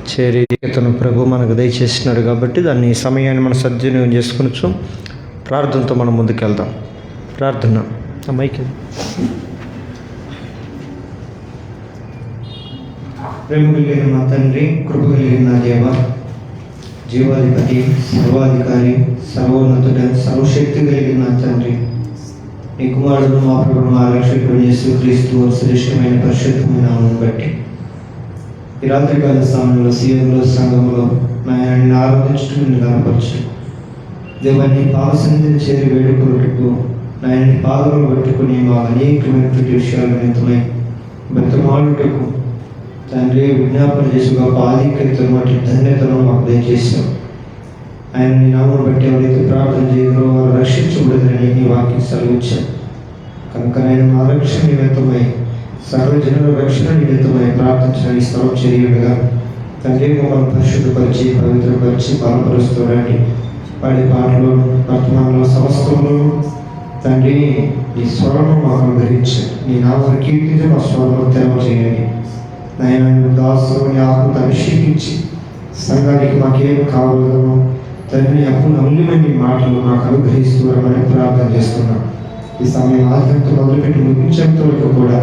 చేరేతను ప్రభు మనకు దయచేసినాడు కాబట్టి దాన్ని సమయాన్ని మనం సద్వినియోగం చేసుకొనొచ్చు. ప్రార్థనతో మనం ముందుకెళ్దాం. ప్రార్థన మైకి. ప్రేమ కలిగిన మా తండ్రి, కృప కలిగిన నా దేవ, జీవాధిపతి, సర్వాధికారి, సర్వోన్నతుడ, సర్వశక్తి కలిగిన నా తండ్రి, నీ కుమారుడు మా ప్రభువు మా రక్షకుడు యేసుక్రీస్తు శ్రేష్టమైన పరిశుద్ధమైన నామమును బట్టి ఈ రాత్రికాల సమయంలో సీఎంలో సంఘంలో నాయన ఆరాధించడం నిన్ను కనపరచు. దేవాన్ని పాదసన్నిధిని చేరి వేడుకొనుటకు నాయన పాదములు పట్టుకుని మా అనేకమైనటువంటి విషయాల నిమిత్తమై బ్రతమాడుటకు తండ్రి విజ్ఞాపన చేసి గొప్ప ఆధిక్యతను వంటి ధన్యతను మాకు దయచేసాం. ఆయన నీ నామను బట్టి ఎవరైతే ప్రార్థన చేయగలరో వారు రక్షించబడదని నీ వాక్యం సెలవిచ్చాను కనుక నేను మా రక్షణ నిమిత్తమై సర్వజనుల రక్షణ నిమిత్తమై ప్రార్థించడానికి స్థలం చేయుడుగా తండ్రి మమ్మల్ని పరిశుద్ధపరిచి పవిత్రపరిచి బలపరుస్తూరండి. పాడే పాటలు వర్తమానంలో సమస్తంలో తండ్రి నీ స్వరము మాకు అనుగ్రహించి నీ నామను కీర్తించి మా స్వరము తెరవ చేయండి. నాయన దాసుని ఆత్మను అభిషేకించి సంఘానికి మాకేం కావాలో తండ్రి అప్పుడు అమూల్యమైన మాటలు మాకు అనుగ్రహిస్తున్నామని ప్రార్థన చేస్తున్నాం. ఈ సమయం ఆధ్యాత్మిక మొదలుపెట్టి ముగించేంత వరకు కూడా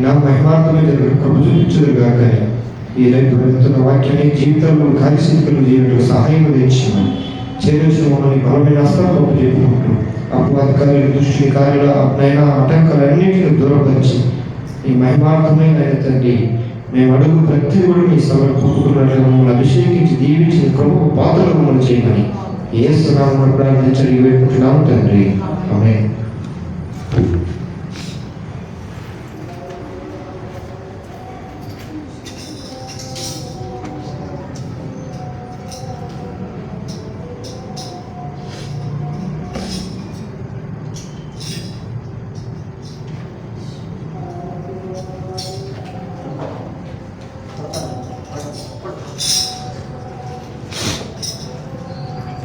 నా మహిమాత్మైన కృప చూపించదురుగా కానీ ఈ రైతు వెళ్తున్న వాక్యాన్ని జీవితంలో కార్యసిద్ధులు చేయడానికి సహాయం తెచ్చాము. చేసిన మమ్మల్ని బలమైన అస్త్రాలు చెప్పుకుంటూ అపవాదికారుల దృష్టి కార్యాల నైనా ఆటంకాలన్నింటినీ దూరపరిచి ఈ మహిమాత్మైన తండ్రి మేము అడుగు ప్రతి కూడా మీ సభను పొందుకున్నట్లుగా మమ్మల్ని అభిషేకించి దీవించిన కృప పాత్రలు మమ్మల్ని చేయమని యేసు నామమున ప్రార్థించడానికి వేడుకుంటున్నాము తండ్రి. ఆమేన్.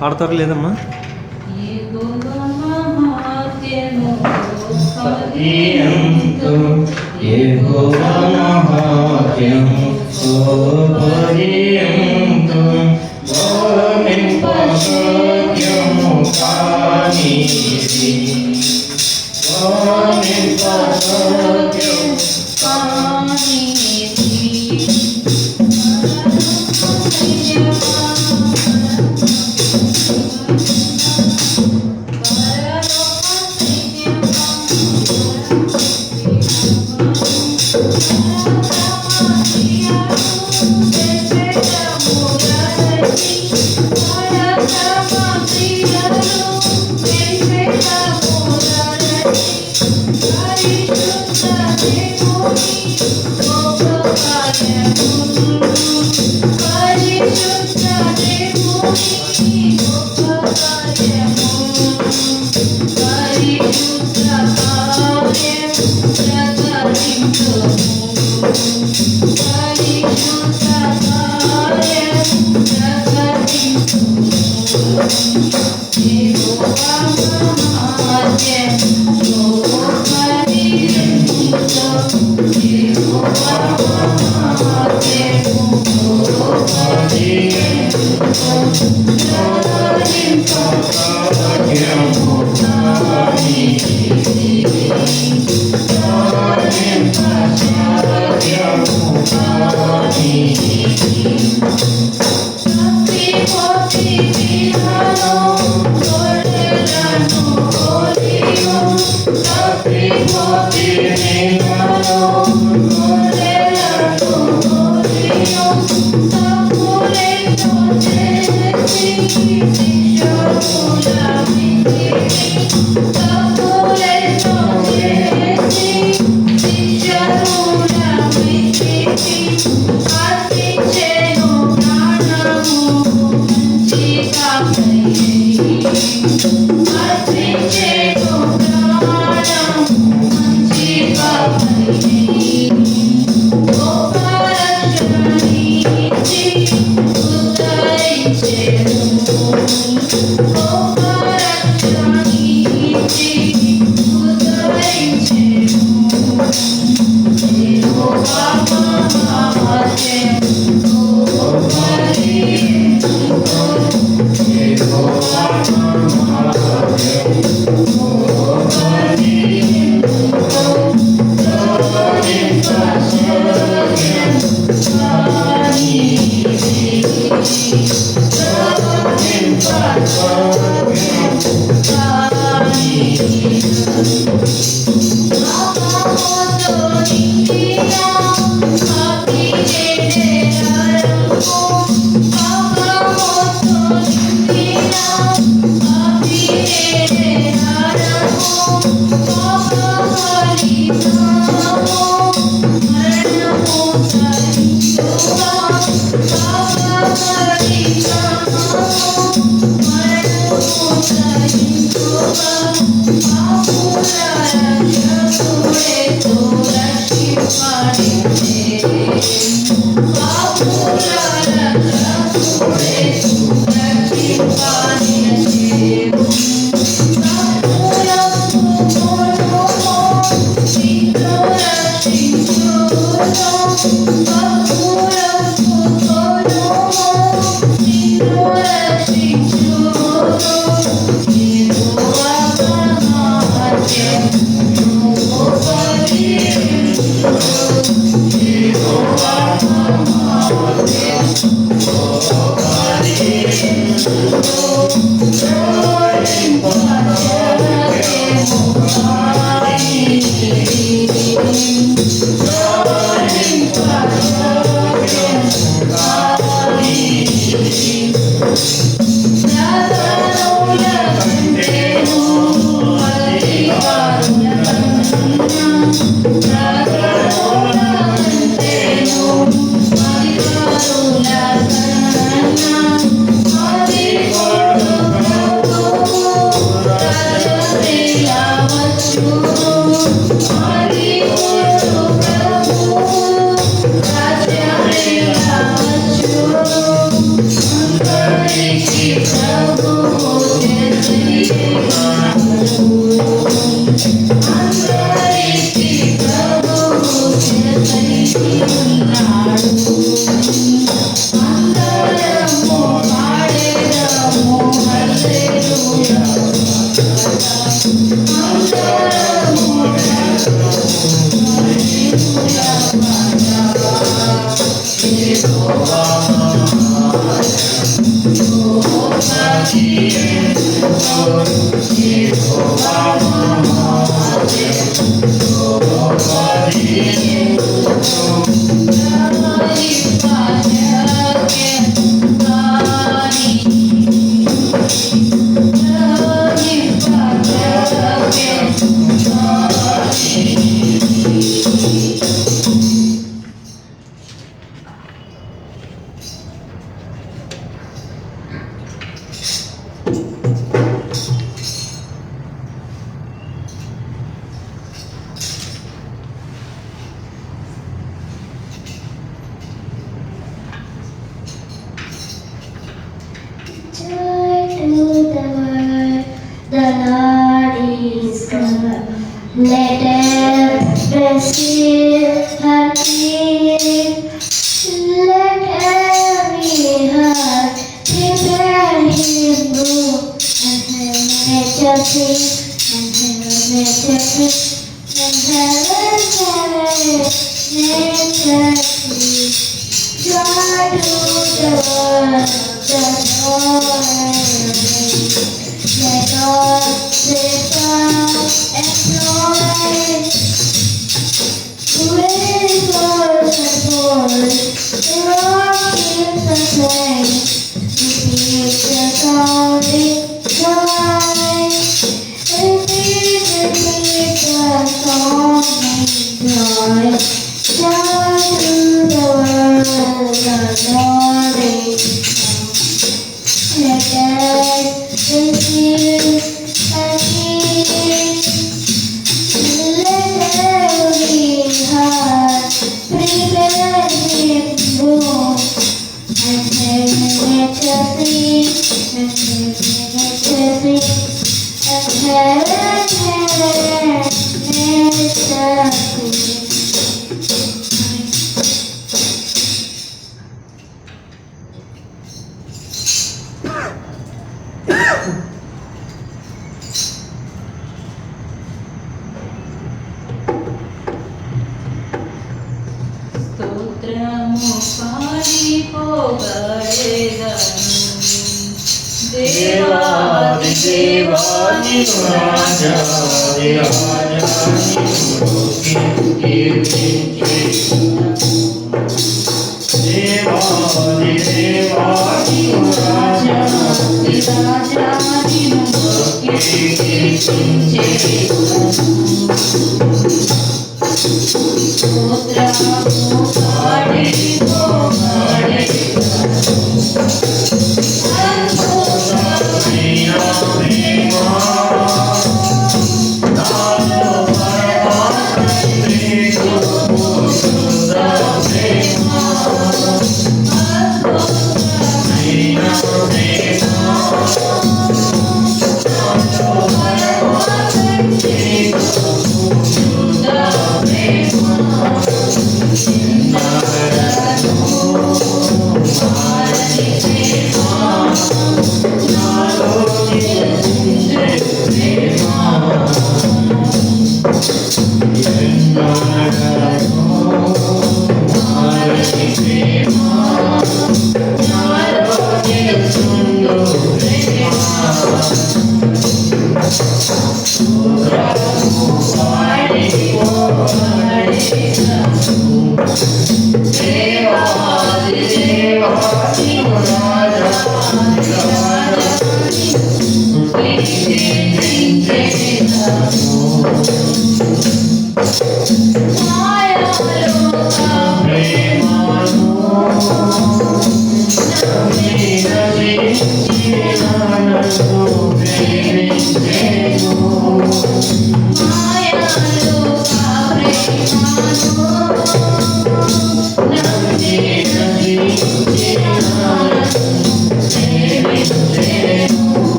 పాడతారు లేదమ్మా? Let us receive her peace. Let every heart prepare his room, and heaven nature sing, and heaven nature sing. Joy to the world, the Lord. Let us lift up and joy. Praise Lord and Lord, the Lord is the flame. Repeat the sounding joy. Repeat the sounding joy. Joy to the world, the Lord is come. Let us receive a peace. Let every heart prepare his room, and heaven nature sing, and heaven nature sing, and heaven nature sing. స్తోత్రము పాడి పొగడెదను దేవాది దేవాది రాజాది రాజాని కీర్తించెదను దేవాది దేవాది రాజాది రాజాని కీర్తించెదను స్తోత్రము పాడి పొగడెదను అద్భుతమైన ప్రేమ నాలో పరమాత్మ శుద్ధ ప్రేమ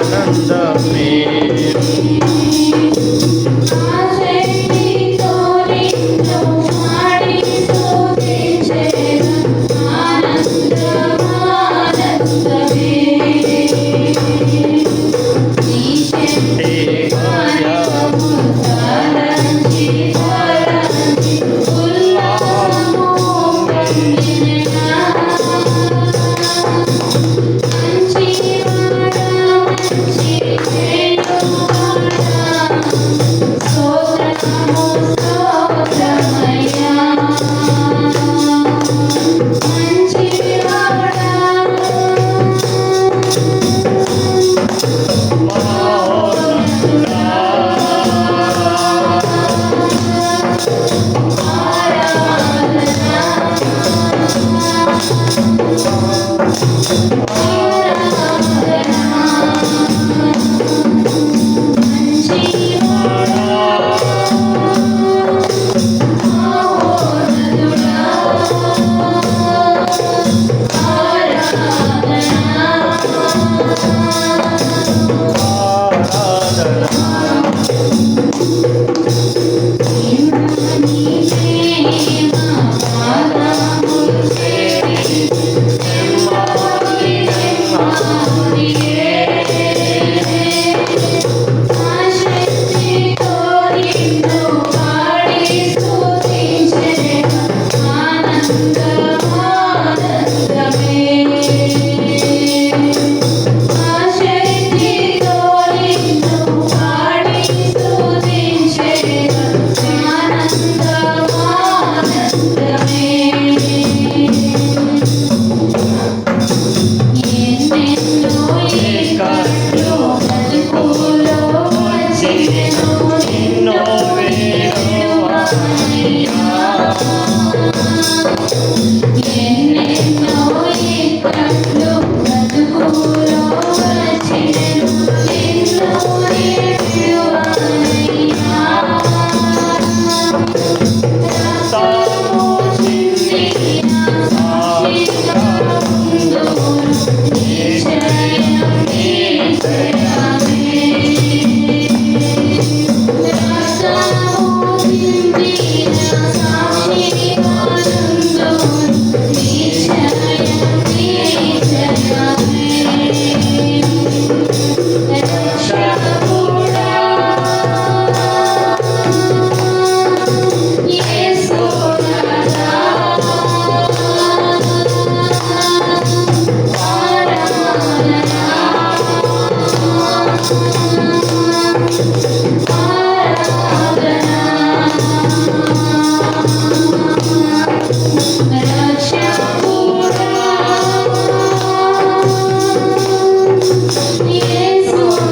ఆనందమే ఎన్నెన్నో ఇక్కట్లు బ్రతుకులో వచ్చినను నిన్ను విడువనయ్యా. రక్తము చిందిన సాక్షిగా ఉందును, నిశ్చయం నిశ్చయమే. రక్తము చిందిన సాక్షిగా ఉందును, నిశ్చయం నిశ్చయమే. రక్షకుడా యేసునాథా, ఆరాధనా రక్షకుడా యేసునాథా,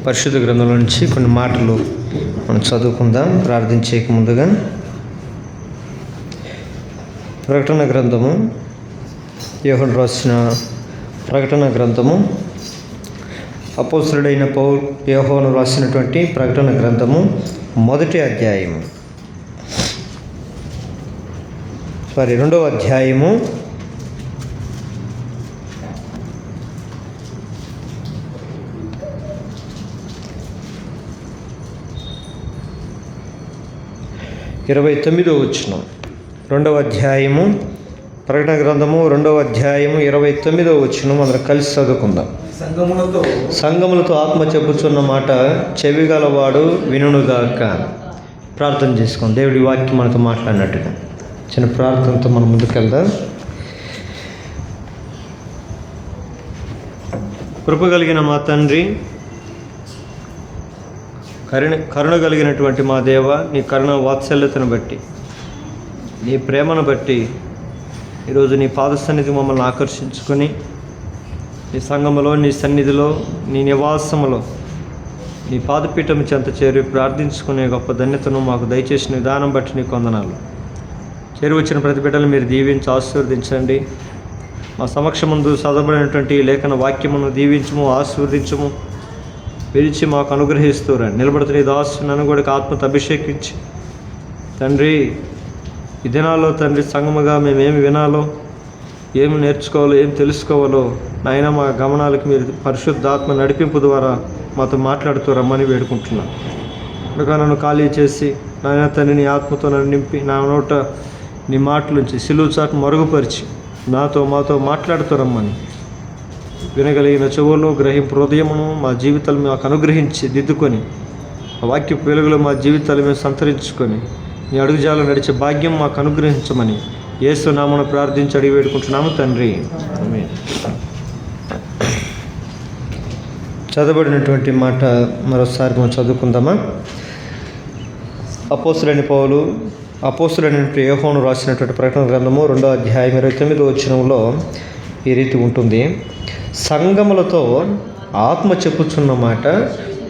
పరిశుద్ధ గ్రంథంలో నుంచి కొన్ని మాటలు మనం చదువుకుందాం ప్రార్థించేక ముందుగా. ప్రకటన గ్రంథము, యోహాను రాసిన ప్రకటన గ్రంథము, అపోస్తలుడైన యోహాను రాసినటువంటి ప్రకటన గ్రంథము మొదటి అధ్యాయము, 2వ అధ్యాయము 29వ వచనం. 2వ అధ్యాయము ప్రకటన గ్రంథము 2వ అధ్యాయము 29వ వచనం అందరం కలిసి చదువుకుందాం. సంఘములతో ఆత్మ చెప్పుచున్న మాట చెవిగలవాడు వినుగాక. ప్రార్థన చేసుకుందాం. దేవుడి వాక్యం మనతో మాట్లాడినట్టుగా చిన్న ప్రార్థనతో మనం ముందుకెళ్దాం. కృప కలిగిన మా తండ్రి, కరుణ కలిగినటువంటి మా దేవ, నీ కరుణ వాత్సల్యతను బట్టి, నీ ప్రేమను బట్టి ఈరోజు నీ పాద సన్నిధి మమ్మల్ని ఆకర్షించుకొని నీ సంఘములో, నీ సన్నిధిలో, నీ నివాసములో, నీ పాదపీఠం చెంత చేరి ప్రార్థించుకునే గొప్ప ధన్యతను మాకు దయచేసిన విధానం బట్టి నీకు వందనాలు. చేరి వచ్చిన ప్రతి బిడ్డలు మీరు దీవించి ఆశీర్వదించండి. మా సమక్షమందు చదవబడినటువంటి లేఖన వాక్యమును దీవించము, ఆశీర్వదించము, పిలిచి మాకు అనుగ్రహిస్తూరండి. నిలబడుతున్న ఈ దాసు నన్ను కూడా ఆత్మతో అభిషేకించి తండ్రి, ఈ దినాల్లో తండ్రి సంగముగా మేమేమి వినాలో, ఏమి నేర్చుకోవాలో, ఏం తెలుసుకోవాలో నాయన మా గమనాలకు మీరు పరిశుద్ధాత్మ నడిపింపు ద్వారా మాతో మాట్లాడుతూ రమ్మని వేడుకుంటున్నాను. ఇంకా నన్ను ఖాళీ చేసి నాయన తండ్రి నీ ఆత్మతో నన్ను నింపి నా నోట నీ మాటలుంచి సిలువ చాటు మరుగుపరిచి మాతో మాట్లాడుతూ రమ్మని, వినగలిగిన చెవులు, గ్రహింపు హృదయమును మా జీవితాలు మాకు అనుగ్రహించి దిద్దుకొని ఆ వాక్య వెలుగులో మా జీవితాలు మేము సంతరించుకొని నీ అడుగుజాలు నడిచే భాగ్యం మాకు అనుగ్రహించమని యేసు నామమున ప్రార్థించి అడిగి వేడుకుంటున్నాము తండ్రి. ఆమేన్. చదవబడినటువంటి మాట మరోసారి మనం చదువుకుందామా. అపోస్తలుడైన యోహాను రాసినటువంటి ప్రకటన గ్రంథము 2వ అధ్యాయం 29వ వచనంలో ఈ రీతి ఉంటుంది. సంఘములతో ఆత్మ చెప్పుచున్న మాట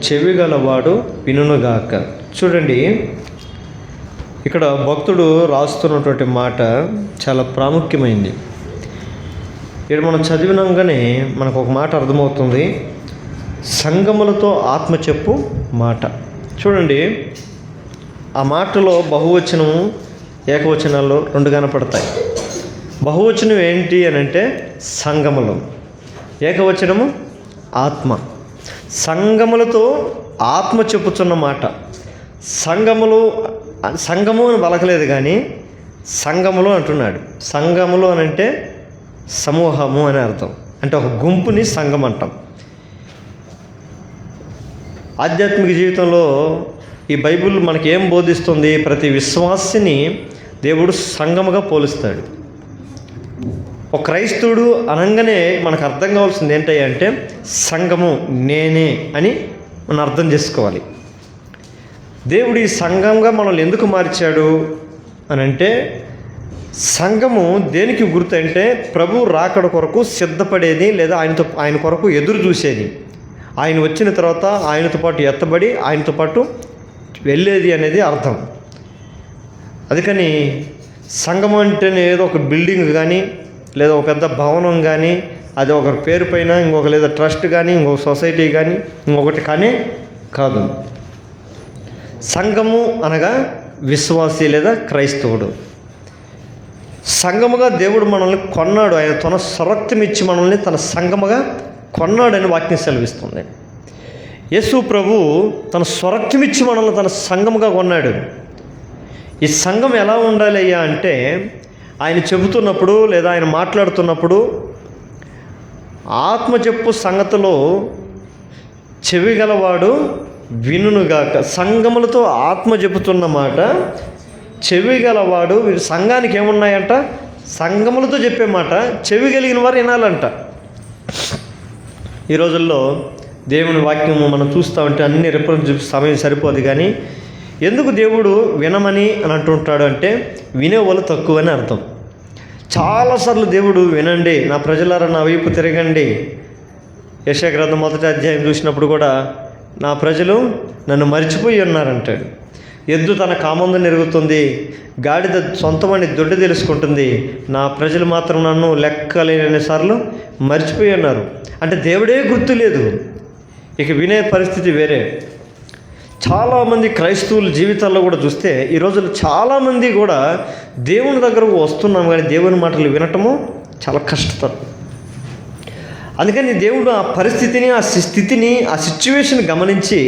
చెవిగలవాడు వినుగాక. చూడండి, ఇక్కడ భక్తుడు రాస్తున్నటువంటి మాట చాలా ప్రాముఖ్యమైంది. ఇక్కడ మనం చదివినంగానే మనకు ఒక మాట అర్థమవుతుంది. సంఘములతో ఆత్మ చెప్పు మాట. చూడండి, ఆ మాటలో బహువచనము, ఏకవచనాల్లో 2 కనపడతాయి. బహువచనం ఏంటి అని అంటే సంఘములు. ఏకవచనము ఆత్మ. సంఘములతో ఆత్మ చెప్పుచున్న మాట. సంఘము అని పలకలేదు కానీ సంఘములు అంటున్నాడు. సంఘములు అని అంటే సమూహము అని అర్థం. అంటే ఒక గుంపుని సంఘం అంటాం. ఆధ్యాత్మిక జీవితంలో ఈ బైబిల్ మనకి ఏం బోధిస్తుంది? ప్రతి విశ్వాసిని దేవుడు సంఘముగా పోలుస్తాడు. ఒక క్రైస్తవుడు అనగానే మనకు అర్థం కావాల్సింది ఏంటంటే సంఘము నేనే అని మనం అర్థం చేసుకోవాలి. దేవుడు ఈ సంఘంగా మనల్ని ఎందుకు మార్చాడు అని అంటే, సంఘము దేనికి గుర్తు అంటే ప్రభు రాకడ కొరకు సిద్ధపడేది, లేదా ఆయన కొరకు ఎదురు చూసేది. ఆయన వచ్చిన తర్వాత ఆయనతో పాటు ఎత్తబడి ఆయనతో పాటు వెళ్ళేది అనేది అర్థం. అందుకని సంఘం అంటేనే ఏదో ఒక బిల్డింగ్ కానీ, లేదా ఒక పెద్ద భవనం కానీ, అది ఒకరి పేరు పైన ఇంకొక లేదా ట్రస్ట్ కానీ, ఇంకొక సొసైటీ కానీ, ఇంకొకటి కానీ కాదు. సంఘము అనగా విశ్వాసి లేదా క్రైస్తవుడు. సంఘముగా దేవుడు మనల్ని కొన్నాడు. ఆయన తన స్వరక్తం ఇచ్చి మనల్ని తన సంఘముగా కొన్నాడని వాక్యం సెలవిస్తుంది. యేసు ప్రభు తన స్వరక్తం ఇచ్చి మనల్ని తన సంఘముగా కొన్నాడు. ఈ సంఘం ఎలా ఉండాలి అయ్యా అంటే, ఆయన చెబుతున్నప్పుడు లేదా ఆయన మాట్లాడుతున్నప్పుడు ఆత్మ చెప్పు సంగతిలో చెవిగలవాడు వినుగాక. సంఘములతో ఆత్మ చెబుతున్న మాట చెవిగలవాడు. సంఘానికి ఏమున్నాయంట? సంఘములతో చెప్పే మాట చెవి కలిగిన వారు వినాలంట. ఈ రోజుల్లో దేవుని వాక్యము మనం చూస్తూ ఉంటే అన్ని రిఫరెన్స్ చూపి సమయం సరిపోదు. కానీ ఎందుకు దేవుడు వినమని అని అంటుంటాడు అంటే, వినేవాళ్ళు తక్కువని అర్థం. చాలాసార్లు దేవుడు వినండి, నా ప్రజలారా నా వైపు తిరగండి. యెషయా గ్రంథం 1వ అధ్యాయం చూసినప్పుడు కూడా నా ప్రజలు నన్ను మర్చిపోయి ఉన్నారంటాడు. ఎద్దు తన కామందుని ఎరుగుతుంది, గాడిద సొంతమని దొడ్డు తెలుసుకుంటుంది, నా ప్రజలు మాత్రం నన్ను లెక్కలేనిసార్లు మర్చిపోయి ఉన్నారు. అంటే దేవుడే గుర్తు లేదు, ఇక వినే పరిస్థితి వేరే. చాలామంది క్రైస్తవుల జీవితాల్లో కూడా చూస్తే ఈ రోజుల్లో చాలామంది కూడా దేవుని దగ్గరకు వస్తున్నాం కానీ దేవుని మాటలు వినటము చాలా కష్టతరం. అందుకని దేవుడు ఆ పరిస్థితిని, ఆ స్థితిని, ఆ సిచ్యువేషన్ గమనించి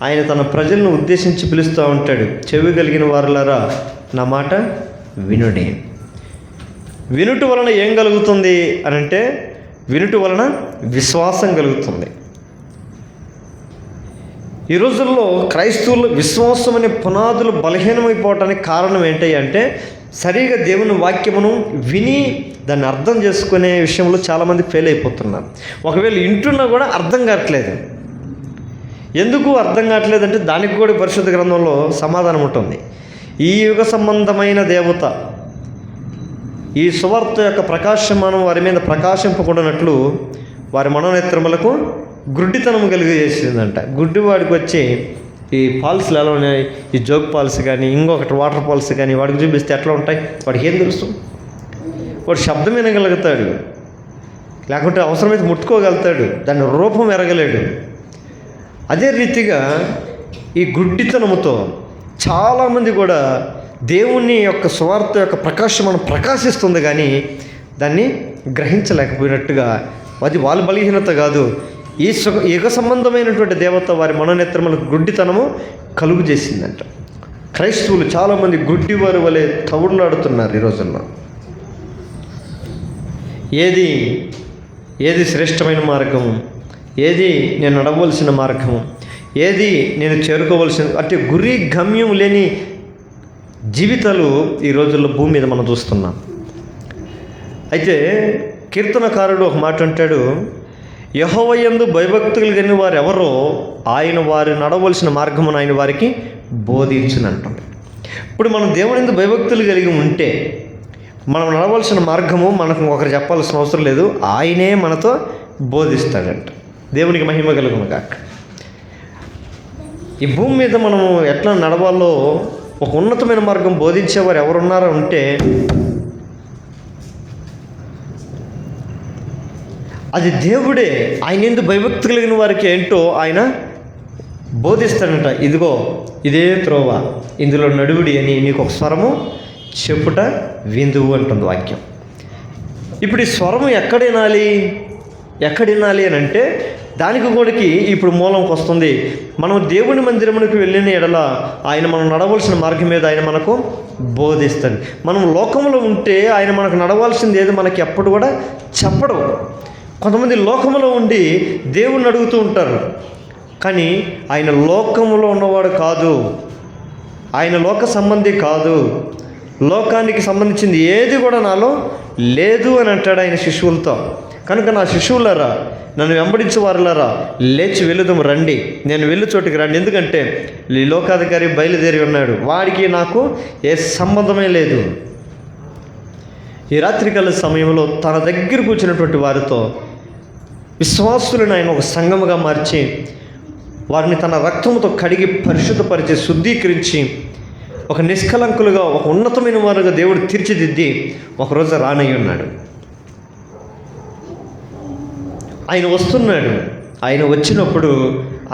ఆయన తన ప్రజలను ఉద్దేశించి పిలుస్తూ ఉంటాడు. చెవి కలిగిన వారులారా నా మాట వినుడి. వినుట వలన ఏం కలుగుతుంది అని అంటే, వినుట వలన విశ్వాసం కలుగుతుంది. ఈ రోజుల్లో క్రైస్తవులు విశ్వాసం అనే పునాదులు బలహీనమైపోవటానికి కారణం ఏంటి అంటే, సరిగా దేవుని వాక్యమును విని దాన్ని అర్థం చేసుకునే విషయంలో చాలామంది ఫెయిల్ అయిపోతున్నారు. ఒకవేళ వింటున్నా కూడా అర్థం కావట్లేదు. ఎందుకు అర్థం కావట్లేదంటే దానికి కూడా పరిశుద్ధ గ్రంథంలో సమాధానం ఉంటుంది. ఈ యుగ సంబంధమైన దేవత ఈ సువార్త యొక్క ప్రకాశమానం వారి మీద ప్రకాశింపకుండానట్లు వారి మనోనేత్రములకు గుడ్డితనం కలిగజేసిందంట. గుడ్డివాడికి వచ్చి ఈ పాలసీలు ఎలా ఉన్నాయి, ఈ జోగ్ పాలసీ కానీ ఇంకొకటి వాటర్ పాలసీ కానీ వాడికి చూపిస్తే ఎట్లా ఉంటాయి, వాడికి ఏం తెలుసు? వాడు శబ్దం వినగలుగుతాడు, లేకుంటే అవసరమైతే ముట్టుకోగలుగుతాడు, దాని రూపం ఎరగలేడు. అదే రీతిగా ఈ గుడ్డితనముతో చాలామంది కూడా దేవుని యొక్క సువార్త యొక్క ప్రకాశం మనం ప్రకాశిస్తుంది కానీ దాన్ని గ్రహించలేకపోయినట్టుగా, అది వాళ్ళ బలహీనత కాదు, ఈ యుగ సంబంధమైనటువంటి దేవత వారి మనోనేత్రములకు గుడ్డితనము కలుగు చేసిందంట. క్రైస్తవులు చాలామంది గుడ్డివారు వలె తవుడులాడుతున్నారు ఈ రోజుల్లో. ఏది శ్రేష్టమైన మార్గం, ఏది నేను నడవలసిన మార్గం, ఏది నేను చేరుకోవలసిన, అంటే గురి గమ్యం లేని జీవితాలు ఈ రోజుల్లో భూమి మీద మనం చూస్తున్నాం. అయితే కీర్తనకారుడు ఒక మాట అంటాడు, యెహోవా యందు భయభక్తులు కలిగిన వారు ఎవరో ఆయన వారు నడవలసిన మార్గమును ఆయన వారికి బోధించునంటాడు. ఇప్పుడు మనం దేవుని యందు భయభక్తులు కలిగి ఉంటే మనం నడవలసిన మార్గము మనకు ఒకరు చెప్పాల్సిన అవసరం లేదు, ఆయనే మనతో బోధిస్తాడంట. దేవునికి మహిమ కలుగును గాక. ఈ భూమి మీద మనము ఎట్లా నడవాలో ఒక ఉన్నతమైన మార్గం బోధించేవారు ఎవరున్నారో ఉంటే అది దేవుడే. ఆయన ఎందుకు భయభక్తి కలిగిన వారికి ఏంటో ఆయన బోధిస్తాడంట. ఇదిగో ఇదే త్రోవ, ఇందులో నడువుడి అని నీకు ఒక స్వరము చెప్పుట విందువు అంటుంది వాక్యం. ఇప్పుడు ఈ స్వరం ఎక్కడ వినాలి అని అంటే దానికి కూడాకి ఇప్పుడు మూలంకి వస్తుంది. మనం దేవుని మందిరమునికి వెళ్ళిన ఎడల ఆయన మనం నడవలసిన మార్గం మీద ఆయన మనకు బోధిస్తాడు. మనం లోకంలో ఉంటే ఆయన మనకు నడవాల్సింది ఏదో మనకి ఎప్పుడు కూడా చెప్పడం. కొంతమంది లోకంలో ఉండి దేవుణ్ణి అడుగుతూ ఉంటారు, కానీ ఆయన లోకంలో ఉన్నవాడు కాదు, ఆయన లోక సంబంధి కాదు, లోకానికి సంబంధించింది ఏది కూడా నాలో లేదు అని అంటాడు ఆయన శిష్యులతో. కనుక నా శిష్యులారా, నన్ను వెంబడించే వారులారా, లేచి వెళుదాం రండి, నేను వెళ్ళి చోటుకి రండి. ఎందుకంటే ఈ లోకాధికారి బయలుదేరి ఉన్నాడు, వాడికి నాకు ఏ సంబంధమే లేదు. ఈ రాత్రికాల సమయంలో తన దగ్గర కూర్చున్నటువంటి వారితో విశ్వాసులను ఆయన ఒక సంఘముగా మార్చి వారిని తన రక్తంతో కడిగి పరిశుద్ధపరిచి శుద్ధీకరించి ఒక నిష్కలంకులుగా ఒక ఉన్నతమైన వారుగా దేవుడు తీర్చిదిద్ది ఒకరోజు రానయ్య ఉన్నాడు. ఆయన వస్తున్నాడు. ఆయన వచ్చినప్పుడు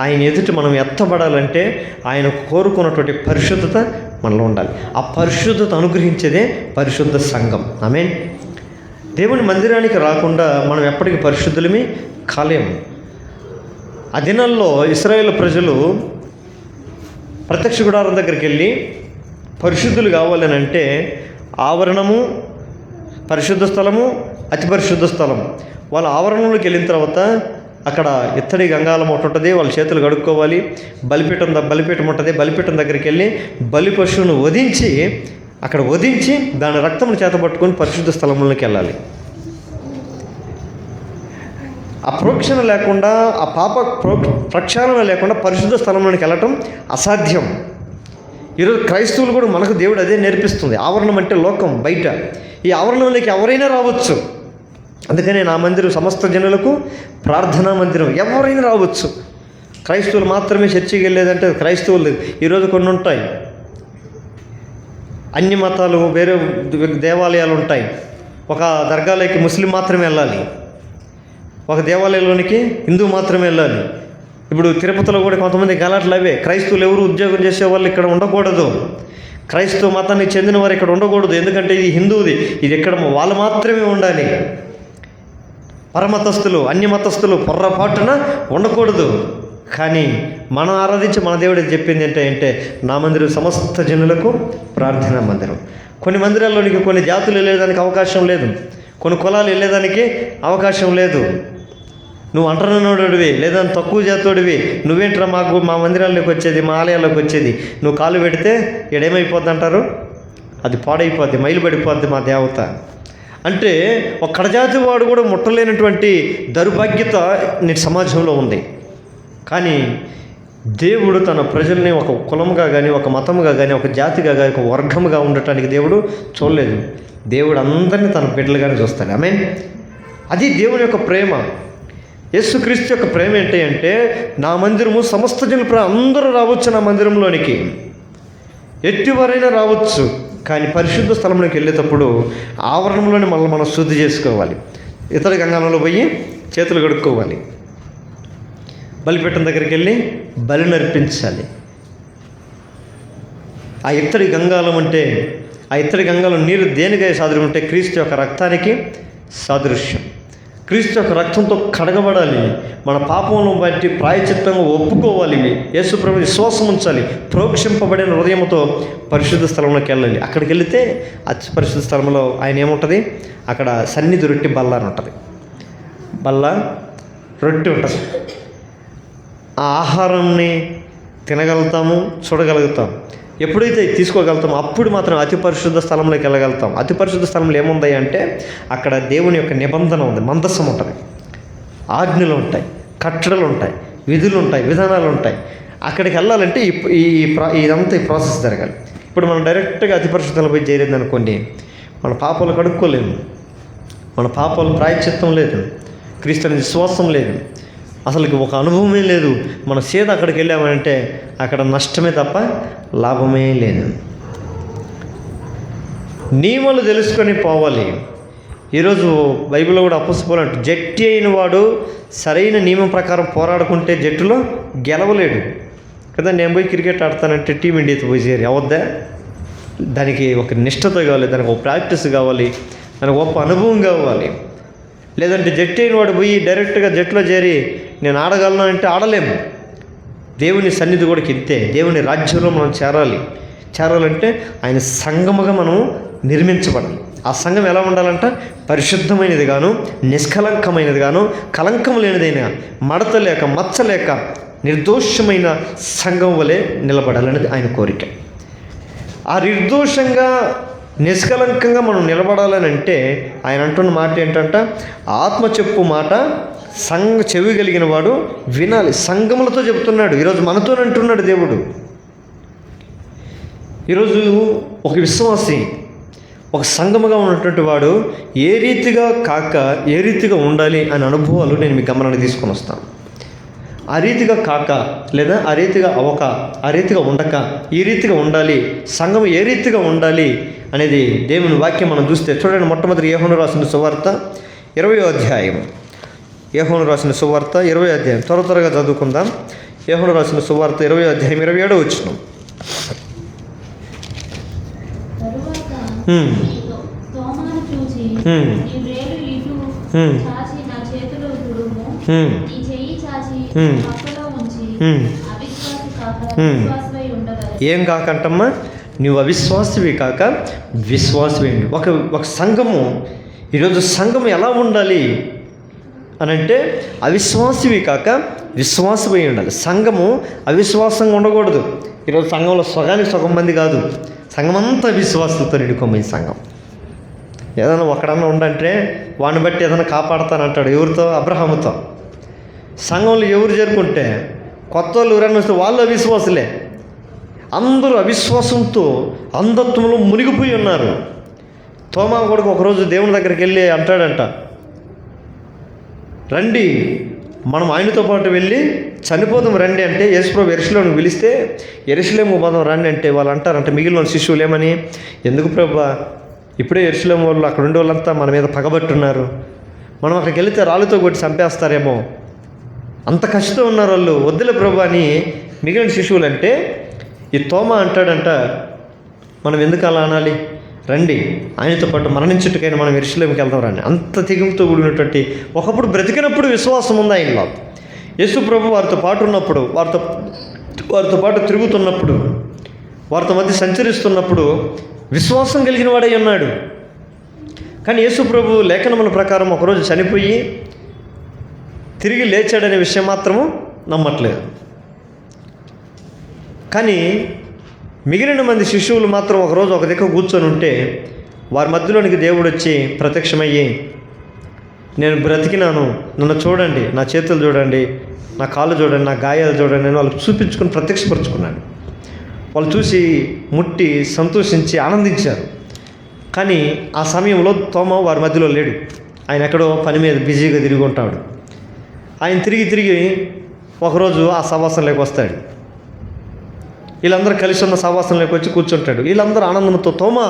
ఆయన ఎదుట మనం ఎత్తబడాలంటే ఆయన కోరుకున్నటువంటి పరిశుద్ధత మనలో ఉండాలి. ఆ పరిశుద్ధత అనుగ్రహించేదే పరిశుద్ధ సంఘం. ఆమేన్. దేవుని మందిరానికి రాకుండా మనం ఎప్పటికీ పరిశుద్ధులమే కాలేము. ఆ దినాల్లో ఇశ్రాయేలు ప్రజలు ప్రత్యక్ష గుడారం దగ్గరికి వెళ్ళి పరిశుద్ధులు కావాలని అంటే ఆవరణము, పరిశుద్ధ స్థలము, అతి పరిశుద్ధ స్థలం. వాళ్ళ ఆవరణలోకి వెళ్ళిన తర్వాత అక్కడ ఇత్తడి గంగాలం ఒకటి ఉంటుంది, వాళ్ళ చేతులు కడుక్కోవాలి. బలిపీఠం ఉంటుంది. బలిపీఠం దగ్గరికి వెళ్ళి బలి పశువును వధించి దాని రక్తమును చేతపట్టుకొని పరిశుద్ధ స్థలంలోకి వెళ్ళాలి. ఆ ప్రోక్షణ లేకుండా, ఆ పాప ప్రక్షాళన లేకుండా పరిశుద్ధ స్థలంలోకి వెళ్ళటం అసాధ్యం. ఈరోజు క్రైస్తవులు కూడా మనకు దేవుడు అదే నేర్పిస్తుంది. ఆవరణం అంటే లోకం, బయట. ఈ ఆవరణంలోకి ఎవరైనా రావచ్చు. అందుకనే నా మందిరం సమస్త జనులకు ప్రార్థనా మందిరం, ఎవరైనా రావచ్చు. క్రైస్తవులు మాత్రమే చర్చికి వెళ్ళేదంటే క్రైస్తవులు ఈరోజు కొన్ని ఉంటాయి. అన్ని మతాలు, వేరే దేవాలయాలు ఉంటాయి. ఒక దర్గాలోకి ముస్లిం మాత్రమే వెళ్ళాలి, ఒక దేవాలయంలోనికి హిందూ మాత్రమే వెళ్ళాలి. ఇప్పుడు తిరుపతిలో కూడా కొంతమంది గలాట్లు అవే. క్రైస్తవులు ఎవరు ఉద్యోగం చేసేవాళ్ళు ఇక్కడ ఉండకూడదు, క్రైస్తవ మతానికి చెందిన వారు ఇక్కడ ఉండకూడదు, ఎందుకంటే ఇది హిందువుది, ఇది ఇక్కడ వాళ్ళు మాత్రమే ఉండాలి. పరమతస్థులు, అన్య మతస్థులు పొర్రపాటున ఉండకూడదు. కానీ మనం ఆరాధించి మన దేవుడు చెప్పింది ఏంటంటే నా మందిరం సమస్త జనులకు ప్రార్థనా మందిరం. కొన్ని మందిరాల్లోనికి కొన్ని జాతులు వెళ్ళేదానికి అవకాశం లేదు, కొన్ని కులాలు వెళ్ళేదానికి అవకాశం లేదు. నువ్వు అంటనోడివి లేదా తక్కువ జాతోడివి, నువ్వేంట్రా మా మందిరాల్లోకి వచ్చేది, మా ఆలయాల్లోకి వచ్చేది, నువ్వు కాలు పెడితే ఏడేమైపోద్ది అంటారు, అది పాడైపోద్ది, మైలు పడిపోద్ది మా దేవత అంటే. ఒక కడజాతి వాడు కూడా ముట్టలేనటువంటి దౌర్భాగ్యత నేటి సమాజంలో ఉంది. కానీ దేవుడు తన ప్రజల్ని ఒక కులంగా కానీ, ఒక మతముగా కానీ, ఒక జాతిగా కానీ, ఒక వర్గముగా ఉండటానికి దేవుడు చూడలేదు. దేవుడు అందరినీ తన బిడ్డలుగానే చూస్తాడు. ఆమేన్. అది దేవుని యొక్క ప్రేమ. యేసుక్రీస్తు యొక్క ప్రేమ ఏంటి అంటే నా మందిరము సమస్త జనులు అందరూ రావచ్చు నా మందిరంలోనికి, ఎట్టివారైనా రావచ్చు. కానీ పరిశుద్ధ స్థలంలోకి వెళ్ళేటప్పుడు ఆవరణంలోనే మనం శుద్ధి చేసుకోవాలి. ఇతర గంగాలలో పోయి చేతులు కడుక్కోవాలి. బలిపీఠం దగ్గరికి వెళ్ళి బలిని అర్పించాలి. ఆ ఇత్తడి గంగాలం అంటే, ఆ ఇత్తడి గంగాలం నీరు దేనికై సాదృశ్యం అంటే క్రీస్తు యొక్క రక్తానికి సాదృశ్యం. క్రీస్తు యొక్క రక్తంతో కడగబడాలి. మన పాపములను బట్టి ప్రాయచిత్తంగా ఒప్పుకోవాలి. యేసుప్రభుని విశ్వాసం ఉంచాలి. ప్రోక్షింపబడిన హృదయంతో పరిశుద్ధ స్థలంలోకి వెళ్ళాలి. అక్కడికి వెళితే అతి పరిశుద్ధ స్థలంలో ఆయన ఏముంటుంది, అక్కడ సన్నిధి రొట్టె బల్ల అని ఉంటుంది. బల్ల రొట్టె ఉంటుంది. ఆ ఆహారాన్ని తినగలుగుతాము, చూడగలుగుతాం. ఎప్పుడైతే తీసుకోగలుగుతామో అప్పుడు మాత్రం అతి పరిశుద్ధ స్థలంలోకి వెళ్ళగలుగుతాం. అతి పరిశుద్ధ స్థలంలో ఏముంది అంటే అక్కడ దేవుని యొక్క నిబంధన ఉంది, మందస్సం ఉంటుంది, ఆజ్ఞలు ఉంటాయి, కట్టడలు ఉంటాయి, విధులు ఉంటాయి, విధానాలు ఉంటాయి. అక్కడికి వెళ్ళాలంటే ఇదంతా ఈ ప్రాసెస్ జరగాలి. ఇప్పుడు మనం డైరెక్ట్గా అతి పరిశుద్ధంలో పోయి చేరేది అనుకోండి, మన పాపాలు కడుక్కోలేము, మన పాపాలు ప్రాయశ్చిత్తం లేదు, క్రీస్తుని విశ్వాసం లేదు, అసలుకి ఒక అనుభవమే లేదు. మన సేద అక్కడికి వెళ్ళామంటే అక్కడ నష్టమే తప్ప లాభమే లేదు. నియమాలు తెలుసుకొని పోవాలి. ఈరోజు బైబిల్లో కూడా అపొస్తలుడు అంటాడు, జట్టి అయిన వాడు సరైన నియమం ప్రకారం పోరాడుకుంటే జట్టులో గెలవలేడు కదా. నేను పోయి క్రికెట్ ఆడతానంటే టీమిండియాతో పోయి చేరి అవద్దా? దానికి ఒక నిష్ఠత కావాలి, దానికి ఒక ప్రాక్టీస్ కావాలి, ఆయన గొప్ప అనుభవం కావాలి. లేదంటే జట్టు అయిన వాడు పోయి డైరెక్ట్గా జట్టులో చేరి నేను ఆడగలను అంటే ఆడలేము. దేవుని సన్నిధి కూడా ఇంతే. దేవుని రాజ్యంలో మనం చేరాలంటే ఆయన సంఘముగా మనం నిర్మించబడాలి. ఆ సంఘం ఎలా ఉండాలంట? పరిశుద్ధమైనది గాను, నిష్కలంకమైనది గాను, కలంకం లేనిదైన, మడత లేక, మచ్చ లేక, నిర్దోషమైన సంఘం వలె నిలబడాలనేది ఆయన కోరిక. ఆ నిర్దోషంగా, నిష్కలంకంగా మనం నిలబడాలని అంటే ఆయన అంటున్న మాట ఏంటంట? ఆత్మ చెప్పు మాట చెవి కలిగిన వాడు వినాలి. సంఘములతో చెబుతున్నాడు. ఈరోజు మనతో అంటున్నాడు దేవుడు. ఈరోజు ఒక విశ్వాసి, ఒక సంఘముగా ఉన్నటువంటి వాడు ఏ రీతిగా కాక ఏ రీతిగా ఉండాలి అనే అనుభవాలు నేను మీ గమనానికి తీసుకొని వస్తాను. ఆ రీతిగా కాక, లేదా ఆ రీతిగా అవ్వక, ఆ రీతిగా ఉండక, ఈ రీతిగా ఉండాలి, సంఘం ఏ రీతిగా ఉండాలి అనేది దేవుని వాక్యం మనం చూస్తే చూడండి. మొట్టమొదటి యోహాను రాసిన సువార్త 20వ అధ్యాయం. యోహాను రాసిన సువార్త 20వ అధ్యాయం త్వరగా చదువుకుందాం. యోహాను రాసిన సువార్త 20వ అధ్యాయం 27వ వచనం. తోమాను చూచి, నీ వేలు ఇటు చాచి నా చేతిలో తుడుము, నీ చెయ్యి చాచి పక్కలో ఉంచి, అవిశ్వాసి కాక విశ్వాసివై ఉండగలవు. ఏం కాకంటమ్మా? నువ్వు అవిశ్వాసివి కాక విశ్వాసివి. ఒక సంఘము, ఈరోజు సంఘం ఎలా ఉండాలి అని అంటే అవిశ్వాసివి కాక విశ్వాసివై ఉండాలి. సంఘము అవిశ్వాసంగా ఉండకూడదు. ఈరోజు సంఘంలో సగానికి సగం మంది కాదు, సంఘమంతా విశ్వాసులతో నిండుకోమని సంఘం. ఏదైనా ఒకడన్నా ఉండంటే వాడిని బట్టి ఏదైనా కాపాడతానంటాడు. ఎవరితో? అబ్రహాముతో. సంఘంలో ఎవరు చేరుకుంటే కొత్త వాళ్ళు ఎవరైనా వస్తే వాళ్ళు అవిశ్వాసులే. అందరూ అవిశ్వాసంతో అంధత్వంలో మునిగిపోయి ఉన్నారు. తోమా కొడుకు ఒకరోజు దేవుని దగ్గరికి వెళ్ళి అంటాడంట, రండి మనం ఆయనతో పాటు వెళ్ళి చనిపోదాం రండి అంటే, యేసుప్రభు యెరూషలేముకు పిలిస్తే యెరూషలేముకు పోదాం రండి అంటే వాళ్ళు అంటారంట మిగిలిన శిష్యులు ఏమని, ఎందుకు ప్రభువా, ఇప్పుడే యెరూషలేము వాళ్ళు అక్కడ ఉండే వాళ్ళంతా మన మీద పగబట్టున్నారు, మనం అక్కడికి వెళితే రాళ్ళతో కొట్టి చంపేస్తారేమో, అంత కష్టం ఉన్నారు వాళ్ళు, వద్దులే ప్రభు అని మిగిలిన శిశువులు అంటే, ఈ తోమా అంటాడంట, మనం ఎందుకు అలా అనాలి, రండి ఆయనతో పాటు మరణించుటకైనా మనం యెరూషలేముకి వెళ్దాం రండి. అంత తెగింపుతో కూడినటువంటి, ఒకప్పుడు బ్రతికినప్పుడు విశ్వాసం ఉంది ఆయనలో. యేసు ప్రభు వారితో పాటు ఉన్నప్పుడు, వారితో పాటు తిరుగుతున్నప్పుడు, వారితో మధ్య సంచరిస్తున్నప్పుడు విశ్వాసం కలిగిన వాడై ఉన్నాడు. కానీ యేసు ప్రభు లేఖనముల ప్రకారం ఒకరోజు చనిపోయి తిరిగి లేచాడనే విషయం మాత్రము నమ్మట్లేదు. కానీ మిగిలిన మంది శిష్యువులు మాత్రం ఒకరోజు ఒక దగ్గర కూర్చొని ఉంటే వారి మధ్యలోనికి దేవుడు వచ్చి ప్రత్యక్షమయ్యి, నేను బ్రతికినాను, నన్ను చూడండి, నా చేతులు చూడండి, నా కాళ్ళు చూడండి, నా గాయాలు చూడండి అని వాళ్ళు చూపించుకొని ప్రత్యక్షపరుచుకున్నాడు. వాళ్ళు చూసి ముట్టి సంతోషించి ఆనందించారు. కానీ ఆ సమయంలో తోమా వారి మధ్యలో లేడు. ఆయన ఎక్కడో పని మీద బిజీగా తిరిగి ఉంటాడు. ఆయన తిరిగి ఒకరోజు ఆ సవాసంలోకి వస్తాడు. వీళ్ళందరూ కలిసి ఉన్న సవాసంలోకి వచ్చి కూర్చుంటాడు. వీళ్ళందరూ ఆనందంతో, తోమా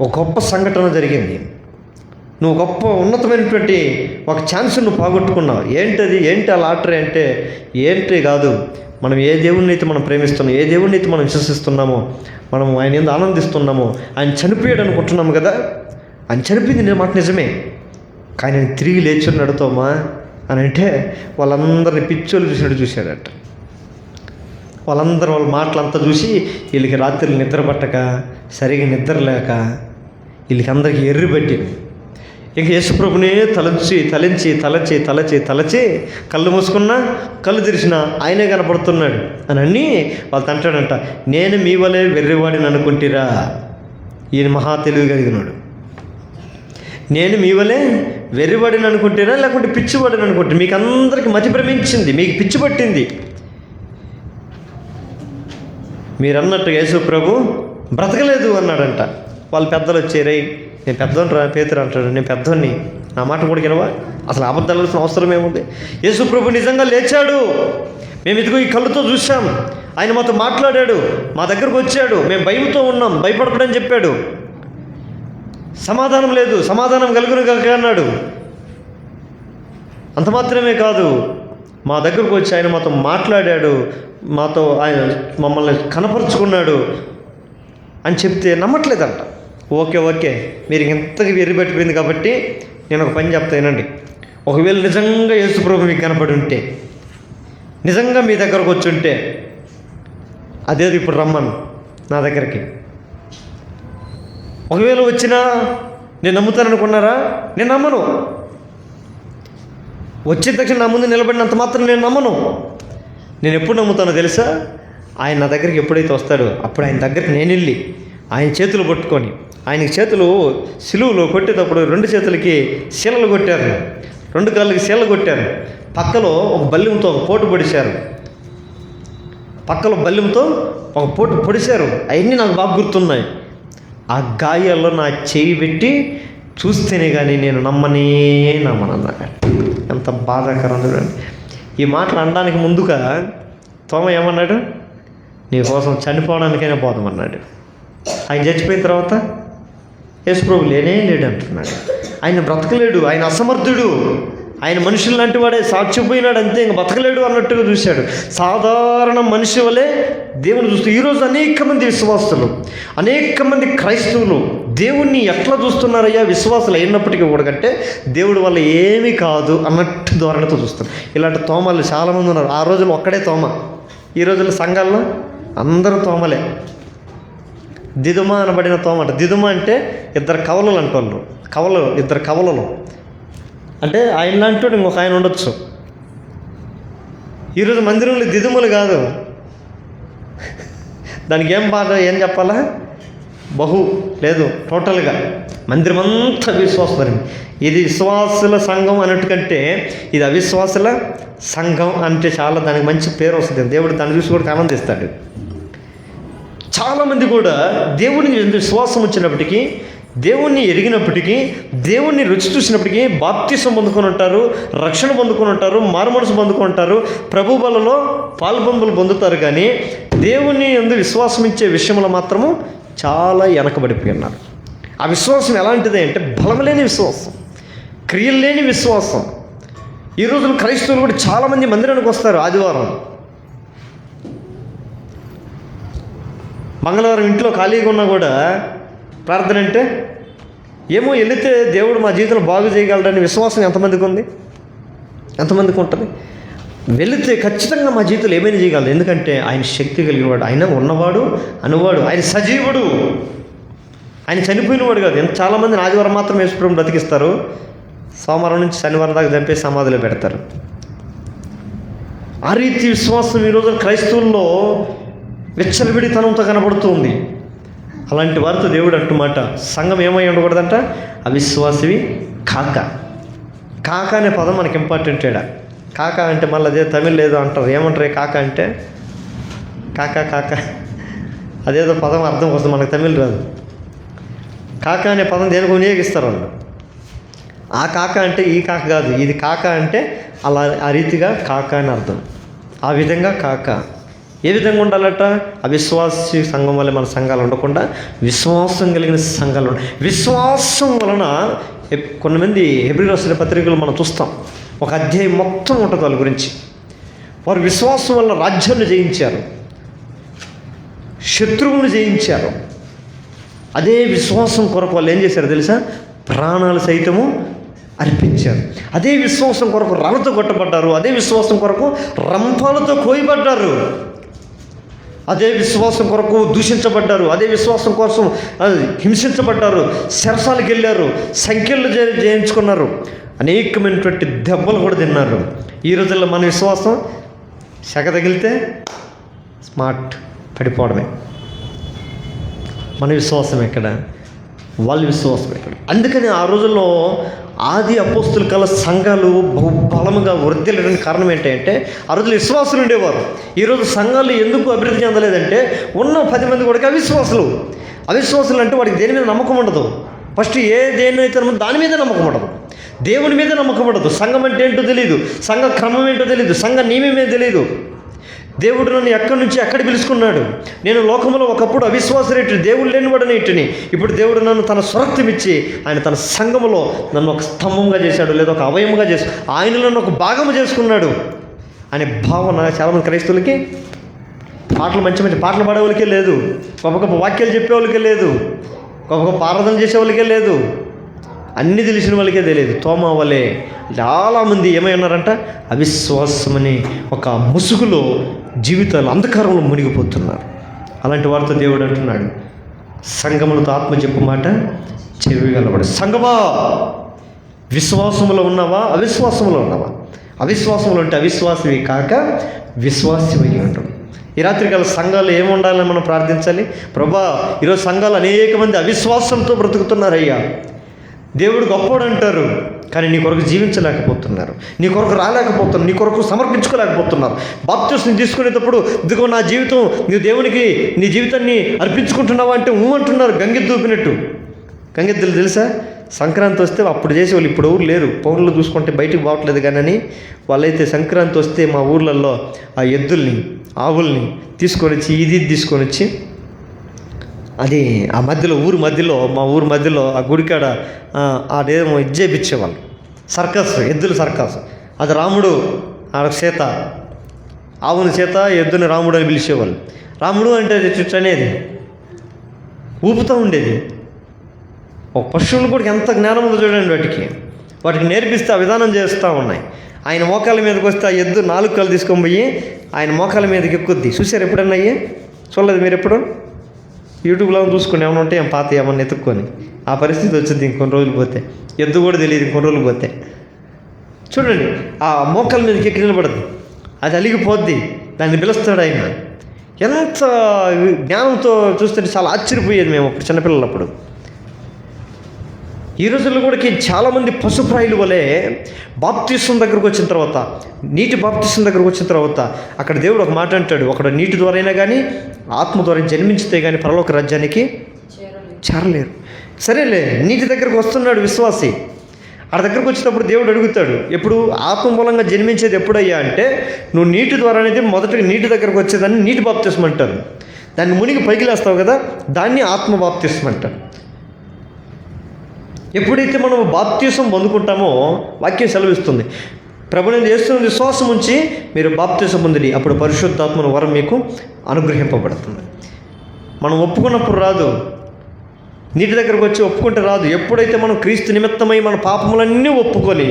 ఒక గొప్ప సంఘటన జరిగింది, నువ్వు గొప్ప ఉన్నతమైనటువంటి ఒక ఛాన్స్ నువ్వు పోగొట్టుకున్నావు. ఏంటి ఆ లాటరీ అంటే, ఏంటి కాదు, మనం ఏ దేవుణ్ణి అయితే మనం ప్రేమిస్తున్నాం, ఏ దేవుణ్ణి అయితే మనం విశ్వసిస్తున్నామో, మనం ఆయన ఎందుకు ఆనందిస్తున్నామో, ఆయన చనిపోయాడు అనుకుంటున్నాము కదా, ఆయన చనిపోయింది మాట నిజమే, కానీ ఆయన తిరిగి లేచున్నాడు తోమా అని అంటే వాళ్ళందరినీ పిచ్చోళ్ళు చూసినట్టు చూశాడట. వాళ్ళ మాటలంతా చూసి వీళ్ళకి రాత్రులు నిద్ర పట్టక, సరిగా నిద్ర లేక, వీళ్ళకి అందరికీ ఎర్రి పట్టింది. ఇంక యేసుప్రభునే తలచి కళ్ళు మూసుకున్నా కళ్ళు తెరిచినా ఆయనే కనపడుతున్నాడు అని వాళ్ళు అంటాడంట, నేను మీ వలే వెర్రివాడిని అనుకుంటారా, ఈయన మహా తెలివి కలిగినాడు, నేను మీ వలే వెర్రివాడిని అనుకుంటారా లేకుంటే పిచ్చివాడిని అనుకుంటే, మీకు అందరికీ మతి భ్రమించింది, మీకు పిచ్చి పట్టింది. మీరన్నట్టు యేసు ప్రభు బ్రతకలేదు అన్నాడంట. వాళ్ళు పెద్దలు వచ్చారై, నేను పెద్దోని రా పేతురు అంటాడు, నేను పెద్దోని, నా మాట కూడా వినవా, అసలు అబద్ధాలు అవసరం ఏముంది, యేసు ప్రభు నిజంగా లేచాడు, మేము ఇదిగో ఈ కళ్ళుతో చూసాం, ఆయన మాతో మాట్లాడాడు, మా దగ్గరకు వచ్చాడు, మేము భయంతో ఉన్నాం, భయపడకూడని చెప్పాడు, సమాధానం లేదు, సమాధానం కలుగును కాక అన్నాడు. అంత మాత్రమే కాదు, మా దగ్గరకు వచ్చి ఆయన మాతో మాట్లాడాడు, మాతో ఆయన మమ్మల్ని కనపరుచుకున్నాడు అని చెప్తే నమ్మట్లేదంట. ఓకే మీరు ఇంతగా వెర్రిపెట్టిపోయింది కాబట్టి నేను ఒక పని చెప్తానండి. ఒకవేళ నిజంగా యేసుప్రభు మీకు కనపడి ఉంటే, నిజంగా మీ దగ్గరకు వచ్చి ఉంటే, అదేది ఇప్పుడు రమ్మను నా దగ్గరికి. ఒకవేళ వచ్చినా నేను నమ్ముతాను అనుకున్నారా? నేను నమ్మను. వచ్చిన తక్షణ నా ముందు నిలబడినంత మాత్రం నేను నమ్మను. నేను ఎప్పుడు నమ్ముతానో తెలుసా? ఆయన నా దగ్గరికి ఎప్పుడైతే వస్తాడో అప్పుడు ఆయన దగ్గరికి నేను వెళ్ళి ఆయన చేతులు పట్టుకొని, ఆయనకి చేతులు సిలువలో కొట్టేటప్పుడు 2 చేతులకి శీలలు కొట్టారు, 2 కాళ్ళకి శీలలు కొట్టారు, పక్కలో ఒక బల్లెంతో ఒక పోటు పొడిచారు, పక్కలో బల్లెంతో ఒక పోటు పొడిచారు. అవన్నీ నాకు బాగా గుర్తున్నాయి. ఆ గాయాల్లో నా చేయి పెట్టి చూస్తేనే కానీ నేను నమ్మనన్నాడు. ఎంత బాధాకరం చూడండి. ఈ మాటలు అనడానికి ముందుగా తోమ ఏమన్నాడు? నీ కోసం చనిపోవడానికైనా పోదామన్నాడు. ఆయన చచ్చిపోయిన తర్వాత యేసుప్రభు లేనే లేడు అంటున్నాడు. ఆయన బ్రతకలేడు, ఆయన అసమర్థుడు, ఆయన మనుషులు లాంటి వాడే, సాక్షిపోయినాడు అంతే, ఇంక బతకలేడు అన్నట్టుగా చూశాడు. సాధారణ మనిషి వలె దేవుని చూస్తూ ఈరోజు అనేక మంది విశ్వాసులు, అనేక మంది క్రైస్తవులు దేవుణ్ణి ఎట్లా చూస్తున్నారయ్యా విశ్వాసులు అయినప్పటికీ కూడా కంటే దేవుడి వల్ల ఏమీ కాదు అన్నట్టు ధోరణితో చూస్తారు. ఇలాంటి తోమలు చాలామంది ఉన్నారు. ఆ రోజుల్లో ఒక్కడే తోమ, ఈ రోజుల్లో సంఘాల్లో అందరూ తోమలే. దిదుమ అనబడిన తోమ అంట. దిదుమ అంటే 2 కవలలు అంటోళ్ళు. కవలలు 2 కవలలు అంటే ఆయన లాంటి ఇంకొక ఆయన ఉండొచ్చు. ఈరోజు మందిరంలో దిదుములు కాదు, దానికి ఏం చెప్పాలా? లేదు, టోటల్గా మందిరం అంతా విశ్వాసం. ఇది విశ్వాసుల సంఘం అన్నట్టుకంటే ఇది అవిశ్వాసుల సంఘం అంటే చాలా దానికి మంచి పేరు వస్తుంది. దేవుడు దాన్ని చూసి కూడా ఆనందిస్తాడు. చాలామంది కూడా దేవుని విశ్వాసం వచ్చినప్పటికీ, దేవుణ్ణి ఎరిగినప్పటికీ, దేవుణ్ణి రుచి చూసినప్పటికీ బాప్తిసం పొందుకొని ఉంటారు, రక్షణ పొందుకొని ఉంటారు, మారుమనసు పొందుకొని ఉంటారు, ప్రభు బలలో పాల్పొందులు పొందుతారు. కానీ దేవుని యందు విశ్వాసం ఇచ్చే విషయంలో మాత్రము చాలా వెనకబడిపోయి ఉన్నారు. ఆ విశ్వాసం ఎలాంటిది అంటే బలం లేని విశ్వాసం, క్రియలు లేని విశ్వాసం. ఈ రోజున క్రైస్తవులు కూడా చాలామంది మందిరానికి వస్తారు ఆదివారం, మంగళవారం ఇంట్లో ఖాళీగా ఉన్నా కూడా ప్రార్థన అంటే ఏమో వెళితే దేవుడు మా జీవితంలో బాగు చేయగలడని విశ్వాసం ఎంతమందికి ఉంది? ఎంతమందికి ఉంటుంది? వెళితే ఖచ్చితంగా మా జీవితంలో ఏమైనా చేయగలదు. ఎందుకంటే ఆయన శక్తి కలిగినవాడు, ఆయన ఉన్నవాడు అనువాడు, ఆయన సజీవుడు, ఆయన చనిపోయినవాడు కాదు. చాలామందిని ఆదివారం మాత్రం యేసుప్రభుని బ్రతికిస్తారు, సోమవారం నుంచి శనివారం దాకా చంపేసి సమాధిలో పెడతారు. ఆ రీతి విశ్వాసం ఈరోజు క్రైస్తవుల్లో విచ్చలవిడితనంతో కనబడుతుంది. అలాంటి వారితో దేవుడు అంటుమాట, సంఘం ఏమై ఉండకూడదంట? అవిశ్వాసివి కాక. కాక అనే పదం మనకి ఇంపార్టెంట్. కాక అంటే మళ్ళీ అదే తమిళ్ లేదో అంటారు. ఏమంటారు కాక అంటే? కాక అదేదో పదం అర్థం వస్తుంది, మనకు తమిళ్ రాదు. కాక అనే పదం దేనికి వినియోగిస్తారు వాళ్ళు. ఆ కాక అంటే ఈ కాక కాదు, ఇది కాక అంటే అలా ఆ రీతిగా కాక అని అర్థం. ఆ విధంగా కాక. ఏ విధంగా ఉండాలట? అవిశ్వాసి సంఘం వల్ల మన సంఘాలు ఉండకుండా విశ్వాసం కలిగిన సంఘాలు ఉండాలి. విశ్వాసం వలన కొంతమంది హెబ్రీ రాసిన పత్రికలు మనం చూస్తాం, ఒక అధ్యాయం మొత్తం ఉంటుంది వాళ్ళ గురించి. వారు విశ్వాసం వల్ల రాజ్యాన్ని జయించారు, శత్రువులను జయించారు. అదే విశ్వాసం కొరకు వాళ్ళు ఏం చేశారు తెలుసా? ప్రాణాలు సైతము అర్పించారు. అదే విశ్వాసం కొరకు రాళ్ళతో కొట్టబడ్డారు, అదే విశ్వాసం కొరకు రంపాలతో కోయబడ్డారు, అదే విశ్వాసం కొరకు దూషించబడ్డారు, అదే విశ్వాసం కోసం హింసించబడ్డారు, శరసాలకు వెళ్ళారు, సంఖ్యలు చేయించుకున్నారు, అనేకమైనటువంటి దెబ్బలు కూడా తిన్నారు. ఈ రోజుల్లో మన విశ్వాసం శక తగిలితే స్మార్ట్ పడిపోవడమే. మన విశ్వాసం ఎక్కడ? వాళ్ళ విశ్వాసం ఎక్కడ? అందుకని ఆ రోజుల్లో ఆది అపోస్తుల కాల సంఘాలు బహుబలముగా వృద్ధిల్లడానికి కారణం ఏంటంటే ఆ రోజులు విశ్వాసులు ఉండేవారు. ఈరోజు సంఘాలు ఎందుకు అభివృద్ధి చెందలేదంటే ఉన్న 10 మంది కూడా అవిశ్వాసులు. అవిశ్వాసులు అంటే వాడికి దేని మీద నమ్మకం ఉండదు. ఫస్ట్ దేనైతే దాని మీద నమ్మకం ఉండదు, దేవుని మీద నమ్మకం ఉండదు. సంఘం అంటే ఏంటో తెలియదు, సంఘ క్రమం ఏంటో తెలియదు, సంఘ నియమమే తెలియదు. దేవుడు నన్ను ఎక్కడి నుంచి ఎక్కడ పిలుచుకున్నాడు? నేను లోకంలో ఒకప్పుడు అవిశ్వాసరేటిని, దేవుడు లేనివాడనేటిని. ఇప్పుడు దేవుడు నన్ను తన స్వరక్తం ఇచ్చి ఆయన తన సంఘములో నన్ను ఒక స్తంభంగా చేశాడు, లేదా ఒక అవయముగా చేసి ఆయన నన్ను ఒక భాగము చేసుకున్నాడు అనే భావన చాలామంది క్రైస్తవులకి, పాటలు మంచి మంచి పాటలు పాడేవాళ్ళకే లేదు, గొప్ప గొప్ప వాక్యాలు చెప్పేవాళ్ళకే లేదు. గొప్ప గొప్ప ఆరాధన చేసే వాళ్ళకే లేదు, అన్నీ తెలిసిన వాళ్ళకే తెలియదు. తోమా వలే చాలామంది ఏమై ఉన్నారంట, అవిశ్వాసమని ఒక ముసుగులో జీవితాలు అంధకారంలో మునిగిపోతున్నారు. అలాంటి వారితో దేవుడు అంటున్నాడు, సంగములతో ఆత్మ చెప్పు మాట చెవిగలబడు. సంగమా, విశ్వాసములో ఉన్నావా, అవిశ్వాసములో ఉన్నావా? అవిశ్వాసములు అంటే అవిశ్వాసవి కాక విశ్వాసమై ఉంటాం. ఈ రాత్రికాల సంఘాలు ఏముండాలని మనం ప్రార్థించాలి. ప్రభా, ఈరోజు సంఘాలు అనేక మంది అవిశ్వాసంతో బ్రతుకుతున్నారయ్యా. దేవుడు గొప్పవాడు అంటారు, కానీ నీ కొరకు జీవించలేకపోతున్నారు, నీ కొరకు రాలేకపోతున్నారు, నీ కొరకు సమర్పించుకోలేకపోతున్నారు. బాప్తిస్మం తీసుకునేటప్పుడు ఇదిగో నా జీవితం, నువ్వు దేవునికి నీ జీవితాన్ని అర్పించుకుంటున్నావా అంటే అంటున్నారు, గంగెద్దు దూపినట్టు. గంగెద్దులు తెలుసా, సంక్రాంతి వస్తే అప్పుడు చేసేవాళ్ళు, ఇప్పుడు ఊరు లేరు, పౌరులు చూసుకుంటే బయటికి పోవట్లేదు. కానీ వాళ్ళైతే సంక్రాంతి వస్తే మా ఊర్లలో ఆ ఎద్దుల్ని, ఆవుల్ని తీసుకొని వచ్చి, ఇది తీసుకొని వచ్చి, అది ఆ మధ్యలో ఊరి మధ్యలో, మా ఊరి మధ్యలో ఆ గుడికాడ అదేమో ఇది చేపించేవాళ్ళు, సర్కస్, ఎద్దుల సర్కస్. అది రాముడు ఆడ సీత, ఆవుని సీత, ఎద్దుని రాముడు అని పిలిచేవాళ్ళు. రాముడు అంటే అది చుట్టూ అనేది ఊపుతూ ఉండేది. ఒక పశువులు కూడా ఎంత జ్ఞానం ఉందో చూడండి, వాటికి నేర్పిస్తే ఆ విధానం చేస్తూ ఉన్నాయి. ఆయన మోకాల మీదకి వస్తే ఆ ఎద్దు 4 కాళ్ళు తీసుకొని పోయి ఆయన మోకాల మీదకి ఎక్కుద్ది. చూసారు ఎప్పుడన్నా అయ్యి? చూడలేదు మీరు ఎప్పుడు? యూట్యూబ్లో చూసుకుని ఏమైనా ఉంటే ఏం పాత ఏమన్నా ఎత్తుక్కొని ఆ పరిస్థితి వచ్చింది ఇంకొన్ని రోజులు పోతే. ఎద్దు కూడా తెలియదు ఇంకొన్ని రోజులు పోతే. చూడండి, ఆ మోకాల మీదకి ఎక్కి నిలబడద్దు, అది అలిగిపోద్ది, దాన్ని పిలుస్తాడు ఆయన. ఎంత జ్ఞానంతో చూస్తుంటే చాలా ఆశ్చర్యపోయేది మేము అప్పుడు చిన్నపిల్లలప్పుడు. ఈ రోజుల్లో కూడా చాలామంది పశుప్రాయుల వలె బాప్తిస్మం దగ్గరకు వచ్చిన తర్వాత, నీటి బాప్తిస్మం దగ్గరకు వచ్చిన తర్వాత అక్కడ దేవుడు ఒక మాట అంటాడు, ఒకడు నీటి ద్వారా అయినా కానీ ఆత్మ ద్వారా జన్మించితే కానీ పరలోక రాజ్యానికి చేరలేరు. సరేలే, నీటి దగ్గరకు వస్తున్నాడు విశ్వాసి. ఆ దగ్గరకు వచ్చినప్పుడు దేవుడు అడుగుతాడు, ఎప్పుడు ఆత్మ మూలంగా జన్మించేది ఎప్పుడయ్యా అంటే, నువ్వు నీటి ద్వారా అనేది మొదటగా నీటి దగ్గరకు వచ్చేదాన్ని నీటి బాప్తిస్మం అంటారు. దాన్ని మునిగి పైకి లేస్తావు కదా, దాన్ని ఆత్మ బాప్తిస్మం అంటారు. ఎప్పుడైతే మనం బాప్తిసం పొందుకుంటామో వాక్యం సెలవిస్తుంది, ప్రభుని చేస్తున్న విశ్వాసం ఉంచి మీరు బాప్తిసం పొందిడి, అప్పుడు పరిశుద్ధాత్మను వరం మీకు అనుగ్రహింపబడుతుంది. మనం ఒప్పుకున్నప్పుడు రాదు, నీటి దగ్గరకు వచ్చి ఒప్పుకుంటే రాదు. ఎప్పుడైతే మనం క్రీస్తు నిమిత్తమై మన పాపములన్నీ ఒప్పుకొని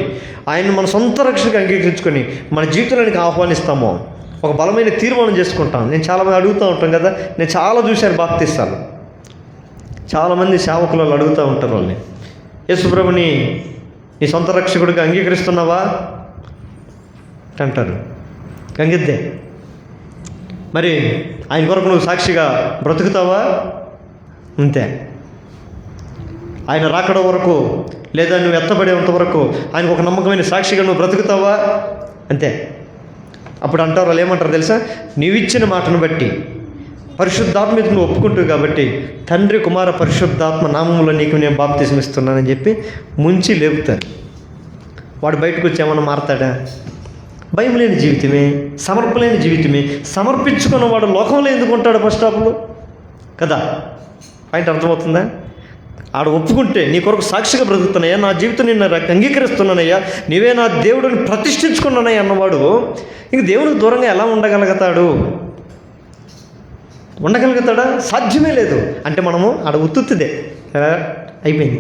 ఆయన మన సొంత రక్షణకు అంగీకరించుకొని మన జీవితానికి ఆహ్వానిస్తామో ఒక బలమైన తీర్మానం చేసుకుంటాం. నేను చాలామంది అడుగుతూ ఉంటాం కదా, నేను చాలా చూశాను బాప్తిస్తాను. చాలామంది సేవకులు అడుగుతూ ఉంటారు వాళ్ళని, యేసుప్రభుని నీ సొంత రక్షకుడిగా అంగీకరిస్తున్నావా అంటారు. గంగిద్దే, మరి ఆయన కొరకు నువ్వు సాక్షిగా బ్రతుకుతావా? అంతే. ఆయన రాకడ వరకు లేదా నువ్వు ఎత్తబడేంత వరకు ఆయనకు ఒక నమ్మకమైన సాక్షిగా నువ్వు బ్రతుకుతావా? అంతే. అప్పుడు అంటారు, వాళ్ళు ఏమంటారు తెలుసా, నీవిచ్చిన మాటను బట్టి పరిశుద్ధాత్మ నువ్వు ఒప్పుకుంటావు కాబట్టి తండ్రి కుమార పరిశుద్ధాత్మ నామంలో నీకు నేను బాప్తిసం ఇస్తున్నానని చెప్పి ముంచి లేపుతారు. వాడు బయటకు వచ్చి ఏమన్నా మారతాడా? భయం లేని జీవితమే, సమర్పలేని జీవితమే. సమర్పించుకున్న వాడు లోకంలో ఎందుకు ఉంటాడు? ఫస్ట్ స్టాప్లో కదా. పాయింట్ అర్థమవుతుందా? ఆడ ఒప్పుకుంటే నీ కొరకు సాక్షిగా బ్రతుకుతున్నాయా, నా జీవితం నిన్ను అంగీకరిస్తున్నానయ్యా, నీవే నా దేవుడిని ప్రతిష్ఠించుకున్నానయ్యా అన్నవాడు ఇంక దేవుడికి దూరంగా ఎలా ఉండగలుగుతాడు? ఉండగలుగుతాడా? సాధ్యమే లేదు. అంటే మనము ఆడ ఉత్తుత్తిదే అయిపోయింది.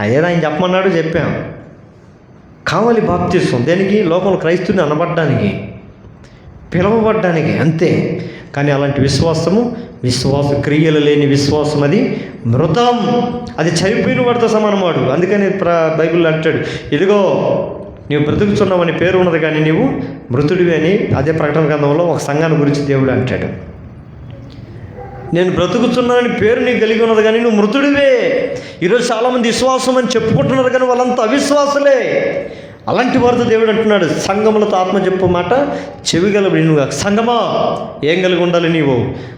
అదేదా ఆయన చెప్పమన్నాడు, చెప్పాం. కావాలి బాప్తిస్మం దేనికి? లోకంలో క్రైస్తుని అనబడ్డానికి, పిలవబడ్డానికి, అంతే. కానీ అలాంటి విశ్వాస క్రియలు లేని విశ్వాసం అది మృతం, అది చనిపోయిన వాడితో సమానమాడు. అందుకని బైబిల్లో అంటాడు, ఇదిగో నీవు బ్రతుకుతున్నావని పేరు ఉన్నది కానీ నీవు మృతుడివి అని. అదే ప్రకటన గ్రంథంలో ఒక సంఘాన్ని గురించి దేవుడు అంటాడు, నేను బ్రతుకుతున్నానని పేరు నీకు కలిగి ఉన్నది కానీ నువ్వు మృతుడివే. ఈరోజు చాలామంది విశ్వాసం అని చెప్పుకుంటున్నారు కానీ వాళ్ళంతా అవిశ్వాసులే. అలాంటి వారితో దేవుడు అంటున్నాడు, సంఘములతో ఆత్మ చెప్పు మాట చెవిగలబడి నువ్వు. సంఘమా ఏం కలిగి ఉండాలి? నీవు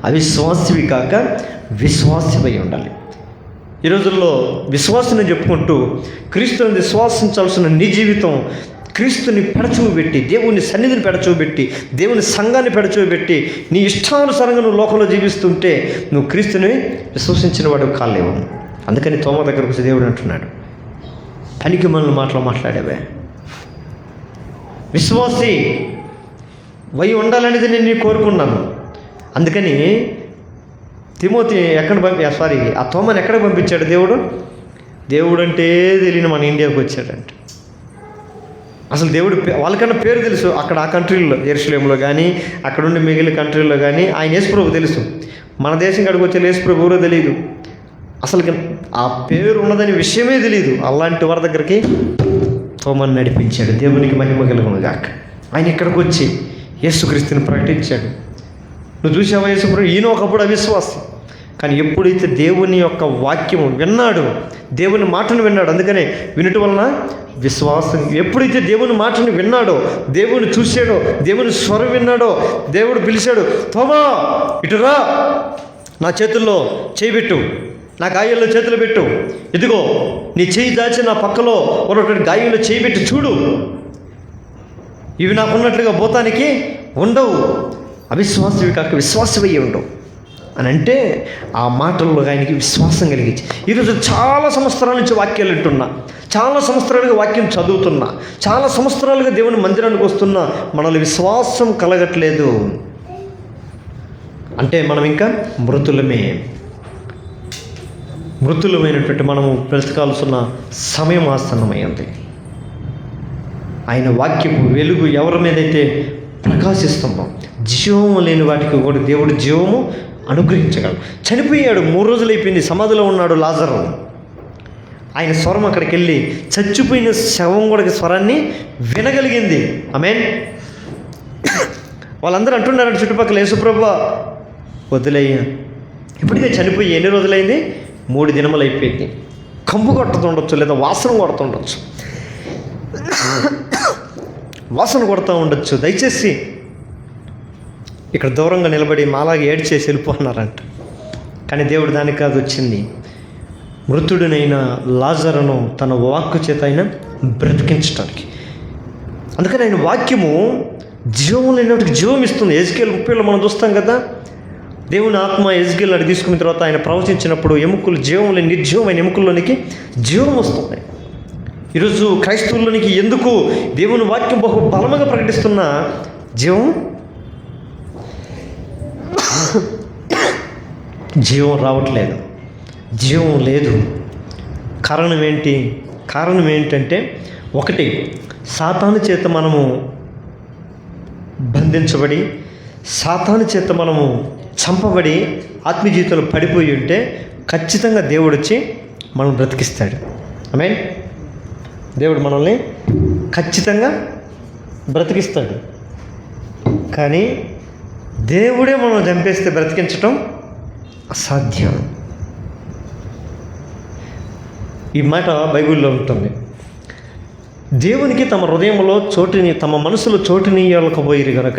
అవిశ్వాసివి కాక విశ్వాసివై ఉండాలి. ఈ రోజుల్లో విశ్వాసం చెప్పుకుంటూ క్రీస్తుని విశ్వాసించాల్సిన నీ జీవితం క్రీస్తుని పెడచూపు పెట్టి, దేవుని సన్నిధిని పెడచూపు పెట్టి, దేవుని సంఘాన్ని పెడచూపు పెట్టి నీ ఇష్టానుసారంగా నువ్వు లోకంలో జీవిస్తుంటే నువ్వు క్రీస్తుని విశ్వసించిన వాడు కాలేవు. అందుకని తోమ దగ్గరకు వచ్చి దేవుడు అంటున్నాడు, పనికి మనల్ని మాట్లాడావే, విశ్వాసి వై ఉండాలనేది నేను కోరుకున్నాను. అందుకని తిమోతి ఆ తోమని ఎక్కడ పంపించాడు దేవుడు అంటే తెలియని మన ఇండియాకి వచ్చాడంట. అసలు దేవుడు వాళ్ళకన్నా పేరు తెలుసు అక్కడ ఆ కంట్రీల్లో, యెరూషలేములో కానీ అక్కడుండి మిగిలిన కంట్రీల్లో కానీ ఆయన యేసుప్రభు తెలుసు. మన దేశం కాడికి వచ్చే యేసుప్రభు ఎవరో తెలియదు, అసలు ఆ పేరు ఉన్నదని విషయమే తెలియదు. అలాంటి వారి దగ్గరికి తోమని నడిపించాడు. దేవునికి మహిమ కలుగును గాక. ఆయన ఇక్కడికి వచ్చి యేసుక్రీస్తుని ప్రకటించాడు. నువ్వు చూసావా యేసుప్రభు? ఈయన ఒకప్పుడు అవిశ్వాసం, కానీ ఎప్పుడైతే దేవుని యొక్క వాక్యము విన్నాడు, దేవుని మాటను విన్నాడు, అందుకనే వినటం వలన విశ్వాసం. ఎప్పుడైతే దేవుని మాటను విన్నాడో, దేవుని చూశాడో, దేవుని స్వరం విన్నాడో, దేవుడు పిలిచాడు, తోమా ఇటురా, నా చేతుల్లో చేయి పెట్టు, నా గాయాల్లో చేతులు పెట్టు, ఇదిగో నీ చేయి దాచి నా పక్కలో ఉన్నటువంటి గాయంలో చేయి పెట్టి చూడు, ఇవి నాకున్నట్లుగా భూతానికి ఉండవు, అవిశ్వాసవి కాక విశ్వాసమయ్యి ఉండవు అని అంటే ఆ మాటల్లో ఆయనకి విశ్వాసం కలిగించి. ఈరోజు చాలా సంవత్సరాల నుంచి వాక్యాలు వింటున్నా, చాలా సంవత్సరాలుగా వాక్యం చదువుతున్నా, చాలా సంవత్సరాలుగా దేవుని మందిరానికి వస్తున్నా, మనలో విశ్వాసం కలగట్లేదు అంటే మనం ఇంకా మృతులమైనటువంటి మనము బ్రతకాల్సిన సమయం ఆసన్నమైంది. ఆయన వాక్యపు వెలుగు ఎవరి మీదైతే ప్రకాశిస్తుందో, జీవము లేని వాటికి కూడా దేవుడు జీవము అనుగ్రహించగలడు. చనిపోయాడు, 3 రోజులు అయిపోయింది, సమాధిలో ఉన్నాడు లాజరు. ఆయన స్వరం అక్కడికి వెళ్ళి చచ్చిపోయిన శవం కూడా స్వరాన్ని వినగలిగింది. ఆమేన్. వాళ్ళందరూ అంటున్నారంట చుట్టుపక్కల, యేసుప్రభువా వదిలేయ్యా, ఇప్పటికే చనిపోయి ఎన్ని రోజులైంది? 3 దినములు అయిపోయింది. కంపు కొడుతుండొచ్చు, లేదా వాసన కొడుతుండొచ్చు, వాసన కొడుతూ ఉండొచ్చు, దయచేసి ఇక్కడ దూరంగా నిలబడి మాలాగా ఏడ్చేసి వెళ్ళిపోతున్నారంట. కానీ దేవుడు దానికి కాదు వచ్చింది, మృతుడినైన లాజరును తన వాక్కు చేత ఆయన బ్రతికించడానికి. అందుకని ఆయన వాక్యము జీవం లేనట్టుకు జీవం ఇస్తుంది. ఎజ్కేల్ 30లో మనం చూస్తాం కదా, దేవుని ఆత్మ ఎజ్కేల్ అడిగి తీసుకున్న తర్వాత ఆయన ప్రవచించినప్పుడు ఎముకలు జీవం లేని నిర్జీవమైన ఎముకల్లోనికి జీవం వస్తుంది. ఈరోజు క్రైస్తవుల్లోనికి ఎందుకు దేవుని వాక్యం బహు బలముగా ప్రకటిస్తున్న జీవం రావట్లేదు, జీవం లేదు. కారణం ఏంటంటే, ఒకటి, సాతాను చేత మనము బంధించబడి, సాతాను చేత మనము చంపబడి ఆత్మీయ జీవితంలో పడిపోయి ఉంటే ఖచ్చితంగా దేవుడు వచ్చి మనం బ్రతికిస్తాడు. ఆమేన్. దేవుడు మనల్ని ఖచ్చితంగా బ్రతికిస్తాడు. కానీ దేవుడే మనం చంపేస్తే బ్రతికించటం అసాధ్యం. ఈ మాట బైబిల్లో ఉంటుంది. దేవునికి తమ హృదయంలో తమ మనసులో చోటునియకపోయిరు కనుక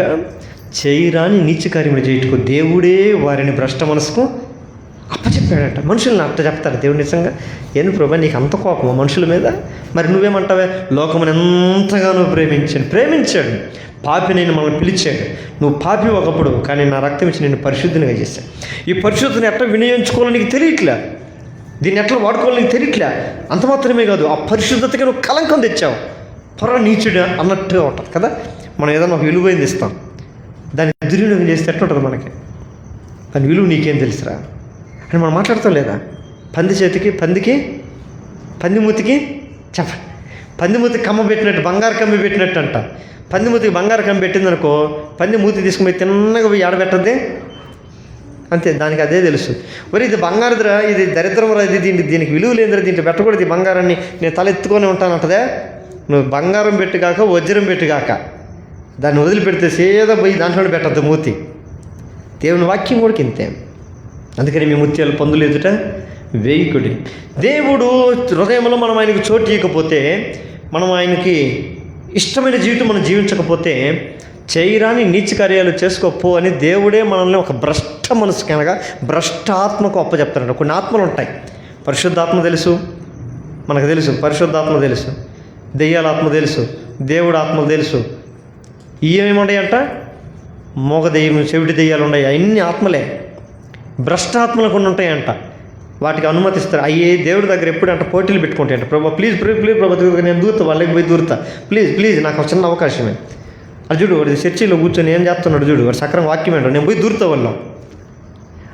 చేయరాని నీచ కార్యములు చేయుటకు దేవుడే వారిని భ్రష్ట మనసుకు అప్పచెప్పాడట. మనుషుల్ని అట్ట చెప్తారు దేవుడు. నిజంగా ఏంటి ప్రభా నీకు అంత కోపమా మనుషుల మీద? మరి నువ్వేమంటావే? లోకమును ఎంతగానో ప్రేమించాడు, పాపి నేను మనల్ని పిలిచాడు. నువ్వు పాపి ఒకప్పుడు, కానీ నా రక్తం ఇచ్చి నేను పరిశుద్ధినిగా చేశాను. ఈ పరిశుద్ధిని ఎట్లా వినియోగించుకోవాలో నీకు తెలియట్లే, దీన్ని ఎట్లా వాడుకోవాలో నీకు తెలియట్లే. అంత మాత్రమే కాదు, ఆ పరిశుద్ధతకి నువ్వు కలంకం తెచ్చావు. నీచుడు అన్నట్టుగా ఉంటుంది కదా. మనం ఏదైనా ఒక విలువైంది ఇస్తాం, దాన్ని దుర్వినియోగం చేస్తే ఎట్లా ఉంటుంది మనకి? దాని విలువ నీకేం తెలుసురా అని మనం మాట్లాడతాం లేదా? పంది మూతికి చెప్పండి, పంది మూతికి కమ్మ పెట్టినట్టు, బంగారు కమ్మి పెట్టినట్టు అంట. పంది మూతికి బంగారు కమ్మి పెట్టిందనుకో, పంది మూతి తీసుకుని తిన్నగా పోయి ఆడబెట్టద్ది అంతే. దానికి అదే తెలుసు, మరి ఇది బంగారుదిరా, ఇది దరిద్రమురా, ఇది దీనికి విలువ లేదురా, దీంట్లో పెట్టకూడదు ఈ బంగారాన్ని, నేను తల ఎత్తుకొని ఉంటానంటదే. నువ్వు బంగారం పెట్టుగాక వజ్రం పెట్టుగాక దాన్ని వదిలిపెడితే సేదా పోయి దాంట్లో పెట్టద్దు మూతి. దేవుని వాక్యం కూడా ఇంతే. అందుకని మీ ముత్యాలు పందులు ఎదుట వేయికుడి. దేవుడు హృదయంలో మనం ఆయనకు చోటు ఇవ్వకపోతే, మనం ఆయనకి ఇష్టమైన జీవితం మనం జీవించకపోతే, చేయరాని నీచ కార్యాలు చేసుకోపో అని దేవుడే మనల్ని ఒక భ్రష్ట మనసుకి, అనగా భ్రష్ట ఆత్మకు అప్పచెప్తారంట. కొన్ని ఆత్మలు ఉంటాయి. పరిశుద్ధాత్మ తెలుసు, మనకు తెలుసు, పరిశుద్ధాత్మ తెలుసు, దెయ్యాల ఆత్మ తెలుసు, దేవుడు ఆత్మలు తెలుసు. ఏమేముంటాయంట? మోగ దెయ్యం, చెవిటి దెయ్యాలు ఉన్నాయి, అన్ని ఆత్మలే. భ్రష్టాత్మలకు ఉంటాయంట. వాటికి అనుమతిస్తారు. దేవుడి దగ్గర ఎప్పుడు అంట పోటీలు పెట్టుకుంటాయంట. ప్రభా ప్లీజ్ ప్రభా నేను దూరుతా, వాళ్ళకి పోయి దూరుతా, ప్లీజ్ నాకు ఒక చిన్న అవకాశమే. అది చూడు, వాడి చర్చిలో కూర్చొని ఏం చేస్తున్నాడు చూడు, వాడు సక్రం వాక్యం ఏంటో, నేను పోయి దూరుతా వాళ్ళం.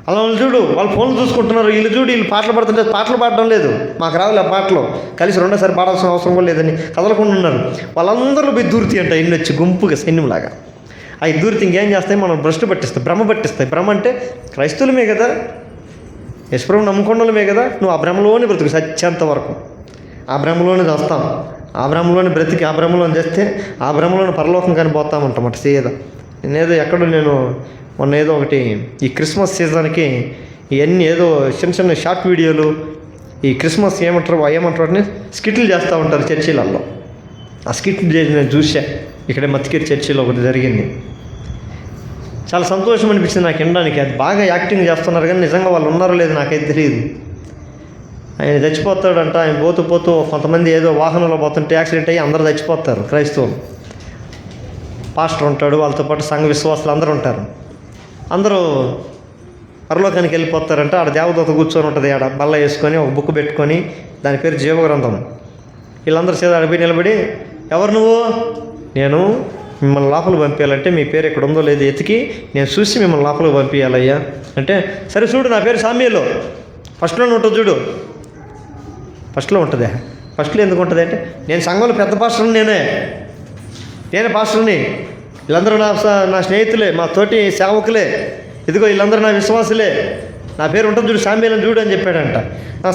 అలా వాళ్ళు చూడు, వాళ్ళు ఫోన్లు చూసుకుంటున్నారు, వీళ్ళు చూడు వీళ్ళు పాటలు పాడుతుంటే పాటలు పాడడం లేదు, మాకు రావులే పాటలు, కలిసి రెండోసారి పాడాల్సిన అవసరం కూడా లేదని కదలకుండా ఉన్నారు. వాళ్ళందరూ పోయి దూరితి అంట, ఇన్ని వచ్చి గుంపుగా సైన్యంలాగా. ఆ దూరితి ఇంకేం చేస్తాయి, మనం భ్రష్టు పట్టిస్తాయి, భ్రమ పట్టిస్తాయి. భ్రమ అంటే క్రైస్తవులమే కదా, యశ్వరం నమ్ముకొండలమే కదా, నువ్వు ఆ భ్రమలోనే బ్రతుకు సత్యంత వరకు. ఆ భ్రమలోనే చేస్తాం, ఆ భ్రమలోనే బ్రతికి ఆ భ్రమలోనే చేస్తే ఆ భ్రమలోనే పరలోకం కానీ పోతామంటామట చేయదా. నేను మొన్న ఏదో ఒకటి ఈ క్రిస్మస్ సీజన్కి ఇవన్నీ ఏదో చిన్న చిన్న షార్ట్ వీడియోలు, ఈ క్రిస్మస్ ఏమంటారు వాటిని స్కిట్లు చేస్తూ ఉంటారు చర్చిలలో. ఆ స్కిట్లు చేసి నేను చూసా, ఇక్కడ మత్తికేరి చర్చిలో ఒకటి జరిగింది. చాలా సంతోషం అనిపించింది నాకు వినడానికి. అది బాగా యాక్టింగ్ చేస్తున్నారు కానీ నిజంగా వాళ్ళు ఉన్నారో లేదో నాకైతే తెలియదు. ఆయన చచ్చిపోతాడంట, ఆయన పోతూ కొంతమంది ఏదో వాహనంలో పోతుంటే యాక్సిడెంట్ అయ్యి అందరూ చచ్చిపోతారు క్రైస్తవులు. పాస్టర్ ఉంటాడు, వాళ్ళతో పాటు సంఘ విశ్వాసులు అందరూ ఉంటారు. అందరూ పరలోకానికి వెళ్ళిపోతారంట. ఆడ దేవదూత కూర్చొని ఉంటుంది, ఆడ బల్ల వేసుకొని ఒక బుక్ పెట్టుకొని, దాని పేరు జీవగ్రంథం. వీళ్ళందరూ చేత అడిపోయి నిలబడి, ఎవరు నువ్వు? నేను మిమ్మల్ని లోపలికి పంపించాలంటే మీ పేరు ఎక్కడ ఉందో లేదో ఎతికి నేను చూసి మిమ్మల్ని లోపలికి పంపించాలయ్యా అంటే, సరే చూడు నా పేరు సామ్యేలు, ఫస్ట్లోనే ఉంటుంది చూడు. ఫస్ట్లో ఉంటుంది. ఫస్ట్లో ఎందుకు ఉంటుంది అంటే, నేను సంఘంలో పెద్ద పాస్టర్ని, నేనే పాస్టర్ని, వీళ్ళందరూ నా స్నేహితులే, మా తోటి సేవకులే, ఇదిగో వీళ్ళందరూ నా విశ్వాసులే, నా పేరు ఉంటుంది చూడు సామ్యేలు చూడు అని చెప్పాడంట.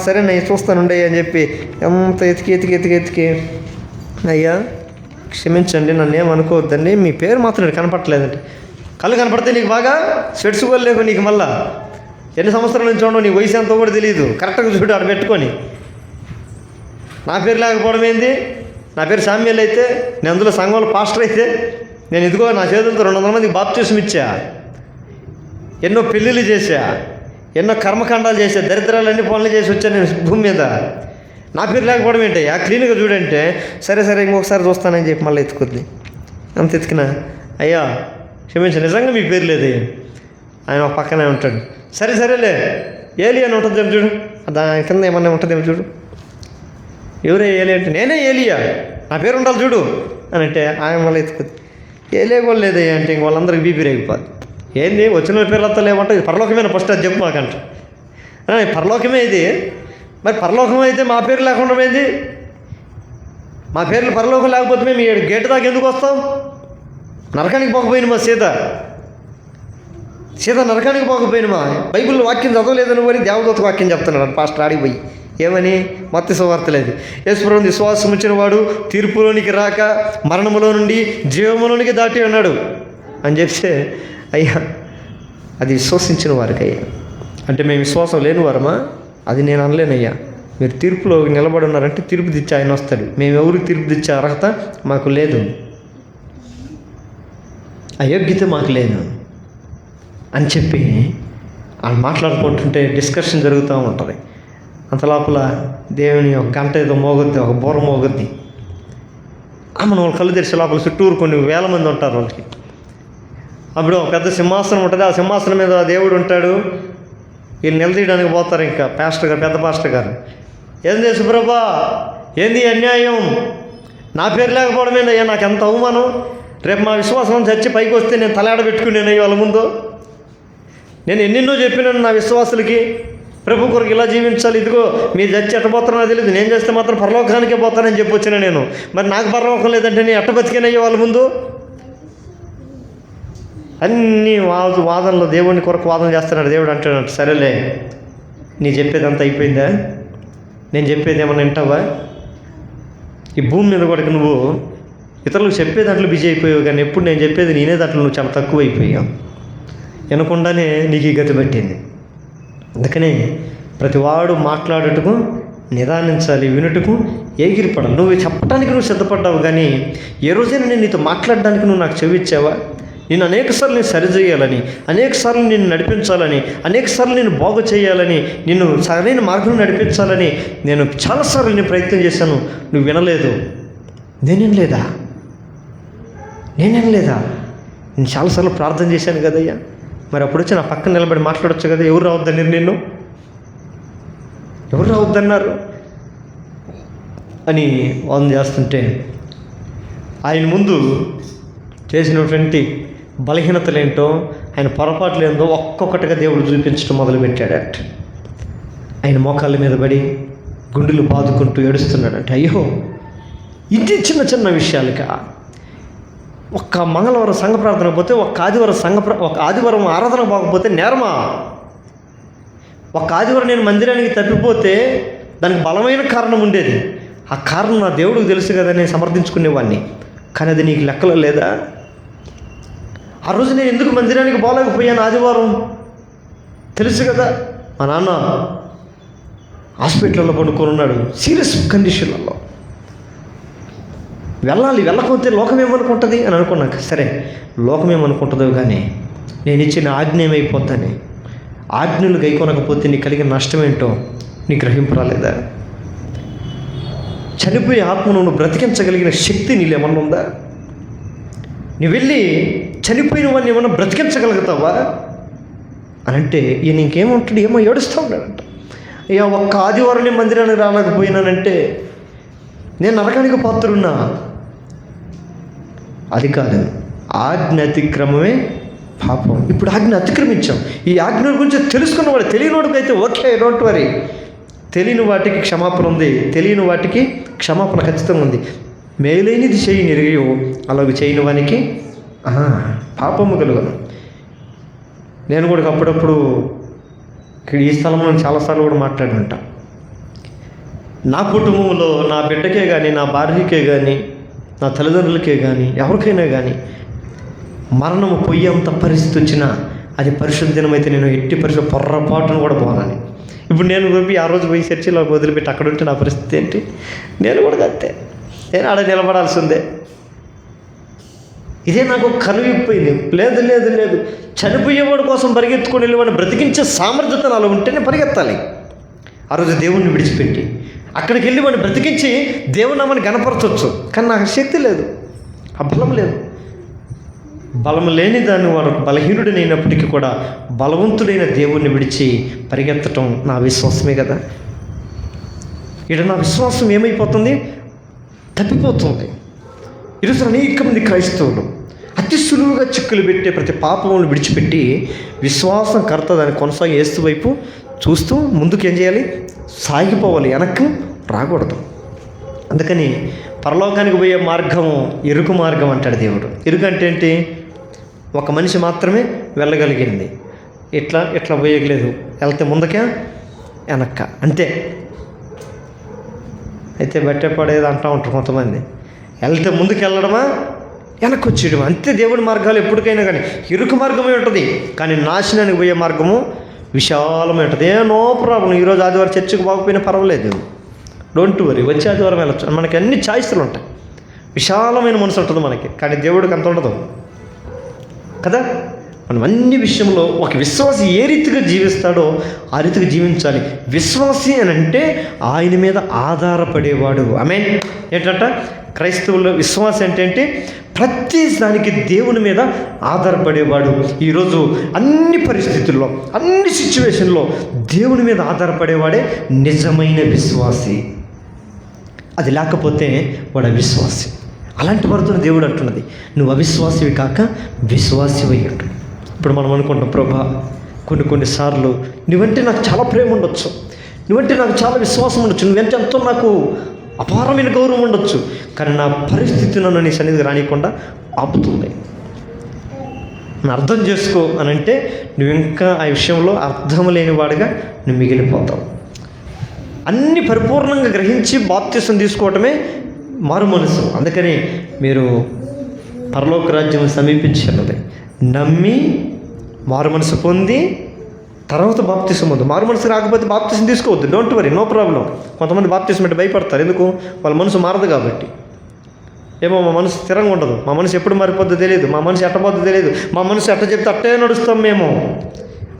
సరే నేను చూస్తానుండే అని చెప్పి ఎంత ఎతికి అయ్యా క్షమించండి, నన్ను ఏమనుకోవద్దండి, మీ పేరు మాత్రం నేను కనపడలేదంటే. కళ్ళు కనపడితే నీకు బాగా స్వెట్స్ కూడా లేవు నీకు, మళ్ళా ఎన్ని సంవత్సరాల నుంచి ఉండవు, నీ వయసు ఎంతో కూడా తెలియదు, కరెక్ట్గా చూడు ఆడ పెట్టుకొని. నా పేరు లేకపోవడం ఏంది? నా పేరు సామ్యేలు అయితే, నేను అందులో సంఘంలో పాస్టర్ అయితే, నేను ఇదిగో నా చేతులతో 200 మందికి బాప్తిస్మం ఇచ్చా, ఎన్నో పెళ్ళిళ్ళు చేశా, ఎన్నో కర్మకాండాలు చేశా, దరిద్రాలన్నీ పనులు చేసి వచ్చాను నేను భూమి మీద. నా పేరు లేకపోవడం ఏంటి? ఆ క్లీన్గా చూడంటే, సరే ఇంకొకసారి చూస్తానని చెప్పి మళ్ళీ ఎత్తుకుద్ది. అంత ఎత్తుకున్నా, అయ్యా క్షమించండి నిజంగా మీ పేరు లేదు. ఆయన ఒక పక్కనే ఉంటాడు. సరేలే ఏలి అని ఉంటుందేమో చూడు, దాని కింద ఏమన్నా ఉంటుందేమో చూడు. ఎవరే ఏలి అంటే, నేనే ఏలియా, నా పేరు ఉండాలి చూడు అని అంటే, ఆయన మళ్ళీ ఎత్తుకుద్ది. ఏలే కూడా లేదయ్యా అంటే ఇంక వాళ్ళందరికీ బీపీ రేగిపోద్ది. ఏంది వచ్చిన పేర్లతో లేవంటే, ఇది పరలోకమేనా ఫస్ట్ అది చెప్పు మాకంట. పరలోకమే ఇది, మరి పరలోకం అయితే మా పేరు లేకుండా ఏంది? మా పేర్లు పరలోకం లేకపోతే మేము ఈ గేటు దాకా ఎందుకు వస్తాం? నరకానికి పోకపోయిన మా సీత నరకానికి పోకపోయినమా? బైబిల్లో వాక్యం చదవలేదు నువ్వు అని దేవదూత వాక్యం చెప్తున్నాడు పాస్టర్ ఆడికి పోయి. ఏమని? మత్తయి సువార్త లేదు, యేసుప్రభువుని విశ్వాసం ఉంచిన వాడు తీర్పులోనికి రాక మరణములో నుండి జీవములోనికి దాటి ఉన్నాడు అని చెప్తే, అయ్యా అది విశ్వసించిన వారికి అయ్యా అంటే మేము విశ్వాసం లేని వారమా? అది నేను అనలేనయ్యా. మీరు తీర్పులో నిలబడి ఉన్నారంటే తీర్పు తెచ్చి ఆయన వస్తాడు. మేము ఎవరికి తీర్పు తెచ్చే అర్హత మాకు లేదు, అయోగ్యత మాకు లేదు అని చెప్పి వాళ్ళు మాట్లాడుకుంటుంటే డిస్కషన్ జరుగుతూ ఉంటుంది. అంత లోపల దేవుని ఒక గంట ఏదో మోగుద్ది, ఒక బోర మోగుద్ది. మన వాళ్ళు కళ్ళు తెరిచే లోపల చుట్టూరు కొన్ని వేల మంది ఉంటారు వాళ్ళకి. అప్పుడు ఒక పెద్ద సింహాసనం ఉంటుంది, ఆ సింహాసనం మీద దేవుడు ఉంటాడు. వీళ్ళు నిలదీయడానికి పోతారు. ఇంకా పాస్టర్ గారు, పెద్ద పాస్టర్ గారు, ఏంది సుబ్రబ్బా, ఏంది అన్యాయం, నా పేరు లేకపోవడం ఏందయ్యా, నాకు ఎంత అవమానం, రేపు మా విశ్వాసం చచ్చి పైకి వస్తే నేను తలాడ పెట్టుకునేనయ్య వాళ్ళ ముందు. నేను ఎన్నెన్నో చెప్పినాను నా విశ్వాసులకి, ప్రభు కొరకు ఇలా జీవించాలి, ఇదిగో మీరు చచ్చి ఎట్ట పోతానో తెలియదు, నేను చేస్తే మాత్రం పరలోకానికే పోతానని చెప్పి వచ్చిన నేను, మరి నాకు పరలోకం లేదంటే నేను ఎట్ట బతికేనయ్యా వాళ్ళ ముందు. అన్ని వాదనలు దేవుని కొరకు వాదన చేస్తున్నాడు. దేవుడు అంటాడు, సరేలే నీ చెప్పేదంతా అయిపోయిందా, నేను చెప్పేది ఏమన్నా వింటావా? ఈ భూమి మీద కూడా నువ్వు ఇతరులకు చెప్పే దాంట్లో బిజీ అయిపోయావు, కానీ ఎప్పుడు నేను చెప్పేది నేనే దాంట్లో నువ్వు చాలా తక్కువ అయిపోయావు. వినకుండానే నీకు ఈ గతి పట్టింది. అందుకనే ప్రతివాడు మాట్లాడుటకు నిదానించాలి, వినుటకు ఎగిరిపడాలి. నువ్వు చెప్పడానికి నువ్వు సిద్ధపడ్డావు, కానీ ఏ రోజైనా నేను నీతో మాట్లాడడానికి నువ్వు నాకు చెవిచ్చావా? నేను అనేకసార్లు నేను సరిచేయాలని, అనేకసార్లు నిన్ను నడిపించాలని, అనేకసార్లు నేను బాగు చేయాలని, నిన్ను సరైన మార్గం నడిపించాలని నేను చాలాసార్లు నేను ప్రయత్నం చేశాను, నువ్వు వినలేదు. నేనేం లేదా నేను చాలాసార్లు ప్రార్థన చేశాను కదయ్యా, మరి అప్పుడు వచ్చి నా పక్కన నిలబడి మాట్లాడొచ్చు కదా. ఎవరు రావద్దన్నారు నిన్ను, ఎవరు రావద్దన్నారు అని వాదన చేస్తుంటే ఆయన ముందు చేసినటువంటి బలహీనతలేంటో, ఆయన పొరపాట్లు ఏందో ఒక్కొక్కటిగా దేవుడు చూపించడం మొదలుపెట్టాడట. ఆయన మోకాళ్ళ మీద పడి గుండెలు బాదుకుంటూ ఏడుస్తున్నాడంట. అయ్యో, ఇది చిన్న చిన్న విషయాలుగా. ఒక్క మంగళవారం సంఘ ప్రార్థన పోతే, ఒక ఆదివారం ఆరాధన పోకపోతే నేరమా? ఒక ఆదివారం నేను మందిరానికి తప్పిపోతే దానికి బలమైన కారణం ఉండేది. ఆ కారణం నా దేవుడికి తెలుసు కదా, నేను సమర్థించుకునేవాడిని. కానీ అది నీకు లెక్కలో లేదా? ఆ రోజు నేను ఎందుకు మందిరానికి పోలేకపోయాను ఆదివారం తెలుసు కదా. మా నాన్న హాస్పిటల్లో పడుకొని ఉన్నాడు, సీరియస్ కండిషన్లలో. వెళ్ళకపోతే లోకం ఏమనుకుంటుంది అని అనుకున్నాక, సరే లోకం ఏమనుకుంటుందో కానీ నేను ఇచ్చిన ఆజ్ఞ ఏమైపోతాని, ఆజ్ఞలు గైకొనకపోతే నీకు కలిగిన నష్టం ఏంటో నీ గ్రహింపు రాలేదా? చనిపోయే ఆత్మను నువ్వు బ్రతికించగలిగిన శక్తి నీళ్ళేమన్నా ఉందా? నువ్వు వెళ్ళి చనిపోయిన వాడిని ఏమన్నా బ్రతికించగలుగుతావా అని అంటే ఈయన ఇంకేమంటాడు, ఏమో ఏడుస్తూ ఉన్నాడంట. అయ్యా, ఒక్క ఆదివారం నేను మందిరానికి రాలేకపోయినానంటే నేను నరకానికి పాత్రున్నా. అది కాదు, ఆజ్ఞ అతిక్రమమే పాపం. ఇప్పుడు ఆజ్ఞ అతిక్రమించాం. ఈ ఆజ్ఞ గురించి తెలుసుకున్నవాడు, తెలియనివాడికి అయితే ఓకే, డోంట్ వరీ. తెలియని వాటికి క్షమాపణ ఉంది, తెలియని వాటికి క్షమాపణ ఖచ్చితంగా ఉంది. మేలైనది చేయి నిరిగి అలాగే చేయని వానికి పాపము కలుగను. నేను కూడా అప్పుడప్పుడు ఈ స్థలంలో చాలాసార్లు కూడా మాట్లాడుకుంటా. నా కుటుంబంలో నా బిడ్డకే కానీ, నా భార్యకే కానీ, నా తల్లిదండ్రులకే కానీ, ఎవరికైనా కానీ మరణము పోయేంత పరిస్థితి వచ్చినా అది పరిశుద్ధ దినమైతే నేను ఎట్టి పరిస్థితి పొర్రపాటును కూడా పోనాలి. ఇప్పుడు నేను పోయి ఆ రోజు పోయి చర్చిలో వదిలిపెట్టి అక్కడ ఉంటే నా పరిస్థితి ఏంటి? నేను కూడా అంతే, నేను ఆడ నిలబడాల్సిందే. ఇదే నాకు కనువిప్పోయింది. లేదు లేదు లేదు, చనిపోయేవాడి కోసం పరిగెత్తుకొని వెళ్ళి వాడిని బ్రతికించే సామర్థ్యత నాలో ఉంటేనే పరిగెత్తాలి. ఆ రోజు దేవుణ్ణి విడిచిపెట్టి అక్కడికి వెళ్ళి వాడిని బ్రతికించి దేవుని నామాన్ని గణపరచవచ్చు. కానీ నాకు శక్తి లేదు, ఆ బలం లేదు. బలం లేని దాన్ని వాడు బలహీనుడినైనప్పటికీ కూడా బలవంతుడైన దేవుణ్ణి విడిచి పరిగెత్తటం నా విశ్వాసమే కదా. ఇక్కడ నా విశ్వాసం ఏమైపోతుంది? తప్పిపోతుంది. ఈరోజు అనేక మంది క్రైస్తవులు అతి సులువుగా చిక్కులు పెట్టే ప్రతి పాపములను విడిచిపెట్టి విశ్వాసం కర్త దాన్ని కొనసాగి ఏస్తు వైపు చూస్తూ ముందుకు ఏం చేయాలి? సాగిపోవాలి, వెనక్కి రాకూడదు. అందుకని పరలోకానికి పోయే మార్గం ఇరుకు మార్గం అంటాడు దేవుడు. ఇరుకు అంటే ఏంటి? ఒక మనిషి మాత్రమే వెళ్ళగలిగింది. ఇట్లా పోయగలేదు, వెళ్తే ముందుకే వెనక్క అంతే. అయితే బట్టెపడేది అంటూ ఉంటారు కొంతమంది. వెళ్తే ముందుకు వెళ్ళడమా, వెనక్కి వచ్చేయడం అంతే. దేవుడి మార్గాలు ఎప్పటికైనా కానీ ఇరుకు మార్గమే ఉంటుంది, కానీ నాశనానికి పోయే మార్గము విశాలమే ఉంటుంది. No problem. ఈరోజు ఆదివారం చర్చికి పోకపోయినా పర్వాలేదు, డోంట్ వరీ, వచ్చే ఆదివారం వెళ్ళచ్చు. మనకి అన్ని ఛాయిస్లు ఉంటాయి, విశాలమైన మనసు ఉంటుంది మనకి. కానీ దేవుడికి అంత ఉండదు కదా. మనం అన్ని విషయంలో ఒక విశ్వాసి ఏ రీతిగా జీవిస్తాడో ఆ రీతిగా జీవించాలి. విశ్వాసి అని అంటే ఆయన మీద ఆధారపడేవాడు. ఆమేన్. ఏంటంట క్రైస్తవుల్లో విశ్వాసి అంటే ప్రతి దానికి దేవుని మీద ఆధారపడేవాడు. ఈరోజు అన్ని పరిస్థితుల్లో, అన్ని సిచ్యువేషన్లో దేవుని మీద ఆధారపడేవాడే నిజమైన విశ్వాసి. అది లేకపోతే వాడు అవిశ్వాసి. అలాంటి వారితో దేవుడు అంటున్నది, నువ్వు అవిశ్వాసివి కాక విశ్వాసివి అంటు. ఇప్పుడు మనం అనుకుంటాం, ప్రభా కొన్నిసార్లు నువ్వంటే నాకు చాలా ప్రేమ ఉండొచ్చు, నువ్వంటే నాకు చాలా విశ్వాసం ఉండొచ్చు, నువ్వంటే ఎంతో నాకు అపారమైన గౌరవం ఉండొచ్చు, కానీ నా పరిస్థితి నన్ను నీ సన్నిధికి రానియకుండా ఆపుతుంది. నన్ను అర్థం చేసుకో అని అంటే నువ్వు ఇంకా ఆ విషయంలో అర్థం లేని వాడిగా నువ్వు మిగిలిపోతావు. అన్ని పరిపూర్ణంగా గ్రహించి బాప్తిసం తీసుకోవటమే మారు మనసు. అందుకని మీరు పరలోక రాజ్యం సమీపించినది నమ్మి మారు మనసు పొంది తర్వాత బాప్తిసం వద్దు. మారు మనసు రాకపోతే బాప్తిసం తీసుకోవద్దు, డోంట్ వరీ, నో ప్రాబ్లం. కొంతమంది బాప్తిసం అంటే భయపడతారు, ఎందుకు? వాళ్ళ మనసు మారదు కాబట్టి. ఏమో మా మనసు స్థిరంగా ఉండదు, మా మనసు ఎప్పుడు మారిపోద్దో తెలియదు, మా మనసు ఎట్టపోద్దో తెలియదు, మా మనసు ఎట్ట చెప్తే అట్టే నడుస్తాం మేము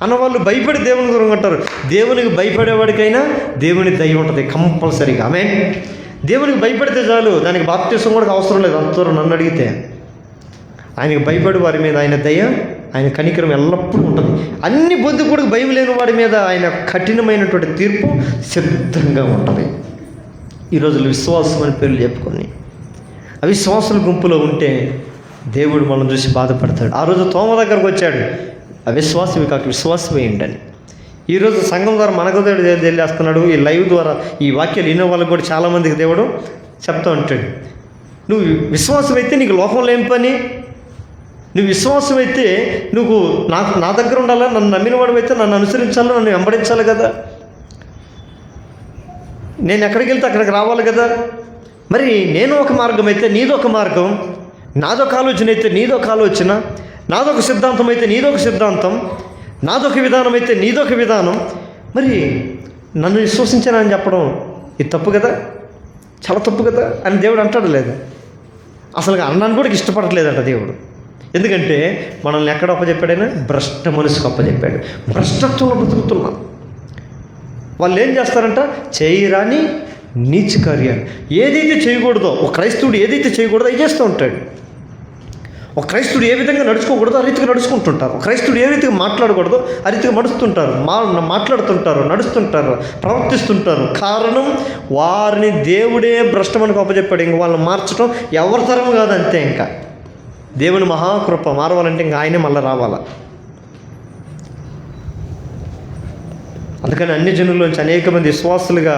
అన్నవాళ్ళు భయపడి దేవుని దూరంగా ఉంటారు. దేవునికి భయపడేవాడికైనా దేవుని దయ ఉంటుంది కంపల్సరీగా. ఆమేన్. దేవునికి భయపడితే చాలు, దానికి బాప్తిసం కూడా అవసరం లేదు. అంతవరకు నన్ను అడిగితే ఆయనకి భయపడి వారి మీద ఆయన దయ, ఆయన కనికరం ఎల్లప్పుడూ ఉంటుంది. అన్ని బొద్దుకుడికి భయం లేని వాడి మీద ఆయన కఠినమైనటువంటి తీర్పు సిద్ధంగా ఉంటుంది. ఈరోజు విశ్వాసం అని పేర్లు చెప్పుకొని అవిశ్వాసుల గుంపులో ఉంటే దేవుడు మనం చూసి బాధపడతాడు. ఆ రోజు తోమ దగ్గరకు వచ్చాడు, అవిశ్వాసవి కాక విశ్వాసమే ఉండండి. ఈరోజు సంఘం ద్వారా మనకు దేవుడు తెలియజేస్తున్నాడు. ఈ లైవ్ ద్వారా ఈ వాక్యాలు వినే వాళ్ళకి కూడా చాలామందికి దేవుడు చెప్తూ ఉంటాడు, నువ్వు విశ్వాసమైతే నీకు లోకంలో ఏం పని, నువ్వు విశ్వాసమైతే నువ్వు నా దగ్గర ఉండాలా, నన్ను నమ్మిన వాడివైతే నన్ను అనుసరించాలి, నన్ను వెంబడించాలి కదా, నేను ఎక్కడికి వెళ్తే అక్కడికి రావాలి కదా. మరి నేను ఒక మార్గం అయితే నీదొక మార్గం, నాదొక ఆలోచన అయితే నీదొక ఆలోచన, నాదొక సిద్ధాంతం అయితే నీదొక సిద్ధాంతం, నాదొక విధానం అయితే నీదొక విధానం. మరి నన్ను విశ్వసించానని చెప్పడం ఇది తప్పు కదా, చాలా తప్పు కదా అని దేవుడు అంటాడు. లేదు, అసలు అన్నాను కూడా ఇష్టపడట్లేదంట దేవుడు. ఎందుకంటే మనల్ని ఎక్కడ అప్పచెప్పాడైనా భ్రష్ట మనసుకు అప్పచెప్పాడు. భ్రష్టత్వంలో బతుకుతున్నాం. వాళ్ళు ఏం చేస్తారంట, చేయరాని నీచ కార్యాలు, ఏదైతే చేయకూడదో ఒక క్రైస్తవుడు ఏదైతే చేయకూడదో అవి చేస్తూ ఉంటాడు. ఒక క్రైస్తవుడు ఏ విధంగా నడుచుకోకూడదో ఆ రీతిగా నడుచుకుంటుంటారు. ఒక క్రైస్తవుడు ఏ రీతిగా మాట్లాడకూడదో ఆ రీతిగా నడుస్తుంటారు, మాట్లాడుతుంటారు, నడుస్తుంటారు, ప్రవర్తిస్తుంటారు. కారణం వారిని దేవుడే భ్రష్టమనికి అప్పచెప్పాడు. ఇంక వాళ్ళని మార్చడం ఎవరి తరం కాదు, అంతే. ఇంకా దేవుని మహాకృప, మారవాలంటే ఇంకా ఆయనే మళ్ళీ రావాలా. అందుకని అన్ని జనుల్లోంచి అనేక మంది విశ్వాసులుగా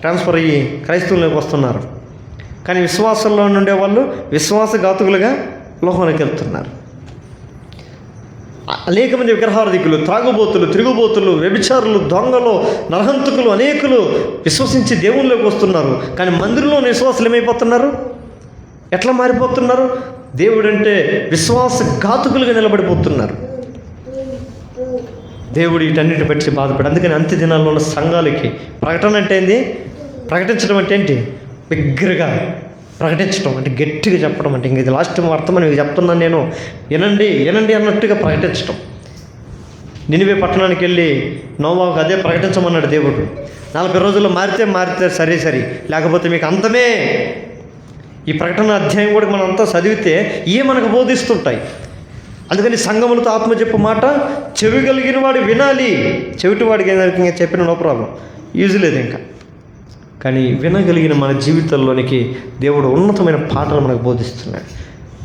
ట్రాన్స్ఫర్ అయ్యి క్రైస్తవుల్లోకి వస్తున్నారు. కానీ విశ్వాసంలో ఉండే వాళ్ళు విశ్వాసఘాతుకులుగా లోకానికి వెళ్తున్నారు. అనేక మంది విగ్రహారాధికులు, త్రాగుబోతులు, తిరుగుబోతులు, వ్యభిచారులు, దొంగలు, నరహంతకులు అనేకులు విశ్వసించి దేవుళ్ళలోకి వస్తున్నారు. కానీ మందిరంలోని విశ్వాసులు ఏమైపోతున్నారు, ఎట్లా మారిపోతున్నారు? దేవుడంటే విశ్వాసఘాతుకులుగా నిలబడిపోతున్నారు. దేవుడు వీటన్నిటి బట్టి బాధపడి, అందుకని అంత్య దినాల్లో ఉన్న సంఘాలకి ప్రకటన అంటే ఏంది, ప్రకటించడం అంటే ఏంటి, బిగ్గరగా ప్రకటించడం అంటే గట్టిగా చెప్పడం అంటే, ఇంక ఇది లాస్ట్ వర్తమానం మీకు చెప్తున్నాను నేను, వినండి వినండి అన్నట్టుగా ప్రకటించడం. నినివే పట్టణానికి వెళ్ళి నోవాకు అదే ప్రకటించమన్నాడు దేవుడు. 40 రోజుల్లో మారితే సరే, లేకపోతే మీకు అంతమే. ఈ ప్రకటన అధ్యాయం కూడా మనం అంతా చదివితే ఇవే మనకు బోధిస్తుంటాయి. అందుకని సంఘములతో ఆత్మ చెప్పు మాట చెవి కలిగిన వాడు వినాలి. చెవిటివాడికి ఇంకా చెప్పిన నో ప్రాబ్లం, యూజ్ లేదు ఇంకా. కానీ వినగలిగిన మన జీవితంలోనికి దేవుడు ఉన్నతమైన పాటలు మనకు బోధిస్తున్నాడు.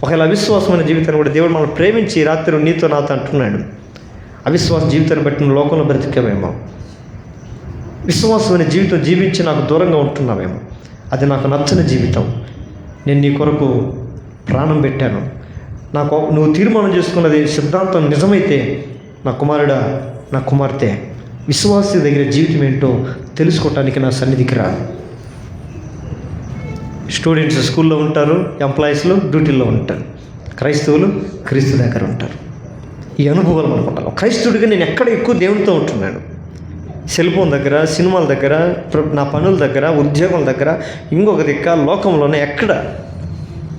ఒకవేళ అవిశ్వాసమైన జీవితాన్ని కూడా దేవుడు మనల్ని ప్రేమించి రాత్రి నీతో నాతో అంటున్నాడు. అవిశ్వాస జీవితాన్ని బట్టి నువ్వు లోకంలో బ్రతికేమేమో, విశ్వాసమైన జీవితం జీవించి నాకు దూరంగా ఉంటున్నావేమో, అది నాకు నచ్చని జీవితం. నేను నీ కొరకు ప్రాణం పెట్టాను, నాకు నువ్వు తీర్మానం చేసుకున్నది సిద్ధాంతం నిజమైతే, నా కుమారుడా, నా కుమార్తె, విశ్వాసి దగ్గర జీవితం ఏంటో తెలుసుకోవటానికి నా సన్నిధికి రా. స్టూడెంట్స్ స్కూల్లో ఉంటారు, ఎంప్లాయీస్లు డ్యూటీల్లో ఉంటారు, క్రైస్తవులు క్రీస్తు దగ్గర ఉంటారు. ఈ అనుభవాలు మనకు ఉండాలి. క్రైస్తవుడిగా నేను ఎక్కడ ఎక్కువ దేవునితో ఉంటున్నాను, సెల్ ఫోన్ దగ్గర, సినిమాల దగ్గర, నా పనుల దగ్గర, ఉద్యోగాల దగ్గర, ఇంకొక దిక్క లోకంలోనే ఎక్కడ,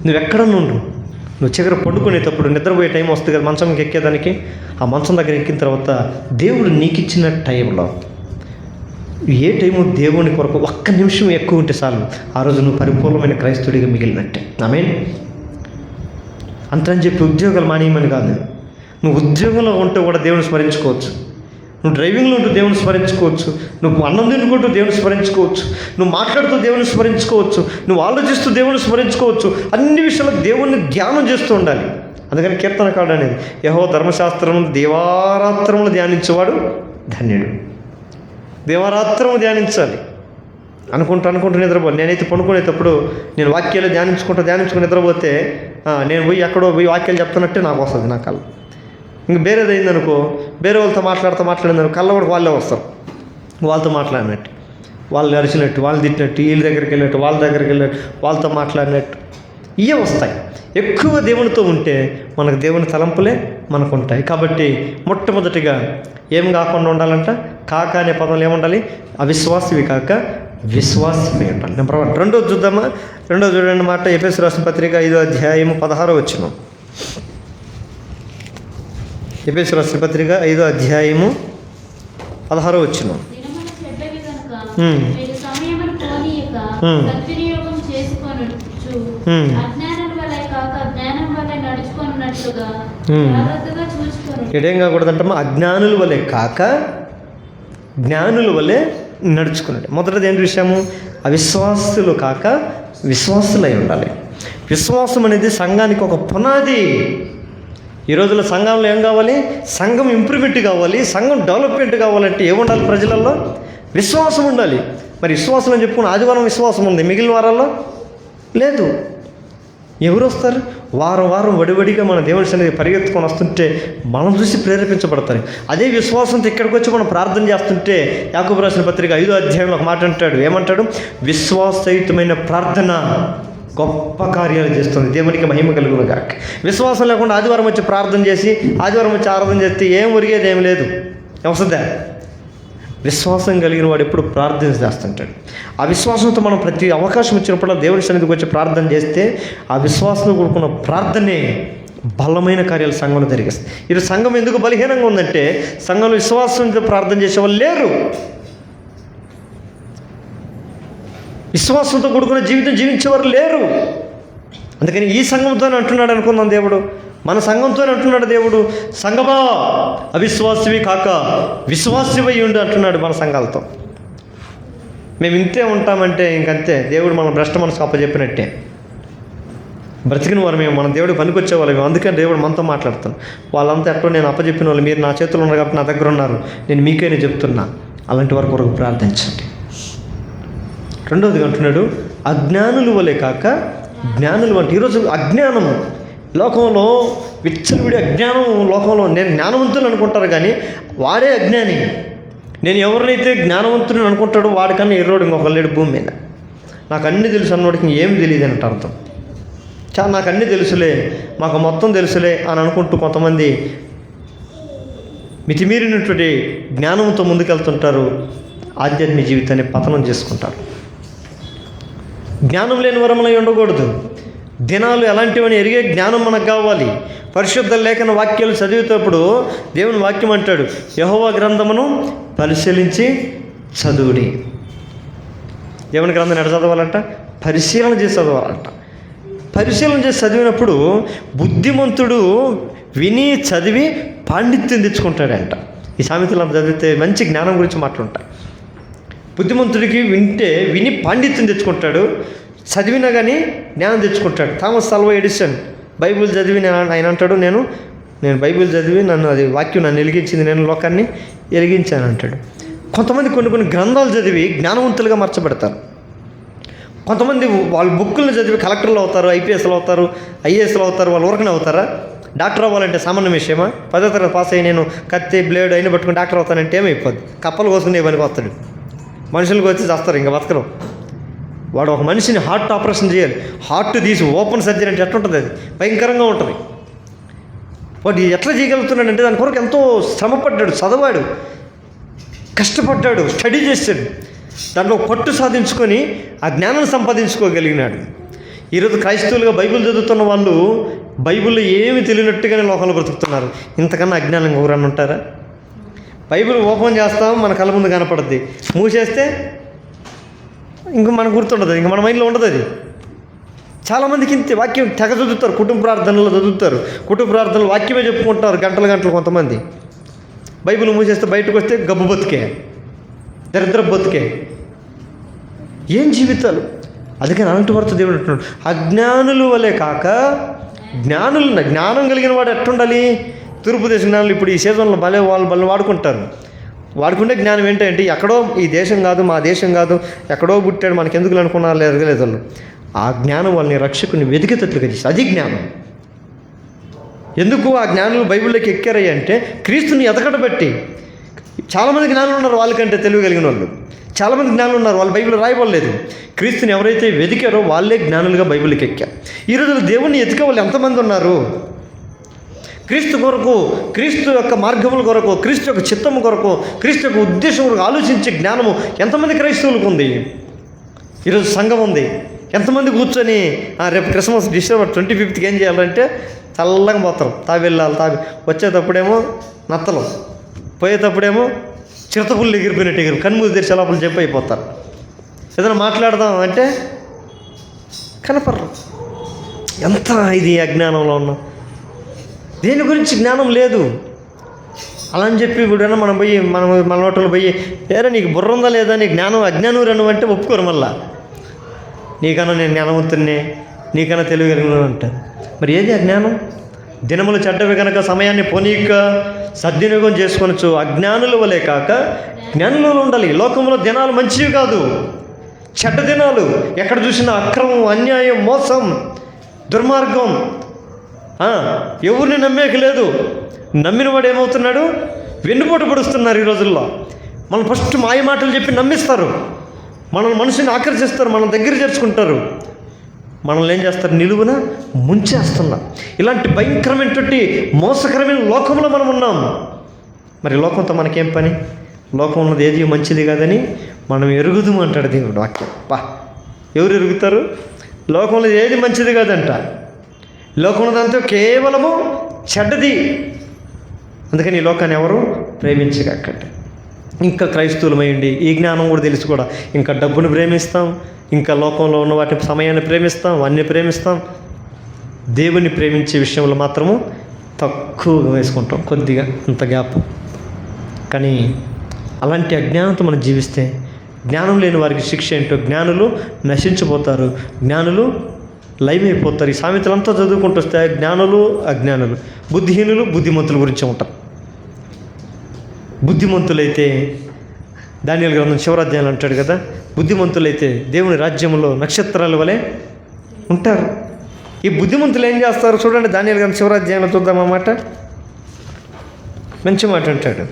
నువ్వెక్కడ నుండు. నువ్వు చివరి పడుకునేటప్పుడు నిద్రపోయే టైం వస్తుంది కదా మంచంకి ఎక్కేదానికి, ఆ మంచం దగ్గర ఎక్కిన తర్వాత దేవుడు నీకు ఇచ్చిన టైంలో ఏ టైము దేవుని కొరకు 1 నిమిషం ఎక్కువ ఉంటే చాలు, ఆ రోజు నువ్వు పరిపూర్ణమైన క్రైస్తవుడిగా మిగిలినట్టే. ఆమేన్. అంతని చెప్పి ఉద్యోగాలు మానేయమని కాదు. నువ్వు ఉద్యోగంలో ఉంటే కూడా దేవుని స్మరించుకోవచ్చు, నువ్వు డ్రైవింగ్లో ఉంటూ దేవుని స్మరించుకోవచ్చు, నువ్వు అన్నం తినుకుంటూ దేవుని స్మరించుకోవచ్చు, నువ్వు మాట్లాడుతూ దేవుని స్మరించుకోవచ్చు, నువ్వు ఆలోచిస్తూ దేవుని స్మరించుకోవచ్చు. అన్ని విషయాల్లో దేవుణ్ణి ధ్యానం చేస్తూ ఉండాలి. అందుకని కీర్తనకారుడు అనేది, యెహోవా ధర్మశాస్త్రం దేవారాత్రములు ధ్యానించేవాడు ధన్యుడు. దేవారాత్రము ధ్యానించాలి. అనుకుంటూ నిద్రపోవాలి. నేనైతే పడుకునేటప్పుడు నేను వాక్యాలు ధ్యానించుకుని నిద్రపోతే నేను పోయి ఎక్కడో పోయి వాక్యాలు చెప్తున్నట్టే నాకు వస్తుంది నా కళ్ళ. ఇంక వేరేది అయిందనుకో, వేరే వాళ్ళతో మాట్లాడిందనుకో కళ్ళ కూడా వాళ్ళే వస్తారు. వాళ్ళతో మాట్లాడినట్టు, వాళ్ళు అరిచినట్టు, వాళ్ళు తిట్టినట్టు, వీళ్ళ దగ్గరికి వెళ్ళినట్టు, వాళ్ళ దగ్గరికి వెళ్ళినట్టు, వాళ్ళతో మాట్లాడినట్టు ఇవే వస్తాయి. ఎక్కువ దేవునితో ఉంటే మనకు దేవుని తలంపులే మనకు ఉంటాయి. కాబట్టి మొట్టమొదటిగా ఏం కాకుండా ఉండాలంట, కాక అనే పదంలో ఏముండాలి, అవిశ్వాసివి కాక విశ్వాసమే ఉండాలి. నెంబర్ 1. రెండోది చూద్దామా. రెండోది చూడండి మాట, ఎఫెసీయులకు రాసిన పత్రిక 5వ అధ్యాయము 16వ వచనం. ఎఫెసీయులకు రాసిన పత్రిక 5వ అధ్యాయము 16వ వచనం. దినములు చెడ్డవి గనుక మీరు సమయమును పోనీయక సద్వినియోగం చేసుకొనుచు అజ్ఞానం వలె కాక జ్ఞానం వలె నడుచుకొనున్నట్లుగా జాగ్రత్తగా చూచుకొనుడి. ఎడేం కాకూడదంటమ్మా, అజ్ఞానుల వలె కాక జ్ఞానుల వలె నడుచుకున్నాడు. మొదటిది ఏంటి విషయము, అవిశ్వాసులు కాక విశ్వాసులై ఉండాలి. విశ్వాసం అనేది సంఘానికి ఒక పునాది. ఈ రోజుల్లో సంఘంలో ఏం కావాలి? సంఘం ఇంప్రూవ్మెంట్ కావాలి, సంఘం డెవలప్మెంట్ కావాలంటే ఏముండాలి? ప్రజలలో విశ్వాసం ఉండాలి. మరి విశ్వాసం అని చెప్పుకుని ఆదివారం విశ్వాసం ఉంది, మిగిలిన వారాల్లో లేదు. ఎవరు వస్తారు? వారం వారం వడివడిగా మన దేవుని సన్నిధికి పరిగెత్తుకొని వస్తుంటే మనం చూసి ప్రేరేపించబడతారు. అదే విశ్వాసంతో ఇక్కడికి వచ్చి మనం ప్రార్థన చేస్తుంటే యాకోబు రాసిన పత్రిక 5వ అధ్యాయంలో ఒక మాట అంటాడు. ఏమంటాడు? విశ్వాసయుతమైన ప్రార్థన గొప్ప కార్యాలు చేస్తుంది, దేవునికి మహిమ కలుగును గాక. విశ్వాసం లేకుండా ఆదివారం వచ్చి ప్రార్థన చేసి ఆదివారం వచ్చి ఆరాధన చేస్తే ఏం ఒరిగేది ఏం లేదు. వస్తుందా? విశ్వాసం కలిగిన వాడు ఎప్పుడు ప్రార్థన చేస్తుంటాడు. ఆ విశ్వాసంతో మనం ప్రతి అవకాశం వచ్చినప్పుడు దేవుని సన్నిధికి వచ్చి ప్రార్థన చేస్తే ఆ విశ్వాసంతో కూడుకున్న ప్రార్థనే బలమైన కార్యాలు సంఘంలో జరిగిస్తాయి. ఇది సంఘం ఎందుకు బలహీనంగా ఉందంటే సంఘంలో విశ్వాసంతో ప్రార్థన చేసేవాళ్ళు లేరు. విశ్వాసంతో కూడుకున్న జీవితం జీవించేవారు లేరు. అందుకని ఈ సంఘంతోనే అంటున్నాడు అనుకుందాం దేవుడు, మన సంఘంతోనే అంటున్నాడు దేవుడు, సంఘమా అవిశ్వాసివి కాక విశ్వాసివై ఉండు అంటున్నాడు మన సంఘాలతో. మేము ఇంతే ఉంటామంటే ఇంకంతే, దేవుడు మన భ్రష్ట మనసు అప్పచెప్పినట్టే. బ్రతికిన వారు మేము మన దేవుడికి పనికొచ్చే వాళ్ళు. అందుకని దేవుడు మనతో మాట్లాడుతాను. వాళ్ళంతా ఎట్టో నేను అప్పచెప్పిన వాళ్ళు, మీరు నా చేతుల్లో ఉన్నారు కాబట్టి నా దగ్గర ఉన్నారు, నేను మీకైనా చెప్తున్నా, అలాంటి వారి కొరకు ప్రార్థించండి. రెండవదిగా అంటున్నాడు అజ్ఞానులు వలె కాక జ్ఞానులు అంటే. ఈరోజు అజ్ఞానము లోకంలో విచ్చలవిడి అజ్ఞానం లోకంలో. నేను జ్ఞానవంతులు అనుకుంటారు కానీ వాడే అజ్ఞాని. నేను ఎవరినైతే జ్ఞానవంతుని అనుకుంటాడో వాడికన్నా ఎర్రోడు ఇంకొక లేడు భూమి మీద. నాకు అన్నీ తెలుసు అన్నవాడికి ఏమి తెలియదు అంటే అర్థం. నాకు అన్నీ తెలుసులే, మాకు మొత్తం తెలుసులే అని అనుకుంటూ కొంతమంది మితిమీరినటువంటి జ్ఞానంతో ముందుకెళ్తుంటారు, ఆధ్యాత్మిక జీవితాన్ని పతనం చేసుకుంటారు. జ్ఞానం లేని వరములై ఉండకూడదు. దినాలు ఎలాంటివని ఎరిగే జ్ఞానం మనకు కావాలి. పరిశుద్ధ లేఖన వాక్యాలు చదివేటప్పుడు దేవుని వాక్యం అంటాడు, యెహోవా గ్రంథమును పరిశీలించి చదువుడి. దేవుని గ్రంథం ఎక్కడ చదవాలంట? పరిశీలన చేసి చదవాలంట. పరిశీలన చేసి చదివినప్పుడు బుద్ధిమంతుడు విని చదివి పాండిత్యం తెచ్చుకుంటాడంట. ఈ సామెతలు చదివితే మంచి జ్ఞానం గురించి మాట్లాడుంటాయి. బుద్ధిమంతుడికి విని పాండిత్యం తెచ్చుకుంటాడు, చదివినా కానీ జ్ఞానం తెచ్చుకుంటాడు. థామస్ ఆల్వా ఎడిసన్ బైబిల్ చదివి ఆయన అంటాడు, నేను బైబిల్ చదివి అది వాక్యం నన్ను వెలిగించింది, నేను లోకాన్ని వెలిగించాను అంటాడు. కొంతమంది కొన్ని గ్రంథాలు చదివి జ్ఞానవంతులుగా మార్చబడతారు. కొంతమంది వాళ్ళ బుక్కులను చదివి కలెక్టర్లు అవుతారు, ఐపీఎస్లు అవుతారు, ఐఏఎస్లు అవుతారు. వాళ్ళు ఊరకనే అవుతారా? డాక్టర్ అవ్వాలంటే సామాన్య విషయమా? 10వ తరగతి పాస్ అయ్యి నేను కత్తి బ్లేడ్ అయినా పట్టుకుని డాక్టర్ అవుతానంటే ఏమైపోద్ది? కప్పలు కోసుకునే పనికి వస్తాడు. మనుషులకు వచ్చి చేస్తారు, ఇంకా బతకరు. వాడు ఒక మనిషిని హార్ట్ ఆపరేషన్ చేయాలి, హార్ట్ తీసి ఓపెన్ సర్జరీ అంటే ఎట్లా ఉంటుంది? అది భయంకరంగా ఉంటుంది. వాడు ఎట్లా చేయగలుగుతున్నాడంటే దాని కొరకు ఎంతో శ్రమపడ్డాడు, చదవాడు, కష్టపడ్డాడు, స్టడీ చేశాడు, దాంట్లో పట్టు సాధించుకొని ఆ జ్ఞానం సంపాదించుకోగలిగినాడు. ఈరోజు క్రైస్తవులుగా బైబిల్ చదువుతున్న వాళ్ళు బైబిల్లో ఏమి తెలియనట్టుగానే లోకంలో బ్రతుకుతున్నారు. ఇంతకన్నా అజ్ఞానంగా ఎవరన్నా ఉంటారా? బైబిల్ ఓపెన్ చేస్తాం, మన కళ్ళ ముందు కనపడుద్ది, మూసేస్తే ఇంక మనకు గుర్తుండదు, ఇంక మన మైండ్లో ఉండదు అది. చాలామందికి ఇంత వాక్యం తెగ చదువుతారు, కుటుంబ ప్రార్థనలో చదువుతారు, కుటుంబ ప్రార్థనలు వాక్యమే చెప్పుకుంటారు గంటలు. కొంతమంది బైబిల్ మూసేస్తే బయటకు వస్తే గబ్బు బతుకే, దరిద్ర బతుకే, ఏం జీవితాలు. అందుకని అలాంటి వారితో దేవుడు అంటున్నాడు, అజ్ఞానులు వలె కాక జ్ఞానం కలిగిన వాడు ఎట్టుండాలి? తూర్పు దేశ జ్ఞానులు ఇప్పుడు ఈ సీజన్లో వాళ్ళు వాడుకుంటారు. వాడుకుంటే జ్ఞానం ఏంటంటే ఎక్కడో ఈ దేశం కాదు, మా దేశం కాదు, ఎక్కడో పుట్టాడు, మనకెందుకు అనుకున్నారు లేదు వాళ్ళు. ఆ జ్ఞానం వాళ్ళని రక్షకుని వెతికేటట్లుగా చేసి అది జ్ఞానం. ఎందుకు ఆ జ్ఞానులు బైబిల్లోకి ఎక్కారయ్యి అంటే క్రీస్తుని ఎతకడబట్టి. చాలామంది జ్ఞానులు ఉన్నారు వాళ్ళకంటే తెలివి కలిగిన వాళ్ళు, చాలామంది జ్ఞానులు ఉన్నారు, వాళ్ళు బైబిల్ రాయబడలేదు. క్రీస్తుని ఎవరైతే వెతికారో వాళ్ళే జ్ఞానులుగా బైబిల్కి ఎక్కారు. ఈరోజు దేవుణ్ణి ఎతికే వాళ్ళు ఎంతమంది ఉన్నారు? క్రీస్తు కొరకు, క్రీస్తు యొక్క మార్గముల కొరకు, క్రీస్తు యొక్క చిత్తము కొరకు, క్రీస్తు యొక్క ఉద్దేశం కొరకు ఆలోచించే జ్ఞానము ఎంతమంది క్రైస్తవులకు ఉంది? ఈరోజు సంఘం ఉంది, ఎంతమంది కూర్చొని రేపు క్రిస్మస్ డిసెంబర్ 25th ఏం చేయాలంటే చల్లగా పోతారు, తాబెళ్ళాలి, వచ్చేటప్పుడేమో నత్తలు, పోయేటప్పుడేమో చిరతపుల్లు ఎగిరిపోయినట్టు కన్నుమూసి తెరిచే లోపల చెప్పి అయిపోతారు. ఏదైనా మాట్లాడదాం అంటే కనపడరు. ఎంత ఇది అజ్ఞానంలో ఉన్నాం, దేని గురించి జ్ఞానం లేదు. అలా అని చెప్పి ఇప్పుడు మనం పోయి మన నోటలు పోయి వేరే నీకు బుర్ర ఉందా లేదా, నీ జ్ఞానం అజ్ఞానం రన్ను అంటే ఒప్పుకోరు. మళ్ళా నీకన్నా నేను జ్ఞానవంతున్నే, నీకన్నా తెలియగలిగిన అంటారు. మరి ఏది అజ్ఞానం? దినములు చెడ్డవి కనుక సమయాన్ని పోనీక సద్వినియోగం చేసుకొనొచ్చు. అజ్ఞానుల వలె కాక జ్ఞానులు ఉండాలి. లోకంలో దినాలు మంచివి కాదు, చెడ్డ దినాలు. ఎక్కడ చూసినా అక్రమం, అన్యాయం, మోసం, దుర్మార్గం. ఎవరిని నమ్మేక లేదు. నమ్మిన వాడు ఏమవుతున్నాడు? వెన్నుపోటు పడుస్తున్నారు ఈ రోజుల్లో. మనం ఫస్ట్ మాయ మాటలు చెప్పి నమ్మిస్తారు, మనల్ని మనిషిని ఆకర్షిస్తారు, మన దగ్గర చేర్చుకుంటారు, మనల్ని ఏం చేస్తారు? నిలువున ముంచేస్తున్నారు. ఇలాంటి భయంకరమైనటువంటి మోసకరమైన లోకంలో మనం ఉన్నాం. మరి లోకంతో మనకేం పని? లోకం ఉన్నది ఏది మంచిది కాదని మనం ఎరుగుదాము అంటాడు దేవుడు వాక్యం. ఎవరు ఎరుగుతారు? లోకంలో ఏది మంచిది కాదంట. లోకంలో దాంతో కేవలము చెడ్డది. అందుకని ఈ లోకాన్ని ఎవరు ప్రేమించకండి. ఇంకా క్రైస్తవులమైండి ఈ జ్ఞానం కూడా తెలిసి కూడా ఇంకా డబ్బును ప్రేమిస్తాం, ఇంకా లోకంలో ఉన్న వాటి సమయాన్ని ప్రేమిస్తాం, అన్నీ ప్రేమిస్తాం. దేవుని ప్రేమించే విషయంలో మాత్రము తక్కువగా వేసుకుంటాం, కొద్దిగా అంత గ్యాప్. కానీ అలాంటి అజ్ఞానంతో మనం జీవిస్తే జ్ఞానం లేని వారికి శిక్ష ఏంటో. జ్ఞానులు నశించిపోతారు, జ్ఞానులు లైవ్ అయిపోతారు. ఈ సామెతలంతా చదువుకుంటూ వస్తే జ్ఞానులు, అజ్ఞానులు, బుద్ధిహీనులు, బుద్ధిమంతుల గురించి ఉంటారు. బుద్ధిమంతులైతే దానియేలు గ్రంథం చివరాధ్యాయులు అంటాడు కదా, బుద్ధిమంతులైతే దేవుని రాజ్యంలో నక్షత్రాల వలె ఉంటారు. ఈ బుద్ధిమంతులు ఏం చేస్తారు చూడండి, దానియేలు గ్రంథం చివరాధ్యాయంలో చూద్దాం. ఆ మాట మంచి మాట అంటాడు.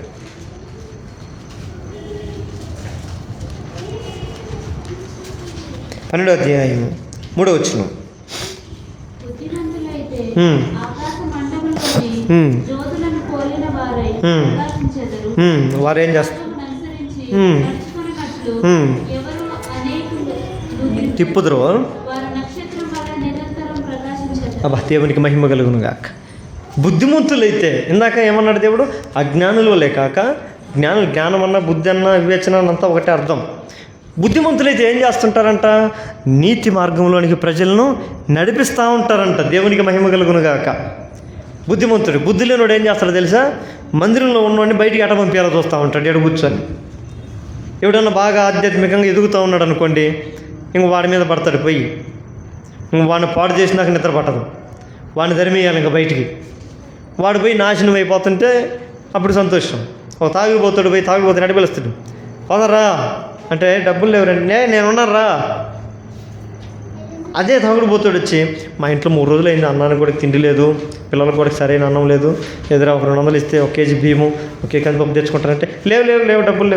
పన్నెండో అధ్యాయం 3వ వచనం. బుద్ధిమంతులైతే ఆకాశ మండలంలోని జ్యోతులను పోలిన వారై ప్రకాశించెదరు. వారు ఏం చేస్తారు? అనుసరించి నడుచుకొనున్నట్లు ఎవరు అనేకులు తిప్పుదురు, వారు నక్షత్రం వలె నిరంతరం ప్రకాశించెదరు. దేవునికి మహిమ కలుగును గాక. బుద్ధిమంతులైతే ఇందాక ఏమన్నాడు దేవుడు? అజ్ఞానుల వలె కాక జ్ఞానులు. జ్ఞానం అన్న, బుద్ధి అన్న, వివేచన అంతా ఒకటే అర్థం. బుద్ధిమంతులైతే ఏం చేస్తుంటారంట? నీతి మార్గంలోనికి ప్రజలను నడిపిస్తూ ఉంటారంట. దేవునికి మహిమ కలుగును గాక. బుద్ధిమంతుడు. బుద్ధి లేనివాడు ఏం చేస్తాడో తెలుసా? మందిరంలో ఉన్నవాడిని బయటికి ఎట పంపించాలో చూస్తూ ఉంటాడు, ఎడు కూర్చొని. ఎవడన్నా బాగా ఆధ్యాత్మికంగా ఎదుగుతూ ఉన్నాడు అనుకోండి, ఇంక వాడి మీద పడతాడు పోయి. ఇంక వాడిని పాడు చేసినాక నిద్ర పట్టదు, వాడిని ధరిమేయాలి ఇంకా బయటికి. వాడు పోయి నాశనం అయిపోతుంటే అప్పుడు సంతోషం. ఒక తాగిపోతాడు, పోయి తాగిపోతే నడిపిలుస్తాడు. పోదరా అంటే డబ్బులు లేవరండి, నేనున్నారా. అదే తాగుడు పోతాడు వచ్చి, మా ఇంట్లో 3 రోజులు అయింది, అన్నానికి కూడా తిండి లేదు, పిల్లలకు కూడా సరైన అన్నం లేదు, ఎదురా ఒక 200 ఇస్తే 1 కేజీ బియ్యము, 1 కేజీ కందిపప్పు తెచ్చుకుంటారంటే లేవు డబ్బులు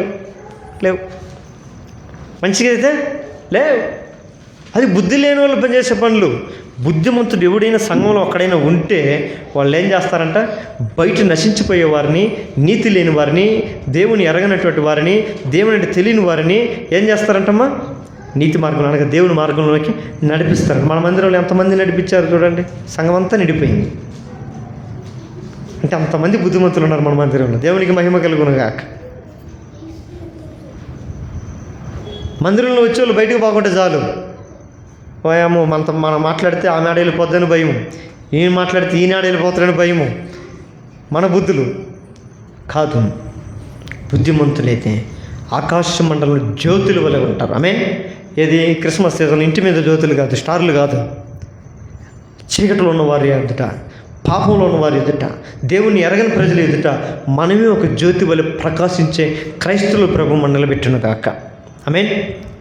లేవు. మంచిగా అయితే లేవు. అది బుద్ధి లేని వాళ్ళు పనిచేసే పనులు. బుద్ధిమంతుడు ఎవడైనా సంఘంలో ఒక్కడైనా ఉంటే వాళ్ళు ఏం చేస్తారంట? బయట నశించిపోయే వారిని, నీతి లేని వారిని, దేవుని ఎరగనటువంటి వారిని, దేవుని అంటే తెలియని వారిని ఏం చేస్తారంటమ్మా? నీతి మార్గంలో అనగా దేవుని మార్గంలోకి నడిపిస్తారు. మన మందిరంలో ఎంతమంది నడిపించారు చూడండి, సంఘం అంతా నిండిపోయింది. అంటే అంతమంది బుద్ధిమంతులు ఉన్నారు మన మందిరంలో. దేవునికి మహిమ కలుగును గాక. మందిరంలో వచ్చేవాళ్ళు బయటకు పోకుంటే చాలు, పోయాము మనం మాట్లాడితే ఆ నాడు వెళ్ళిపోద్దని భయము, ఈయన మాట్లాడితే ఈనాడు వెళ్ళిపోతాడని భయము. మన బుద్ధులు కాదు. బుద్ధిమంతులైతే ఆకాశ మండలంలో జ్యోతుల వలె ఉంటారు. ఏది క్రిస్మస్ సీజన్ ఇంటి మీద జ్యోతులు కాదు, స్టార్లు కాదు. చీకటిలో ఉన్న వారి ఎదుట, పాపంలో ఉన్న వారి ఎదుట, దేవుని ఎరగని ప్రజల ఎదుట మనమే ఒక జ్యోతి వలె ప్రకాశించే క్రైస్తవుల ప్రభు మండలి పెట్టిన కాక.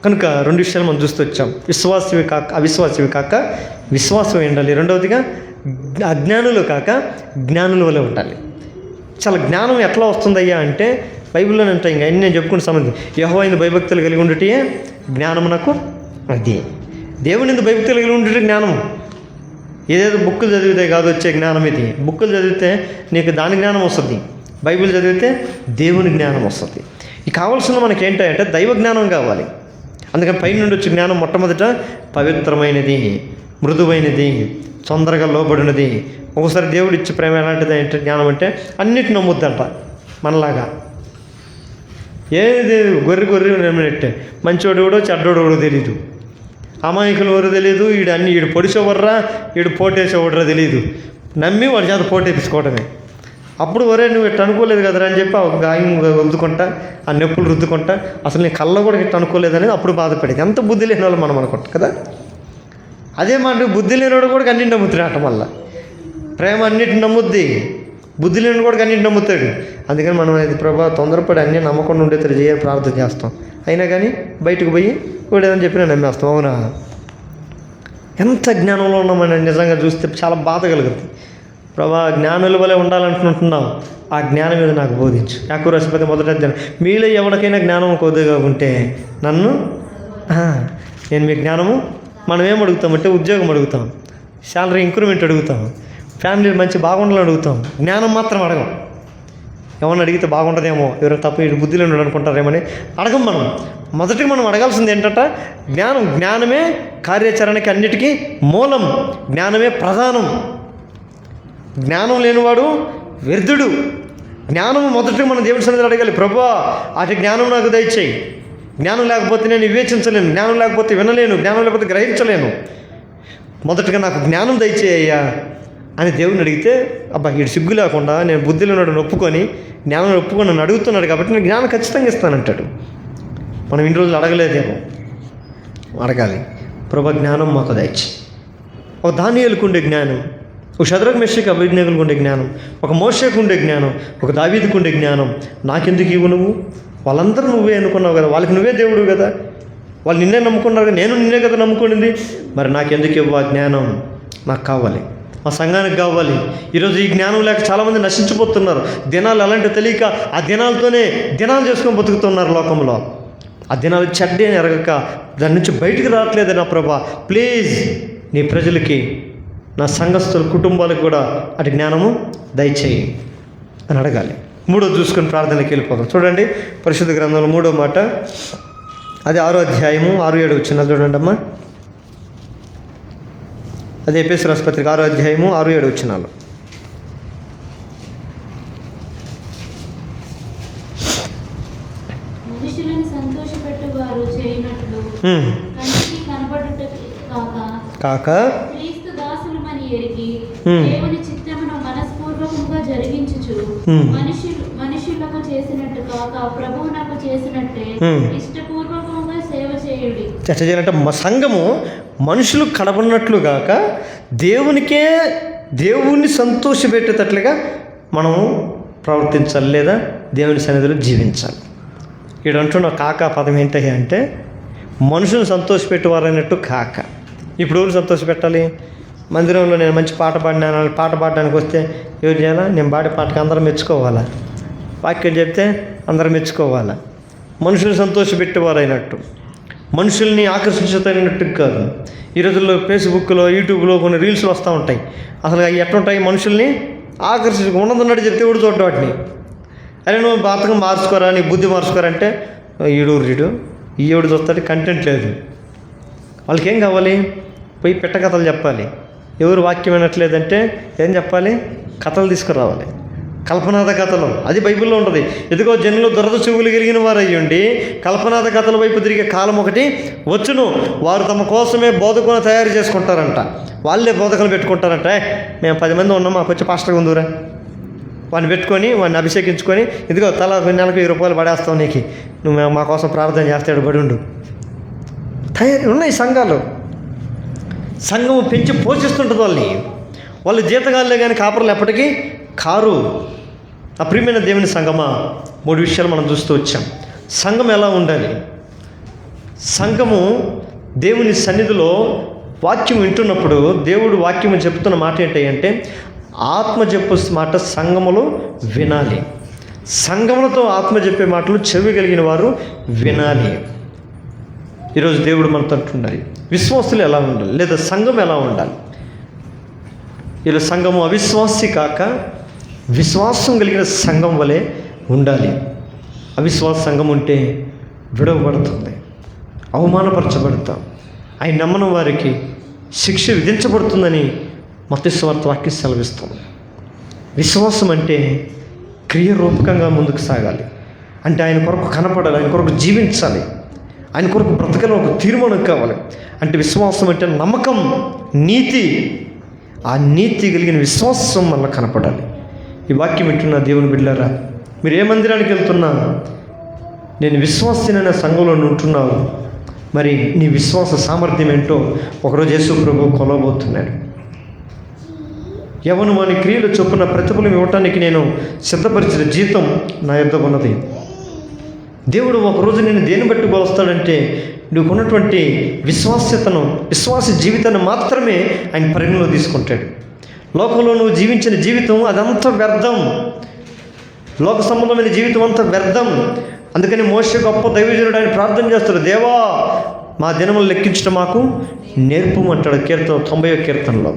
కనుక 2 విషయాలు మనం చూస్తూ వచ్చాం. విశ్వాసవి కాక అవిశ్వాసవి కాక విశ్వాసం ఉండాలి. రెండవదిగా అజ్ఞానులు కాక జ్ఞానుల వల్ల ఉండాలి. చాలా జ్ఞానం ఎట్లా వస్తుందయ్యా అంటే బైబిల్లోనే ఉంటాయి. ఇంకా అన్నీ నేను చెప్పుకునే సంబంధం. యెహోవాయందు భయభక్తులు కలిగి ఉండుటే జ్ఞానమునకు అది. దేవుని భయభక్తులు కలిగి ఉండుటే జ్ఞానం. ఏదేదో బుక్కులు చదివితే కాదు వచ్చే జ్ఞానం ఇది. బుక్కులు చదివితే నీకు దాని జ్ఞానం వస్తుంది, బైబిల్ చదివితే దేవుని జ్ఞానం వస్తుంది. ఈ కావాల్సిన మనకి ఏంటంటే దైవ జ్ఞానం కావాలి. అందుకని పై నుండి వచ్చే జ్ఞానం మొట్టమొదట పవిత్రమైనది, మృదువైనది, తొందరగా లోబడినది. ఒకసారి దేవుడు ఇచ్చే ప్రేమ ఎలాంటిది అంటే జ్ఞానం అంటే అన్నిటిని నమ్ముద్దంట. మనలాగా ఏది గొర్రె నమ్మినట్టే. మంచోడు కూడా చెడ్డోడు కూడా తెలియదు, అమాయకులు ఎవరు తెలియదు, ఈడు పొడిచేవర్రా, ఈడు పోటేసేవాడురా తెలియదు. నమ్మి వాడి చేత పోటేపించుకోవడమే. అప్పుడు ఒరే నువ్వు ఇట్లా అనుకోలేదు కదరా అని చెప్పి ఒక గాయం రుద్దుకుంటా, ఆ నొప్పులు రుద్దుకుంటా, అసలు నేను కళ్ళ కూడా ఇట్లా అనుకోలేదనేది అప్పుడు బాధపడేది. ఎంత బుద్ధి లేని వాళ్ళు మనం అనుకుంటాం కదా. అదే మాట బుద్ధి లేనివాడు కూడా అన్ని నమ్ముతున్నాడు. మళ్ళీ ప్రేమ అన్నిటిని నమ్ముద్ది, బుద్ధి లేని కూడా అన్నిటిని నమ్ముతాడు. అందుకని మనం అది ప్రభా తొందరపడి అన్నీ నమ్మకుండా ఉండేది చేయాలి ప్రార్థన చేస్తాం. అయినా కానీ బయటకు పోయి ఏదని చెప్పి నమ్మేస్తాం. అవునా? ఎంత జ్ఞానంలో ఉన్నామని నిజంగా చూస్తే చాలా బాధ కలుగుతుంది. ప్రభా జ్ఞానుల వలె ఉండాలనుకుంటున్నాం, ఆ జ్ఞానం మీద నాకు బోధించు. యాకోబు రాసిన పత్రిక 1వ అధ్యాయం, మీలో ఎవరికైనా జ్ఞానం కొద్దిగా ఉంటే నన్ను నేను మీ జ్ఞానము మనం ఏం అడుగుతామంటే ఉద్యోగం అడుగుతాం, శాలరీ ఇంక్రిమెంట్ అడుగుతాం, ఫ్యామిలీ మంచి బాగుండాలని అడుగుతాం, జ్ఞానం మాత్రం అడగం. ఏమన్నా అడిగితే బాగుంటుందేమో, ఎవరైనా తప్పు ఇటు బుద్ధిలో ఉండడు అనుకుంటారేమని అడగం. మనం మొదటిగా మనం అడగాల్సింది ఏంటంటే జ్ఞానం. జ్ఞానమే కార్యాచరణకి అన్నిటికీ మూలం, జ్ఞానమే ప్రధానం. జ్ఞానం లేనివాడు వ్యర్థుడు. జ్ఞానం మొదటిగా మనం దేవుడి సన్నిధిలో అడగాలి, ప్రభువా అటు జ్ఞానం నాకు దయచేయి. జ్ఞానం లేకపోతే నేను వివేచించలేను, జ్ఞానం లేకపోతే వినలేను, జ్ఞానం లేకపోతే గ్రహించలేను. మొదటగా నాకు జ్ఞానం దయచేయ్యా అని దేవుని అడిగితే, అబ్బా వీడు సిగ్గు లేకుండా నేను బుద్ధిలో ఉన్నాడు ఒప్పుకొని జ్ఞానం ఒప్పుకొని నన్ను అడుగుతున్నాడు కాబట్టి నేను జ్ఞానం ఖచ్చితంగా ఇస్తానంటాడు. మనం ఇన్ని రోజులు అడగలేదేమో, అడగాలి. ప్రభా జ్ఞానం మాకు దయచేయి. ఒక దానియేలుకు ఉండే జ్ఞానం, ఒక షద్రక్ మెషక్ అబేద్నెగోకు ఉండే జ్ఞానం, ఒక మోషేకు ఉండే జ్ఞానం, ఒక దావీదుకు ఉండే జ్ఞానం నాకెందుకు ఇవ్వు నువ్వు? వాళ్ళందరూ నువ్వే అనుకున్నావు కదా, వాళ్ళకి నువ్వే దేవుడు కదా, వాళ్ళు నిన్నే నమ్ముకున్నారు కదా, నేను నిన్నే కదా నమ్ముకునింది, మరి నాకెందుకు ఇవ్వు? ఆ జ్ఞానం నాకు కావాలి, మా సంఘానికి కావాలి. ఈరోజు ఈ జ్ఞానం లేక చాలామంది నశించిపోతున్నారు. దినాలు అలాంటి తెలియక ఆ దినాలతోనే దినాలు చేసుకొని బతుకుతున్నారు లోకంలో. ఆ దినాలు చెడ్డే అని ఎరగక దాని నుంచి బయటికి రావట్లేదు. నా ప్రభా ప్లీజ్ నీ ప్రజలకి, నా సంఘస్థుల కుటుంబాలకు కూడా అటు జ్ఞానము దయచేయి అని అడగాలి. 3వ చూసుకొని ప్రార్థనకి వెళ్ళిపోతాం. చూడండి పరిశుద్ధ గ్రంథంలో 3వ మాట, అది 6వ అధ్యాయము 6-7 వచ్చిన చూడండి అమ్మా. అదే ఎఫెసీయుల రాసిన పత్రిక 6వ అధ్యాయము 6-7 వచ్చినాలు. మనుషులను సంతోషపెట్టువారు చేయనట్లు కంటికి కనబడుటకు కాక క్రీస్తు దాసులమని ఎరిగి దేవుని చిత్తమును మనస్పూర్వకంగా జరిగించుచు మనుషులకు చేసినట్టు కాక ప్రభువునకు చేసినట్టే ఇష్టపూర్వకంగా సేవ చేయుడి. చర్చ చేయాలంటే సంఘము మనుషులు కనబడినట్లు కాక దేవుణ్ణి సంతోషపెట్టేటట్లుగా మనము ప్రవర్తించాలి, లేదా దేవుని సన్నిధిలో జీవించాలి. ఇక్కడ అంటున్న కాక పదం ఏంటి అంటే మనుషులు సంతోషపెట్టేవారన్నట్టు కాక. ఇప్పుడు ఎవరు సంతోషపెట్టాలి? మందిరంలో నేను మంచి పాట పాడడానికి వస్తే ఎవరు చేయాలా? నేను పాడే పాటకి అందరూ మెచ్చుకోవాలా? వాక్యం చెప్తే అందరూ మెచ్చుకోవాలా? మనుషులు సంతోషపెట్టేవారు అయినట్టు, మనుషుల్ని ఆకర్షించుతాయినట్టు కాదు. ఈ రోజుల్లో ఫేస్బుక్లో యూట్యూబ్లో కొన్ని రీల్స్లు వస్తూ ఉంటాయి. అసలు అవి ఎట్లుంటాయి? మనుషుల్ని ఆకర్షించు ఉన్నదన్నట్టు చెప్తే ఎవడు చూడ్డం వాటిని. అరే నువ్వు బాతకం మార్చుకోరా, నీ బుద్ధి మార్చుకోరంటే ఈడు ఈవిడు చూస్తాడు, కంటెంట్ లేదు. వాళ్ళకి ఏం కావాలి? పోయి పెట్ట కథలు చెప్పాలి. ఎవరు వాక్యం వినట్లేదంటే ఏం చెప్పాలి? కథలు తీసుకురావాలి, కల్పనాథ కథలు. అది బైబిల్లో ఉంటుంది. ఎదుగో జనులు దురద చెవులు కలిగిన వారు అయ్యుండి కల్పనాథ కథల వైపు తిరిగే కాలం ఒకటి వచ్చును. వారు తమ కోసమే బోధకులను తయారు చేసుకుంటారంట, వాళ్ళే బోధకులు పెట్టుకుంటారంట. మేము 10 మంది ఉన్నాం, మాకు వచ్చి పాస్టర్గా ఉందిరా, వాడిని పెట్టుకొని వాడిని అభిషేకించుకొని ఇదిగో తల నెలకు 1000 రూపాయలు పడేస్తావు, నీకు నువ్వు మా కోసం ప్రార్థన చేస్తాడు బడుండు. తయారు ఉన్నాయి సంఘాలు. సంఘము పెంచి పోషిస్తుంటుంది వాళ్ళని. వాళ్ళు జీతగాళ్ళే కానీ కాపర్లు ఎప్పటికీ కారు. అప్రియమైన దేవుని సంఘమా, 3 విషయాలు మనం చూస్తూ వచ్చాం. సంఘం ఎలా ఉండాలి? సంఘము దేవుని సన్నిధిలో వాక్యం వింటున్నప్పుడు దేవుడు వాక్యం చెప్తున్న మాట ఏంటంటే ఆత్మ చెప్పు మాట సంఘములో వినాలి. సంఘములతో ఆత్మ చెప్పే మాటలు చెవి కలిగిన వారు వినాలి. ఈరోజు దేవుడు మనతో అంటున్నారు విశ్వాసులు ఎలా ఉండాలి, లేదా సంఘం ఎలా ఉండాలి. ఇలా సంఘము అవిశ్వాసి కాక విశ్వాసం కలిగిన సంఘం వలె ఉండాలి. అవిశ్వాస సంఘం ఉంటే విడవబడుతుంది, అవమానపరచబడతాం, ఆయన నమ్మని వారికి శిక్ష విధించబడుతుందని మత్తయి సువార్త వాక్యం సెలవిస్తుంది. విశ్వాసం అంటే క్రియరూపకంగా ముందుకు సాగాలి. అంటే ఆయన కొరకు కనపడాలి, ఆయన కొరకు జీవించాలి, ఆయన కొరకు బ్రతకాలని ఒక తీర్మానం కావాలి. అంటే విశ్వాసం అంటే నమ్మకం, నీతి. ఆ నీతి కలిగిన విశ్వాసం వల్ల కనపడాలి. ఈ వాక్యం వింటున్న దేవుని బిడ్డలారా, మీరు ఏ మందిరానికి వెళ్తున్నా నేను విశ్వాసమైన సంఘంలో ఉంటున్నావు. మరి నీ విశ్వాస సామర్థ్యం ఏంటో ఒకరోజు యేసు ప్రభు కొలవబోతున్నాడు. ఎవను వాని క్రియలు చొప్పున ప్రతిఫలం ఇవ్వటానికి నేను సిద్ధపరిచిన జీతం నా యొద్ద ఉన్నది. దేవుడు ఒకరోజు నేను దేన్ని బట్టి కొలుస్తాడంటే నువ్వుకున్నటువంటి విశ్వాస్యతను, విశ్వాస జీవితాన్ని మాత్రమే ఆయన పరిగణలో తీసుకుంటాడు. లోకంలో నువ్వు జీవించిన జీవితం అదంతా వ్యర్థం, లోక సంబంధమైన జీవితం అంతా వ్యర్థం. అందుకని మోషే గొప్ప దైవజనుడు ఆయన ప్రార్థన చేస్తాడు, దేవా మా దినములు లెక్కించడం మాకు నేర్పమంటాడు కీర్తన 90వ కీర్తనలో.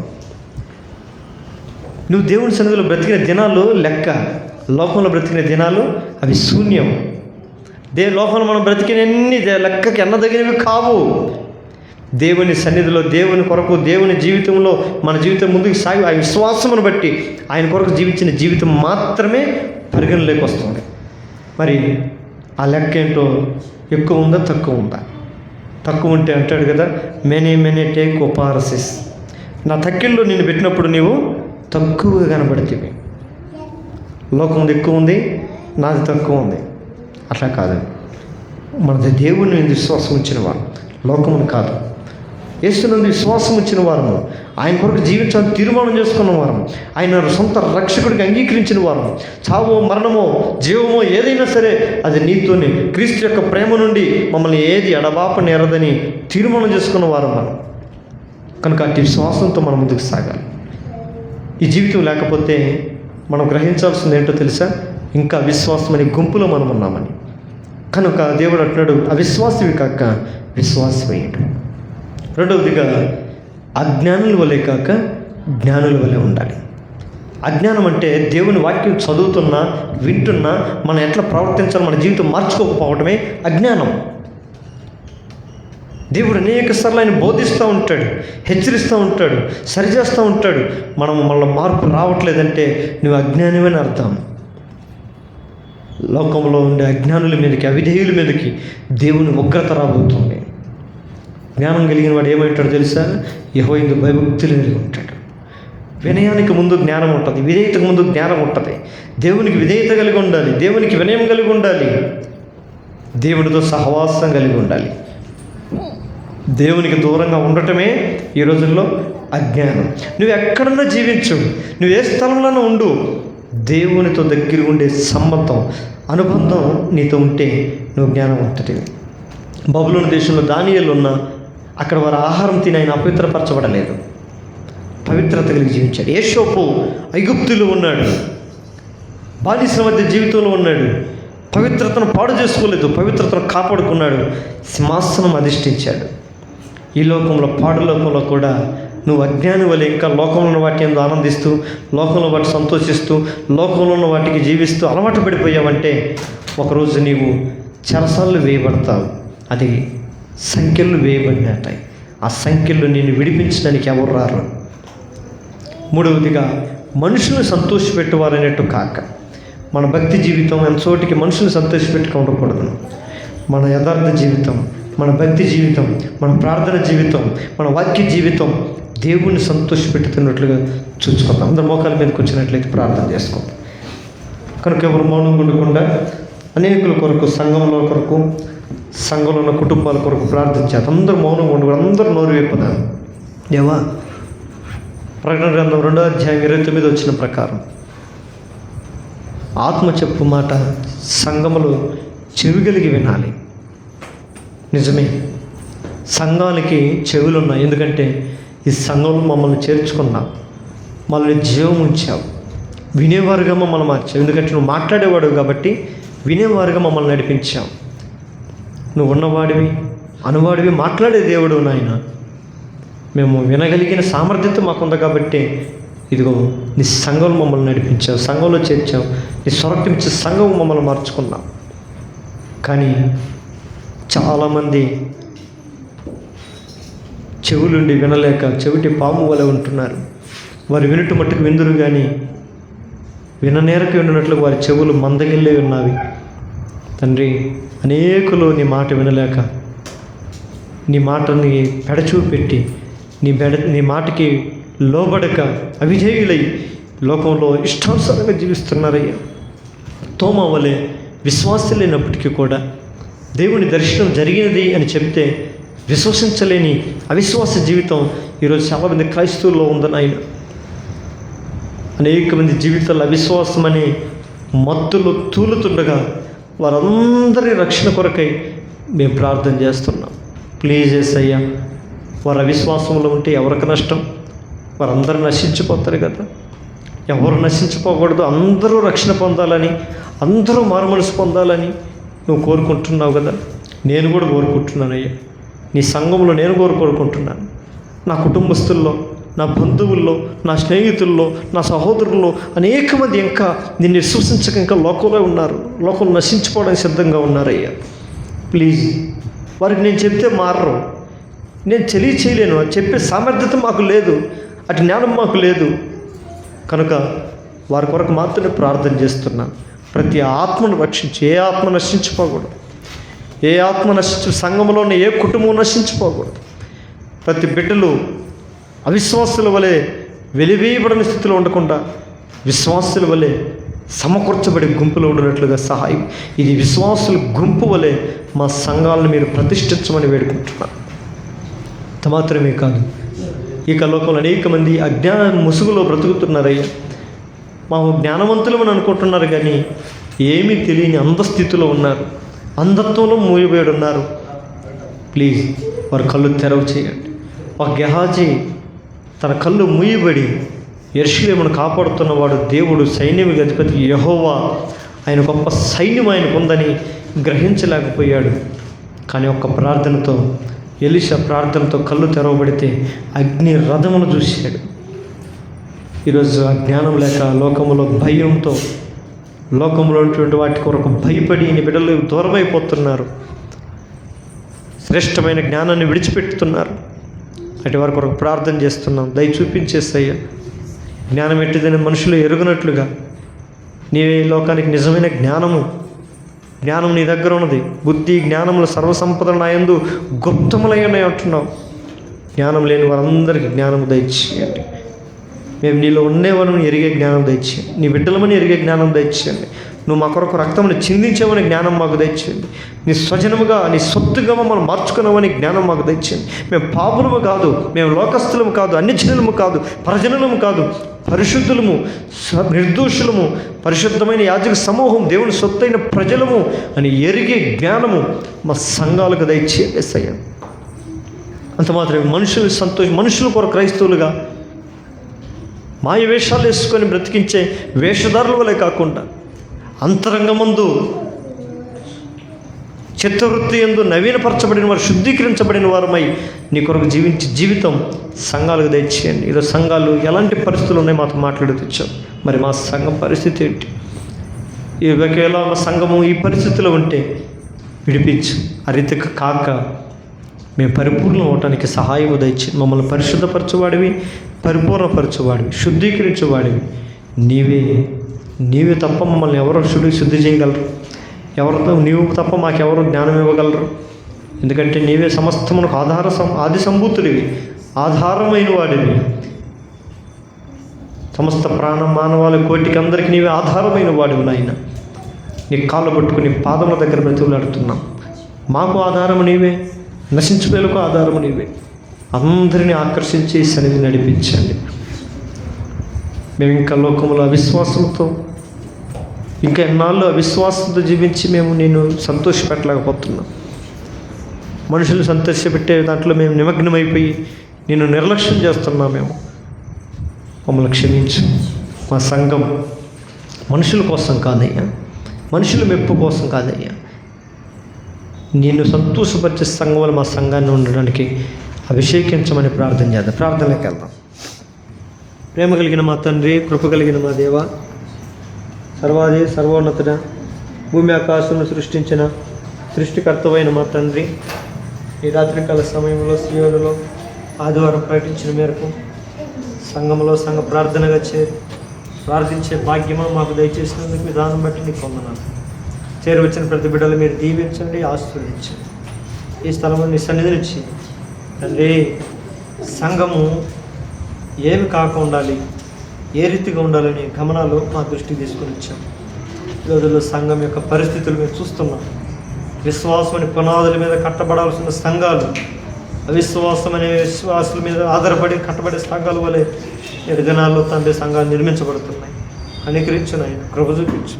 నువ్వు దేవుని సన్నిధిలో బ్రతికిన దినాలు లెక్క, లోకంలో బ్రతికిన దినాలు అవి శూన్యం. లోకంలో మనం బ్రతికిన ఎన్ని లెక్కకి ఎన్నదగినవి కావు. దేవుని సన్నిధిలో, దేవుని కొరకు, దేవుని జీవితంలో మన జీవితం ముందుకు సాగి ఆ విశ్వాసమును బట్టి ఆయన కొరకు జీవించిన జీవితం మాత్రమే పరిగణలోకి వస్తుంది. మరి ఆ లెక్క ఏంటో, ఎక్కువ ఉందా తక్కువ ఉందా? తక్కువ ఉంటే అంటాడు కదా, మెనీ టేక్ ఒపారసిస్, నా తక్కిల్లో నేను పెట్టినప్పుడు నీవు తక్కువగా కనబడుతుంది. లోకం ఎక్కువ ఉంది, నాది తక్కువ ఉంది. అట్లా కాదు, మనది దేవుని విశ్వాసం ఉంచిన వారు, లోకమును కాదు. యేసునందు విశ్వాసం ఉంచిన వారము, ఆయన కొరకు జీవించాలని తీర్మానం చేసుకున్న వారము, ఆయన సొంత రక్షకుడికి అంగీకరించిన వారము, చావో మరణమో జీవమో ఏదైనా సరే అది నీతోనే, క్రీస్తు యొక్క ప్రేమ నుండి మమ్మల్ని ఏది ఎడబాప నేరదని తీర్మానం చేసుకున్న వారం మనం. కనుక అట్టి విశ్వాసంతో మనం ముందుకు సాగాలి. ఈ జీవితం లేకపోతే మనం గ్రహించాల్సింది ఏంటో తెలుసా, ఇంకా అవిశ్వాసం అనే గుంపులో మనం ఉన్నామని. కనుక దేవుడు అంటున్నాడు, అవిశ్వాసవి కాక విశ్వాసమయ్యాడు. రెండవదిగా, అజ్ఞానుల వలె కాక జ్ఞానుల వలె ఉండాలి. అజ్ఞానం అంటే దేవుని వాక్యం చదువుతున్నా, వింటున్నా మనం ఎట్లా ప్రవర్తించాలో మన జీవితం మార్చుకోకపోవడమే అజ్ఞానం. దేవుడు అనేక సార్లు ఆయన బోధిస్తూ ఉంటాడు, హెచ్చరిస్తూ ఉంటాడు, సరిచేస్తూ ఉంటాడు. మనం మళ్ళీ మార్పు రావట్లేదంటే నువ్వు అజ్ఞానమని అర్థం. లోకంలో ఉండే అజ్ఞానుల మీదకి, అవిధేయుల మీదకి దేవుని ఉగ్రత రాబోతుంది. జ్ఞానం కలిగిన వాడు ఏమంటాడు తెలుసా, యెహోవా యందు భయభక్తులు కలిగి ఉంటాడు. వినయానికి ముందు జ్ఞానం ఉంటుంది, విధేయతకు ముందు జ్ఞానం ఉంటుంది. దేవునికి విధేయత కలిగి ఉండాలి, దేవునికి వినయం కలిగి ఉండాలి, దేవునితో సహవాసం కలిగి ఉండాలి. దేవునికి దూరంగా ఉండటమే ఈ రోజుల్లో అజ్ఞానం. నువ్వు ఎక్కడన్నా జీవించు, నువ్వు ఏ స్థలంలోనూ ఉండు, దేవునితో దగ్గర ఉండే సంబంధం, అనుబంధం నీతో ఉంటే నువ్వు జ్ఞానవంతుడివి. బబులోను దేశంలో దానియేలు ఉన్న అక్కడ వారు ఆహారం తిని ఆయన అపవిత్రపరచబడలేదు, పవిత్రత కలిగి జీవించాడు. యేషోపు ఐగుప్తులో ఉన్నాడు, బానిసల మధ్య జీవితంలో ఉన్నాడు, పవిత్రతను పాడు చేసుకోలేదు, పవిత్రతను కాపాడుకున్నాడు, సింహాసనం అధిష్ఠించాడు. ఈ లోకంలో, పాడు లోకంలో కూడా నువ్వు అజ్ఞాని వల్ల ఇంకా లోకంలో ఉన్న వాటి ఎందు ఆనందిస్తూ, లోకంలో వాటి సంతోషిస్తూ, లోకంలో ఉన్న వాటికి జీవిస్తూ అలవాటు పడిపోయావంటే ఒకరోజు నీవు చెరసాలు వేయబడతావు. అది సంఖ్యలు వేయబడినట్టాయి. ఆ సంఖ్యలు నేను విడిపించడానికి ఎవరు రారు. మూడవదిగా, మనుషులను సంతోషపెట్టేవారనేట్టు కాక మన భక్తి జీవితం ఎంతోటికి మనుషులను సంతోషపెట్టుకు ఉండకూడదు. మన యథార్థ జీవితం, మన భక్తి జీవితం, మన ప్రార్థన జీవితం, మన వాక్య జీవితం దేవుణ్ణి సంతోషపెట్టుతున్నట్లుగా చూసుకుందాం. అందరు మోకాల మీదకి వచ్చినట్లయితే ప్రార్థన చేసుకుందాం. కనుక ఎవరు మౌనంగా ఉండకుండా అనేకుల కొరకు, సంఘంలో కొరకు, సంఘంలో ఉన్న కుటుంబాల కొరకు ప్రార్థించారు. అందరూ మౌనంగా ఉండకూడదు, అందరూ నోరు వేపదాం. దేవా, ప్రకటన గ్రంథం 2వ అధ్యాయం 29 వచ్చిన ప్రకారం ఆత్మ చెప్పు మాట సంఘములు చెవిగలిగి వినాలి. నిజమే, సంఘానికి చెవులు ఉన్నాయి. ఎందుకంటే ఈ సంఘంలో మమ్మల్ని చేర్చుకున్నావు, మమ్మల్ని జీవం ఉంచావు, వినేవారుగా మమ్మల్ని మార్చావు. ఎందుకంటే నువ్వు మాట్లాడేవాడు కాబట్టి వినేవారుగా మమ్మల్ని నడిపించావు. నువ్వు ఉన్నవాడివి, అనువాడివి, మాట్లాడే దేవుడు నాయన. మేము వినగలిగిన సామర్థ్యత మాకుంది కాబట్టి ఇదిగో నీ సంఘంలో మమ్మల్ని నడిపించావు, సంఘంలో చేర్చావు, నీ స్వరక్తించే సంఘం మమ్మల్ని మార్చుకున్నావు. కానీ చాలామంది చెవులుండి వినలేక చెవిటి పాము వలె ఉంటున్నారు. వారు వినుట మట్టుకు విందురు కానీ విననేరకు విన్నట్లు వారి చెవులు మందగిల్లే ఉన్నవి. తండ్రి, అనేకులు నీ మాట వినలేక, నీ మాటని పెడచూపెట్టి, నీ మాటకి లోబడక అవిధేయులై లోకంలో ఇష్టానుసారంగా జీవిస్తున్నారయ్యా. తోమా వలె విశ్వాసం లేనప్పటికీ కూడా దేవుని దర్శనం జరిగినది అని చెప్తే విశ్వసించలేని అవిశ్వాస జీవితం ఈరోజు చాలామంది క్రైస్తవుల్లో ఉందని ఆయన. అనేక మంది జీవితాల్లో అవిశ్వాసం అనే మత్తులు తూలుతుండగా వారందరి రక్షణ కొరకై మేము ప్రార్థన చేస్తున్నాం. ప్లీజ్ యేసయ్యా, వారు అవిశ్వాసంలో ఉంటే ఎవరికి నష్టం? వారందరూ నశించిపోతారు కదా. ఎవరు నశించిపోకూడదు, అందరూ రక్షణ పొందాలని, అందరూ మారుమనసు పొందాలని నువ్వు కోరుకుంటున్నావు కదా. నేను కూడా కోరుకుంటున్నానయ్యా. నీ సంఘంలో నేను కోరుకుంటున్నాను. నా కుటుంబస్తుల్లో, నా బంధువుల్లో, నా స్నేహితుల్లో, నా సహోదరుల్లో అనేక మంది ఇంకా నిన్ను విశ్వసించక ఇంకా లోకంలో ఉన్నారు. లోకంలో నశించిపోవడానికి సిద్ధంగా ఉన్నారయ్యా. ప్లీజ్, వారికి నేను చెప్తే మారరు. నేను చేయలేను, చెప్పే సామర్థ్యత మాకు లేదు, అటు జ్ఞానం మాకు లేదు. కనుక వారి కొరకు మాత్రమే ప్రార్థన చేస్తున్నాను. ప్రతి ఆత్మను రక్షించి, ఏ ఆత్మ నశించిపోకూడదు, ఏ ఆత్మ సంఘంలోనే ఏ కుటుంబం నశించిపోకూడదు. ప్రతి బిడ్డలు అవిశ్వాసుల వలె వెలివేయబడిన స్థితిలో ఉండకుండా విశ్వాసుల వలె సమకూర్చబడి గుంపులో ఉండినట్లుగా సహాయం. ఇది విశ్వాసుల గుంపు వలె మా సంఘాలను మీరు ప్రతిష్ఠించమని వేడుకుంటున్నాను. అంత మాత్రమే కాదు, ఇక లోకంలో అనేక మంది అజ్ఞాన ముసుగులో బ్రతుకుతున్నారయ్యా. మా జ్ఞానవంతులమని అనుకుంటున్నారు కానీ ఏమీ తెలియని అందస్థితిలో ఉన్నారు, అంధత్వంలో మూయబడి ఉన్నారు. ప్లీజ్, వారి కళ్ళు తెరవ చేయండి. ఒక గెహాజీ తన కళ్ళు మూయబడి యెరూషలేమును కాపాడుతున్నవాడు దేవుడు, సైన్యమికి అధిపతి యెహోవా, ఆయన గొప్ప సైన్యం ఆయనకు ఉందని గ్రహించలేకపోయాడు. కానీ ఒక్క ప్రార్థనతో, ఎలీషా ప్రార్థనతో కళ్ళు తెరవబడితే అగ్ని రథమును చూశాడు. ఈరోజు ఆ జ్ఞానం లేక లోకంలో భయంతో, లోకంలో ఉన్నటువంటి వాటి కొరకు భయపడి నీ బిడ్డలు దూరమైపోతున్నారు. శ్రేష్టమైన జ్ఞానాన్ని విడిచిపెట్టుతున్నారు. అటు వారి కొరకు ప్రార్థన చేస్తున్నాం. దయ చూపించేసయ్యా. జ్ఞానం ఎట్టిదని మనుషులు ఎరుగనట్లుగా నీవే లోకానికి నిజమైన జ్ఞానం నీ దగ్గర ఉన్నది. బుద్ధి జ్ఞానములు సర్వసంపదలు నా యందు గుప్తములయ్యనే అంటున్నావు. జ్ఞానం లేని వారందరికీ జ్ఞానం దయచేయండి. మేము నీలో ఉండేవాళ్ళని ఎరిగే జ్ఞానం దయచేయండి. నీ బిడ్డలమని ఎరిగే జ్ఞానం దయచేయండి. నువ్వు మా కొరకు రక్తమును చిందించావని జ్ఞానం మాకు దయచేయండి. నీ స్వజనముగా, నీ సొత్తుగా మనం మార్చుకున్నామని జ్ఞానం మాకు దయచేయండి. మేము పాపులము కాదు, మేము లోకస్తులము కాదు, అన్యజనులము కాదు, పరజనులము కాదు, పరిశుద్ధులము, నిర్దోషులము, పరిశుద్ధమైన యాజక సమూహం, దేవుని సొత్తైన ప్రజలము అని ఎరిగే జ్ఞానము మా సంఘాలకు దయచేసయ్యా. అంత మాత్రమే మనుషుల కొరకు క్రైస్తవులుగా మాయ వేషాలు వేసుకొని బ్రతికించే వేషధారుల వలె కాకుండా అంతరంగమందు చిత్తవృత్తి యందు నవీనపరచబడిన వారు, శుద్ధీకరించబడిన వారమై నీ కొరకు జీవించే జీవితం సంఘాలకు దయచేయండి. ఈరోజు సంఘాలు ఎలాంటి పరిస్థితులు ఉన్నాయి మాతో మాట్లాడుతూ మరి మా సంఘం పరిస్థితి ఏంటి? ఒకవేళ మా సంఘము ఈ పరిస్థితిలో ఉంటే విడిపించు. ఆ రీతికి కాక మేము పరిపూర్ణం అవటానికి సహాయం దయచి మమ్మల్ని పరిశుద్ధపరచువాడివి, పరిపూర్ణపరచువాడివి, శుద్ధీకరించువాడివి నీవే తప్ప మమ్మల్ని ఎవరో శుద్ధి చేయగలరు? ఎవరితో నీవు తప్ప మాకెవరు జ్ఞానం ఇవ్వగలరు? ఎందుకంటే నీవే సమస్తమునకు ఆది సంభూతుడివి, ఆధారమైన వాడివి. సమస్త మానవాళి కోటికి అందరికీ నీవే ఆధారమైన వాడివి నాయన. నీ కాళ్ళు పట్టుకుని పాదముల దగ్గర బ్రతుకులాడుతున్నాం. మాకు ఆధారము నీవే, నశించిపోయేలకు ఆధారము నీవే. అందరినీ ఆకర్షించి సన్నిధి నడిపించండి. మేము ఇంకా లోకంలో అవిశ్వాసంతో, ఇంకా ఎన్నాళ్ళు అవిశ్వాసంతో జీవించి మేము నేను సంతోషపెట్టలేకపోతున్నాం. మనుషులు సంతోషపెట్టే దాంట్లో మేము నిమగ్నమైపోయి నేను నిర్లక్ష్యం చేస్తున్నాం. మమ్మల్ని క్షమించు. మా సంఘం మనుషుల కోసం కాదయ్యా, మనుషుల మెప్పు కోసం కాదయ్యా, నిన్ను సంతోషపరిచే సంఘం వల్ల మా సంఘాన్ని ఉండడానికి అభిషేకించమని ప్రార్థన చేద్దాం. ప్రార్థనలోకి వెళ్దాం. ప్రేమ కలిగిన మా తండ్రి, కృప కలిగిన మా దేవ, సర్వాది సర్వోన్నతుడ, భూమి ఆకాశమును సృష్టించిన సృష్టికర్తవైన మా తండ్రి, ఈ రాత్రికాల సమయంలో సీయోనులో ఆదివారం ప్రకటించిన మేరకు సంఘంలో సంఘ ప్రార్థనగా ప్రార్థించే భాగ్యమా మాకు దయచేసినందుకు విధానం బట్టి నీకు వందనాలు. చేరువచ్చిన ప్రతి బిడ్డలు మీరు దీవించండి, ఆశీర్వదించండి. ఈ స్థలంలో నీ సన్నిధినిచ్చి తండ్రి, సంఘము ఏమి కాక ఉండాలి, ఏ రీతిగా ఉండాలని గమనాలు మా దృష్టికి తీసుకొని వచ్చాం. ఈ రోజుల్లో సంఘం యొక్క పరిస్థితులు మేము చూస్తున్నాం. విశ్వాసమని పునాదుల మీద కట్టబడాల్సిన సంఘాలు అవిశ్వాసం అనే విశ్వాసుల మీద ఆధారపడి కట్టబడే సంఘాల వలె నేటి దినాల్లో తండ్రి సంఘాలు నిర్మించబడుతున్నాయి. కనికరించు నాయన, కృప చూపించు.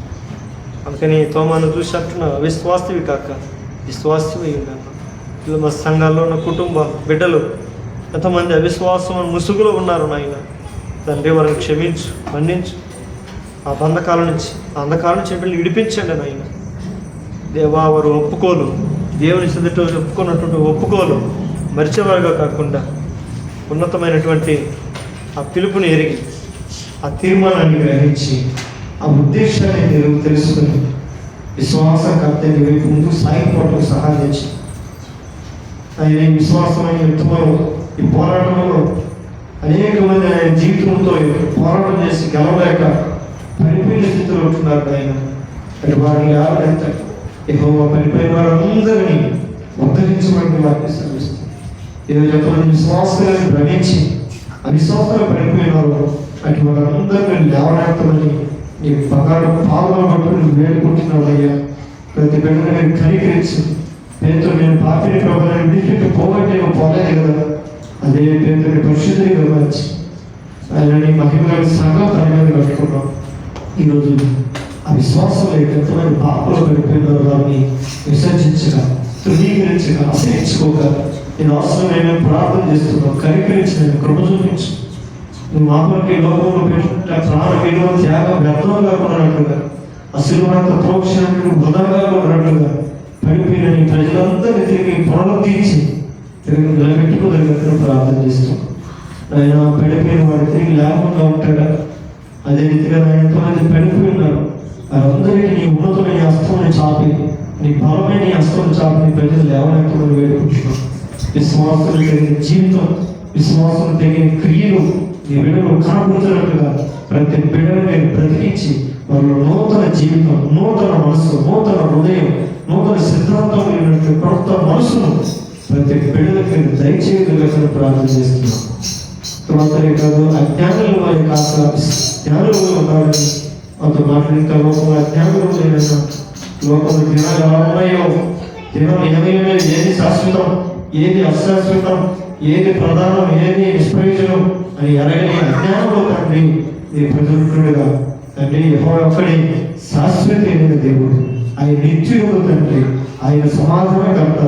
అందుకని తోమాను చూసి అంటున్నా, అవిశ్వాసవి కాక విశ్వాసవి ఉన్నాను. ఇలా మా సంఘాల్లో ఉన్న కుటుంబాలు, బిడ్డలు ఎంతమంది అవిశ్వాసం ముసుగులో ఉన్నారు నాయన. తండ్రి వారిని క్షమించు, మన్నించు. ఆ బంధకాల నుంచి, ఆ అంధకాల నుంచి వీళ్ళని విడిపించండి నాయన. దేవా, వారు ఒప్పుకోలు, దేవుని చెందుట ఒప్పుకున్నటువంటి ఒప్పుకోలు మరిచేవారుగా కాకుండా ఉన్నతమైనటువంటి ఆ పిలుపుని ఎరిగి, ఆ తీర్మానాన్ని గ్రహించి, ఆ ఉద్దేశాన్ని తెలుసుకుని విశ్వాసకర్తని వైపు ముందుకు సాగిపోవటం సహాయించి, ఆయన ఈ విశ్వాసమైన యుద్ధంలో, ఈ పోరాటంలో అనేక మంది ఆయన జీవితంతో పోరాటం చేసి గెలవలేక పడిపోయిన స్థితిలో ఉంటున్నారు ఆయన. అంటే వారిని ఎవరైతే యెహోవా పడిపోయిన వారందరినీ ఉద్ధరించబడిన వారిని శ్రమిస్తుంది. ఈరోజు ఎంతమంది విశ్వాసాలను భ్రమించి అవిశ్వాసాలు పడిపోయినారు, అటు వారందరినీ లేవనెత్తమని నీ బంగారు పావులు పట్టుకుని వేడుకుంటున్నాడు అయ్యా. ప్రతి బిడ్డను నేను కనికరించి, పేరుతో నేను పాపిని ప్రభుత్వాన్ని విడిచిపెట్టి పోగొట్టి నేను పోలేదు కదా, అదే పేరుని పరిశుద్ధిగా వచ్చి ఆయన నీ మహిమలను సంఘం తన మీద కట్టుకున్నాం. ఈరోజు ఆ విశ్వాసం లేక ఎంతమంది పాపలో పడిపోయిన వారిని విసర్జించక, తృణీకరించక, అసహించుకోక నేను అవసరమైన ప్రార్థన చేస్తున్నాను. కనికరించి నేను కృప చూపించు. నువ్వు మా కొరకు ఈ లోకంలో పెట్టిన ప్రాణ విలువ త్యాగం వ్యర్థంగా ఉన్నట్లుగా, అసలునంత ప్రోక్షణను వృధాగా ఉన్నట్లుగా పడిపోయిన నీ ప్రజలందరినీ తిరిగి పునరుద్ధరించి తిరిగి నిలబెట్టుకోగలిగిన ప్రార్థన చేస్తాం. ఆయన పడిపోయిన వాడు తిరిగి లేకుండా ఉంటాడా? అదే రీతిగా ఆయన ఎంతమంది పడిపోయి ఉన్నారు, వారందరికీ నీ ఉన్నతమైన హస్తాన్ని చాపి, నీ బలమైన హస్తాన్ని చాపి నీ ప్రజలు లేవనెత్తమని వేడుకుంటున్నాం. విశ్వాసం తగిన జీవితం, విశ్వాసం తగిన క్రియలు నీ బిడ్డలు కనపడుతున్నట్టుగా ప్రతి బిడ్డను నేను బ్రతికించి వాళ్ళు నూతన జీవితం, నూతన మనసు, నూతన హృదయం, నూతన సిద్ధాంతం లేనట్టు కొత్త మనసును ప్రతి బిడ్డలకు నేను దయచేయగలిగిన ప్రార్థన చేస్తున్నాను. తర్వాతనే కాదు, అజ్ఞానుల వారి కాక జ్ఞానులు కాదని అంత మాటలు ఇంకా లోకంలో అజ్ఞానులు లేదన్నా. లోకంలో దినాలు ఎలా ఉన్నాయో, దినం ఏమైనా ఏది శాశ్వతం, ఏది అశాశ్వతం, ఏది ప్రధానం, ఏది నిష్ప్రయోజనం అని ఎరగని అజ్ఞానంలో తండ్రి నీ ప్రజలుగా తండ్రి యెహోవా ఒక్కడే శాశ్వతమైన దేవుడు. ఆయన నిత్యుడు తండ్రి, ఆయన సమాధానకర్త,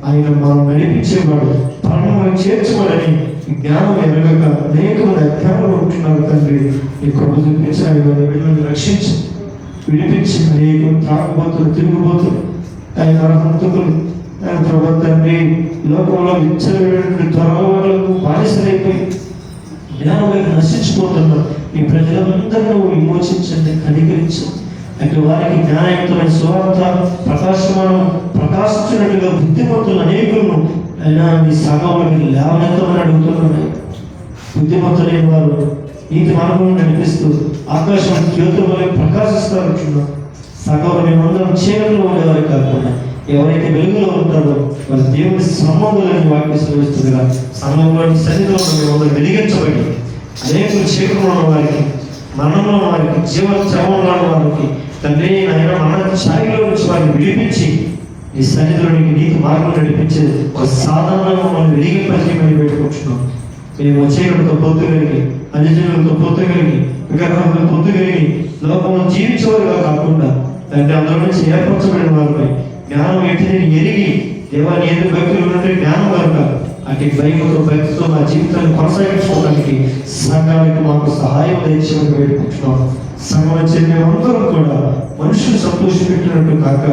ఆయన మనం నడిపించేవాడు, పరమంలో చేర్చుకోవాలని జ్ఞానం ఎరగక అనేక మంది అజ్ఞానంలో ఉంటున్నారు తండ్రి. ఈ కృప చూపించి ఆయన వీళ్ళని రక్షించి విడిపించి అనేక త్రాగబోతులు, తిరుగుబోతులు, ఆయన హంతకులు, ఆయన ప్రభు తండ్రి లోకంలో విచ్చలటువంటి త్వరలకు బానిసలైపోయి జ్ఞానం వైపు నశించిపోతున్నారు. ఈ ప్రజలందరూ విమోచించండి, కనికరించండి. అంటే వారికి జ్ఞానయుక్తమైన సువార్త ప్రకాశించినట్టుగా బుద్ధిమంతులు అనేకులను అయినా మీ సగంలోకి లేవనెత్తమని అడుగుతున్నాను. బుద్ధిమంతులైన వారు నీతి మార్గంలో నడిపిస్తూ ఆకాశం జ్యోతుల వల్ల ప్రకాశిస్తారంటున్నాం. సగంలో మేమందరం చీకట్లో ఉండేవారు కాకుండా ఎవరైతే వెలుగులో ఉంటారో వారి దేవుని సంబంధాలని వాక్యం శ్రవిస్తుందిగా సంఘంలోని సన్నిధిలో మేమందరూ వెలిగించబడి అనేకులు చీకట్లో ఉన్న వారికి, మరణంలో ఉన్న వారికి, జీవోత్సవంలో ఉన్న వారికి తండ్రి ఆయన మరణ ఛాయలో నుంచి వారిని విడిపించి ఈ సన్నిధిలోనికి నీకు మార్గం నడిపించే ఒక సాధారణంగా మనం వెలిగింపజేయమని పెట్టుకుంటున్నాం. మేము వచ్చేటతో పొత్తు కలిగి, అన్యజనులతో పొత్తు కలిగి, విగ్రహాలతో పొత్తు కలిగి లోకంలో జీవించేవారుగా కాకుండా తండ్రి అందులో నుంచి ఏర్పరచబడిన వారిపై జ్ఞానం ఏంటిది ఎరిగి దేవాన్ని ఎందుకు భక్తులు ఉన్నట్టు జ్ఞానం కనుక అటు భయంతో భక్తితో మా జీవితాన్ని కొనసాగించుకోవడానికి సంఘానికి మాకు సహాయం దయచేయమని వేడుకుంటున్నాం. సంఘం చెందినందరం కూడా మనుషులు సంతోషపెట్టినట్టు కాక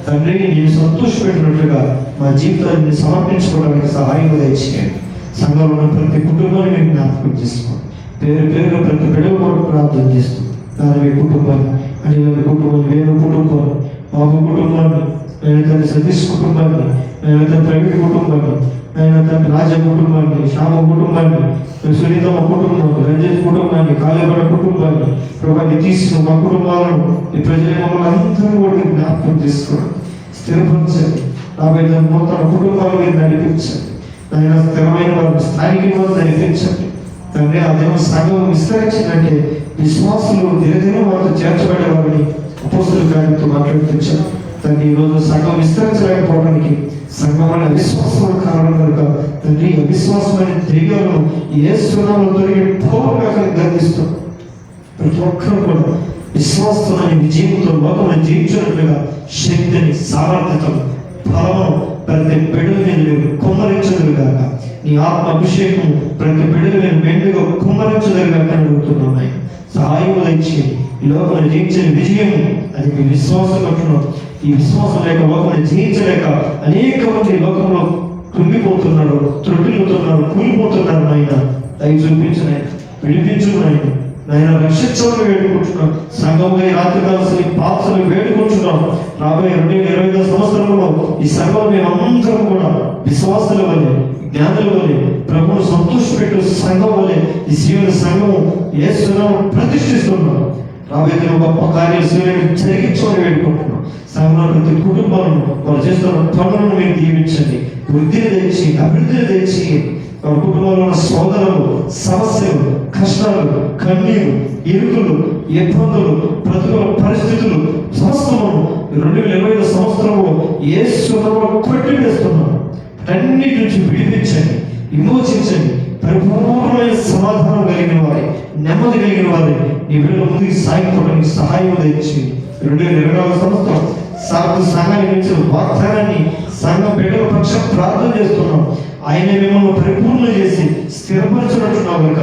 తండ్రి నేను సంతోషపెట్టినట్టుగా మా జీవితాన్ని సమర్పించుకోవడానికి సహాయం దయచేయండి. సంఘంలో ఉన్న ప్రతి కుటుంబాన్ని మేము జ్ఞాపకం చేసుకోండి. పేరు పేరుగా ప్రతి బిడ్డ కొరకు ప్రార్థన చేస్తాం. దాని కుటుంబాన్ని, అనిల కుటుంబాన్ని, వేరు కుటుంబాన్ని, బాబు కుటుంబాన్ని, నేను తన సతీష్ కుటుంబాన్ని, నేను తన ప్రవీణ్ కుటుంబాన్ని, నేను తన రాజ కుటుంబాన్ని, శ్యామ కుటుంబాన్ని, సునీతమ్మ కుటుంబాన్ని, రంజిత్ కుటుంబాన్ని, కాలేబడ కుటుంబాన్ని, ప్రభాని తీసుకున్న మా కుటుంబాలను ఈ ప్రజల మమ్మల్ని అందరూ కూడా జ్ఞాపకం చేసుకోండి, స్థిరపరచండి. రాబోయే నూతన కుటుంబాలు మీరు నడిపించండి. ఆయన స్థిరమైన వారిని స్థానిక నడిపించండి. తండ్రి ఆ దేవ సంఘం విస్తరించిందంటే విశ్వాసులు దినదినం వారితో చేర్చబడే వారిని అపోస్తల కార్యంతో మాట్లాడిపించారు. తండ్రి ఈరోజు సంఘం విస్తరించలేకపోవడానికి సంఘమైన అవిశ్వాసం కారణం కనుక తండ్రి అవిశ్వాసమైన దెయ్యాలను యేసునామములో తొలగి పోవుగా గర్దిస్తాం. ప్రతి ఒక్కరు కూడా విశ్వాసమైన విజయంతో లోకమును జయించినట్లుగా శక్తిని, సామర్థ్యతను, ఫలమును ప్రతి బిడ్డల మీద కుమ్మరించదురుగాక. నీ ఆత్మ అభిషేకం ప్రతి బిడ్డల మీద మెండుగా కుమ్మరించదురుగాక అడుగుతున్నాం. ఆయన సహాయం ఇచ్చి ఈ లోకమును జయించిన విజయం అది మీ విశ్వాసం కట్టున్నాం. ఈ విశ్వాసం లేక లోకమును జయించలేక అనేక మంది లోకంలో కృంగిపోతున్నారు, త్రుటిల్లుతున్నారు, కూలిపోతున్నారు. నాయన దయ చూపించిన విడిపించు నాయన రక్షించమని వేడుకుంటున్నాం. సంఘంగా ఈ రాత్రి కావాల్సిన పాత్రలు వేడుకుంటున్నాం. రాబోయే 2025 సంవత్సరంలో ఈ సంఘం మేమందరం కూడా విశ్వాసుల వలె, జ్ఞానుల వలె, ప్రభువును సంతోషపెట్టు సంఘం వలె ఈ శివుని సంఘము యేసునామములో ప్రతిష్ఠిస్తున్నాం. రాబోయే గొప్ప కార్యాలు శివుని జరిగించమని వేడుకుంటున్నాం. సంఘంలో ప్రతి కుటుంబాలను వారు చేస్తున్న పనులను మీరు దీవించండి, వృద్ధిని తెచ్చి, అభివృద్ధిని తెచ్చి, వారి కుటుంబంలో ఉన్న సోదరులు, సమస్యలు, కష్టాలు, కన్నీరు, ఇరుకులు, ఇబ్బందులు, ప్రతికూల పరిస్థితులు సమస్తము 2025 సంవత్సరంలో యేసునామములో కొట్టివేస్తున్నాం. అన్నిటి నుంచి విడిపించండి, విమోచించండి. పరిపూర్ణమైన సమాధానం కలిగిన వారి, నెమ్మది కలిగిన వారి నీ బిడ్డల ముందుకు సాగిపోవడానికి సహాయం తెచ్చి 2024 సంవత్సరం సంఘానికి ఇచ్చిన వాగ్దానాన్ని సంఘం బిడ్డల పక్షం ప్రార్థన చేస్తున్నాం. ఆయన మిమ్మల్ని పరిపూర్ణ చేసి స్థిరపరచినట్టున్నావు కనుక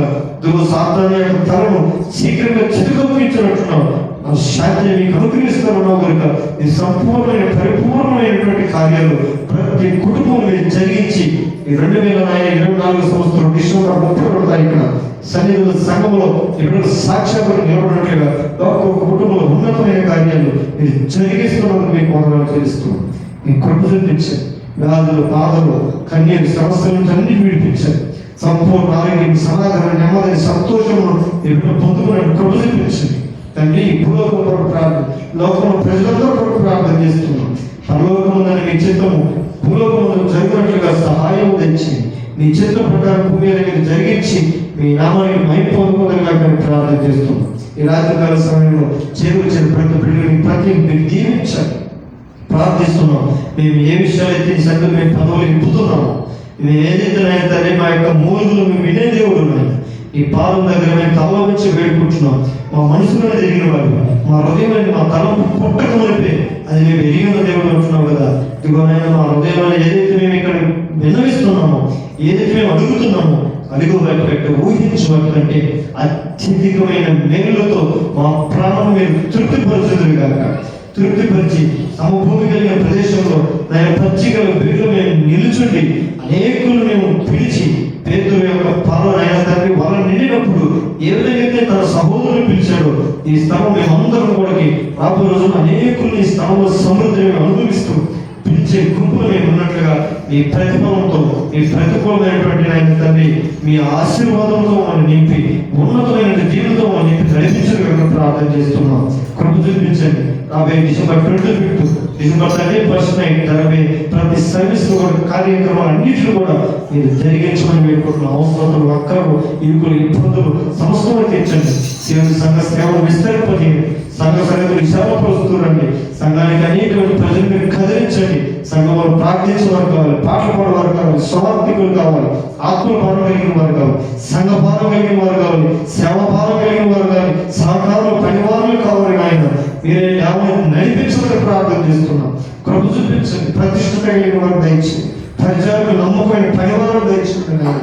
సాతాను యొక్క తలను శీఘ్రంగా చిరుగొప్పించినట్టున్నావు. ఆ శాంతిని మీకు అనుగ్రహిస్తున్నావు కనుక ఈ సంపూర్ణమైన పరిపూర్ణమైనటువంటి కార్యాలు ప్రతి కుటుంబం మీరు జరిగించి ఈ 2024 సంవత్సరం డిసెంబర్ 31వ తారీఖున సన్నిధుల సంఘంలో ఇప్పుడు సాక్ష్యాలు నిలబడినట్లుగా ఒక్కొక్క కుటుంబంలో ఉన్నతమైన కార్యాలు మీరు జరిగిస్తున్నందుకు మీకు వందనాలు చెల్లిస్తున్నాం. మీ కృప చూపించండి. వ్యాధులు, బాధలు, కన్నీరు, సమస్యల నుంచి అన్ని విడిపించండి. సంపూర్ణ ఆరోగ్యం, సమాధానం, నెమ్మది, సంతోషము ఎప్పుడు పొందుకున్నట్టు కృప చూపించండి. తండ్రి ఈ భూలోకం కొరకు ప్రార్థన, లోకంలో ప్రజలందరూ కొరకు ప్రార్థన చేస్తున్నాం. పరలోకముందని మీ చిత్తము భూలోకముందు జరిగినట్లుగా సహాయం తెచ్చి మీ చిత్తం ప్రకారం భూమి మీద జరిగించి మీ నామాన్ని మహిమ పొందుకోగలిగా ప్రార్థన చేస్తున్నాం. ఈ రాత్రికాల సమయంలో చేరువచ్చిన ప్రతి బిడ్డని ప్రతి మీరు దీవించండి ప్రార్థిస్తున్నాం. మేము ఏ విషయాలైతే ఈ సంగతి మేము పదవులు ఇంపుతున్నాము, మేము ఏదైతే మా యొక్క మూలుగులు మేము వినే దేవుడు ఈ పాదం దగ్గర మేము తల నుంచి వేడుకుంటున్నాం. మా మనసులో జరిగిన వాడు, మా హృదయం, మా తలంపు పుట్టక మునిపే అది మేము ఎరిగిన దేవుడు అంటున్నాం కదా. ఇదిగోనైనా మా హృదయంలో ఏదైతే మేము ఇక్కడ విన్నవిస్తున్నామో, ఏదైతే మేము అడుగుతున్నామో అడుగుబట్టి ఊహించబట్టే అత్యధికమైన మేలులతో మా ప్రాణం మీరు తృప్తిపరచుదురు కాక. తృప్తిపరిచి సమభూమి కలిగిన ప్రదేశంలో ఆయన పచ్చికల బీడులో మేము నిలుచుండి అనేకులు మేము పిలిచి పేతురు యొక్క పాలన తండ్రి వాళ్ళ నిండినప్పుడు ఏ విధంగా తన సహోదరులు పిలిచాడో ఈ స్థలం మేమందరం కూడా రాబోయే రోజులు అనేకులు ఈ స్థలంలో సమృద్ధిని మేము అనుభవిస్తూ పిలిచే గుంపులు మేము ఉన్నట్లుగా మీ ప్రతిఫలంతో, మీ ప్రతికూలమైనటువంటి ఆయన తండ్రి మీ ఆశీర్వాదంతో మనం నింపి ఉన్నతమైన జీవితంతో మనం నింపి నడిపించగలిగిన ప్రార్థన చేస్తున్నాం. కృప చూపించండి. రాబోయే డిసెంబర్ 25, డిసెంబర్ 31 జరగబోయే ప్రతి సర్వీస్ కార్యక్రమాలు అన్నింటినీ కూడా మీరు జరిగించమని వేడుకుంటున్నాం. అవసరాలు, అక్కలు, ఇరుకులు, ఇబ్బందులు సమస్తము తీర్చండి. శివుని సంఘ సేవలు విస్తరింపజేయండి. సంఘ సంగతులు విశాలపరుస్తురండి. సంఘానికి అనేకమైన ప్రజలు మీరు కదిలించండి. సంఘంలో ప్రార్థించే వారు కావాలి, పాటలు పాడేవారు కావాలి, స్వార్థికులు కావాలి, ఆత్మల భారం కలిగిన వారు కావాలి, సంఘ భారం కలిగిన వారు కావాలి, సేవ భారం కలిగిన వారు కావాలి, సహకారులు, పనివారులు కావాలి. ఆయన మీరే నడిపించమని ప్రార్థన చేస్తున్నాం. కృప చూపించండి. ప్రతిష్ట కలిగిన వారు దయచేయండి. ప్రజలకు నమ్మకమైన పనివారు దయచేయండి.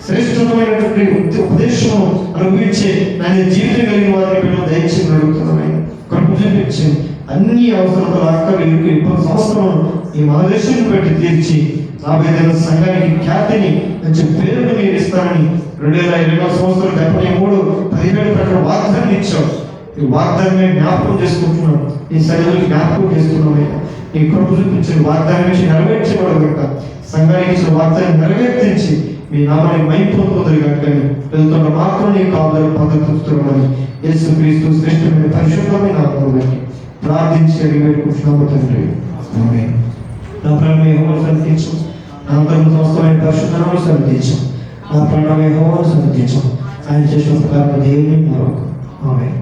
శ్రేష్టమైనటువంటి ఉపదేశం అనుభవించే ఆయన జీవితం కలిగిన వారిని దయచేసి అడుగుతున్నాం. ఆయన కృప చూపించండి. అన్ని అవసరాలు, అక్కలు, ఇరుకు, ఇబ్బంది సంవత్సరం ఈ మన దేశాన్ని పెట్టి తీర్చి రాబోయే సంఘానికి ఖ్యాతిని మంచి పేరును మీరు ఇస్తారని 2020 సంవత్సరం 73-17 ప్రకారం వాగ్దానం ఇచ్చాం. ఈ వాగ్దానమే జ్ఞాపకం చేసుకుంటున్నాం. ఈ సరిహద్దులు జ్ఞాపకం చేస్తున్నాం. ఈ కృప చూపించిన వాగ్దానం నుంచి నెరవేర్చబడగట సంఘానికి ఇచ్చిన వాగ్దానం నెరవేర్తించి మీ నామాన్ని మహిమ పొందుకోదు కనుక వెళ్తున్న మాత్రం నీ కాపుదల పద్ధతిస్తున్నామని యేసుక్రీస్తు శ్రేష్టమైన పరిశుద్ధమైన నామములో ప్రార్థించి వేడుకుంటున్నాము తండ్రి. ఆమేన్. నా ప్రాణమే యెహోవాను సన్నిధించు, నా అంతరంగ సమస్తమైన పరిశుద్ధనామమును సన్నిధించు, నా ప్రాణమే యెహోవాను సన్నిధించు. ఆయన చేసిన ఉపకారం దేవుని మరొక. ఆమేన్.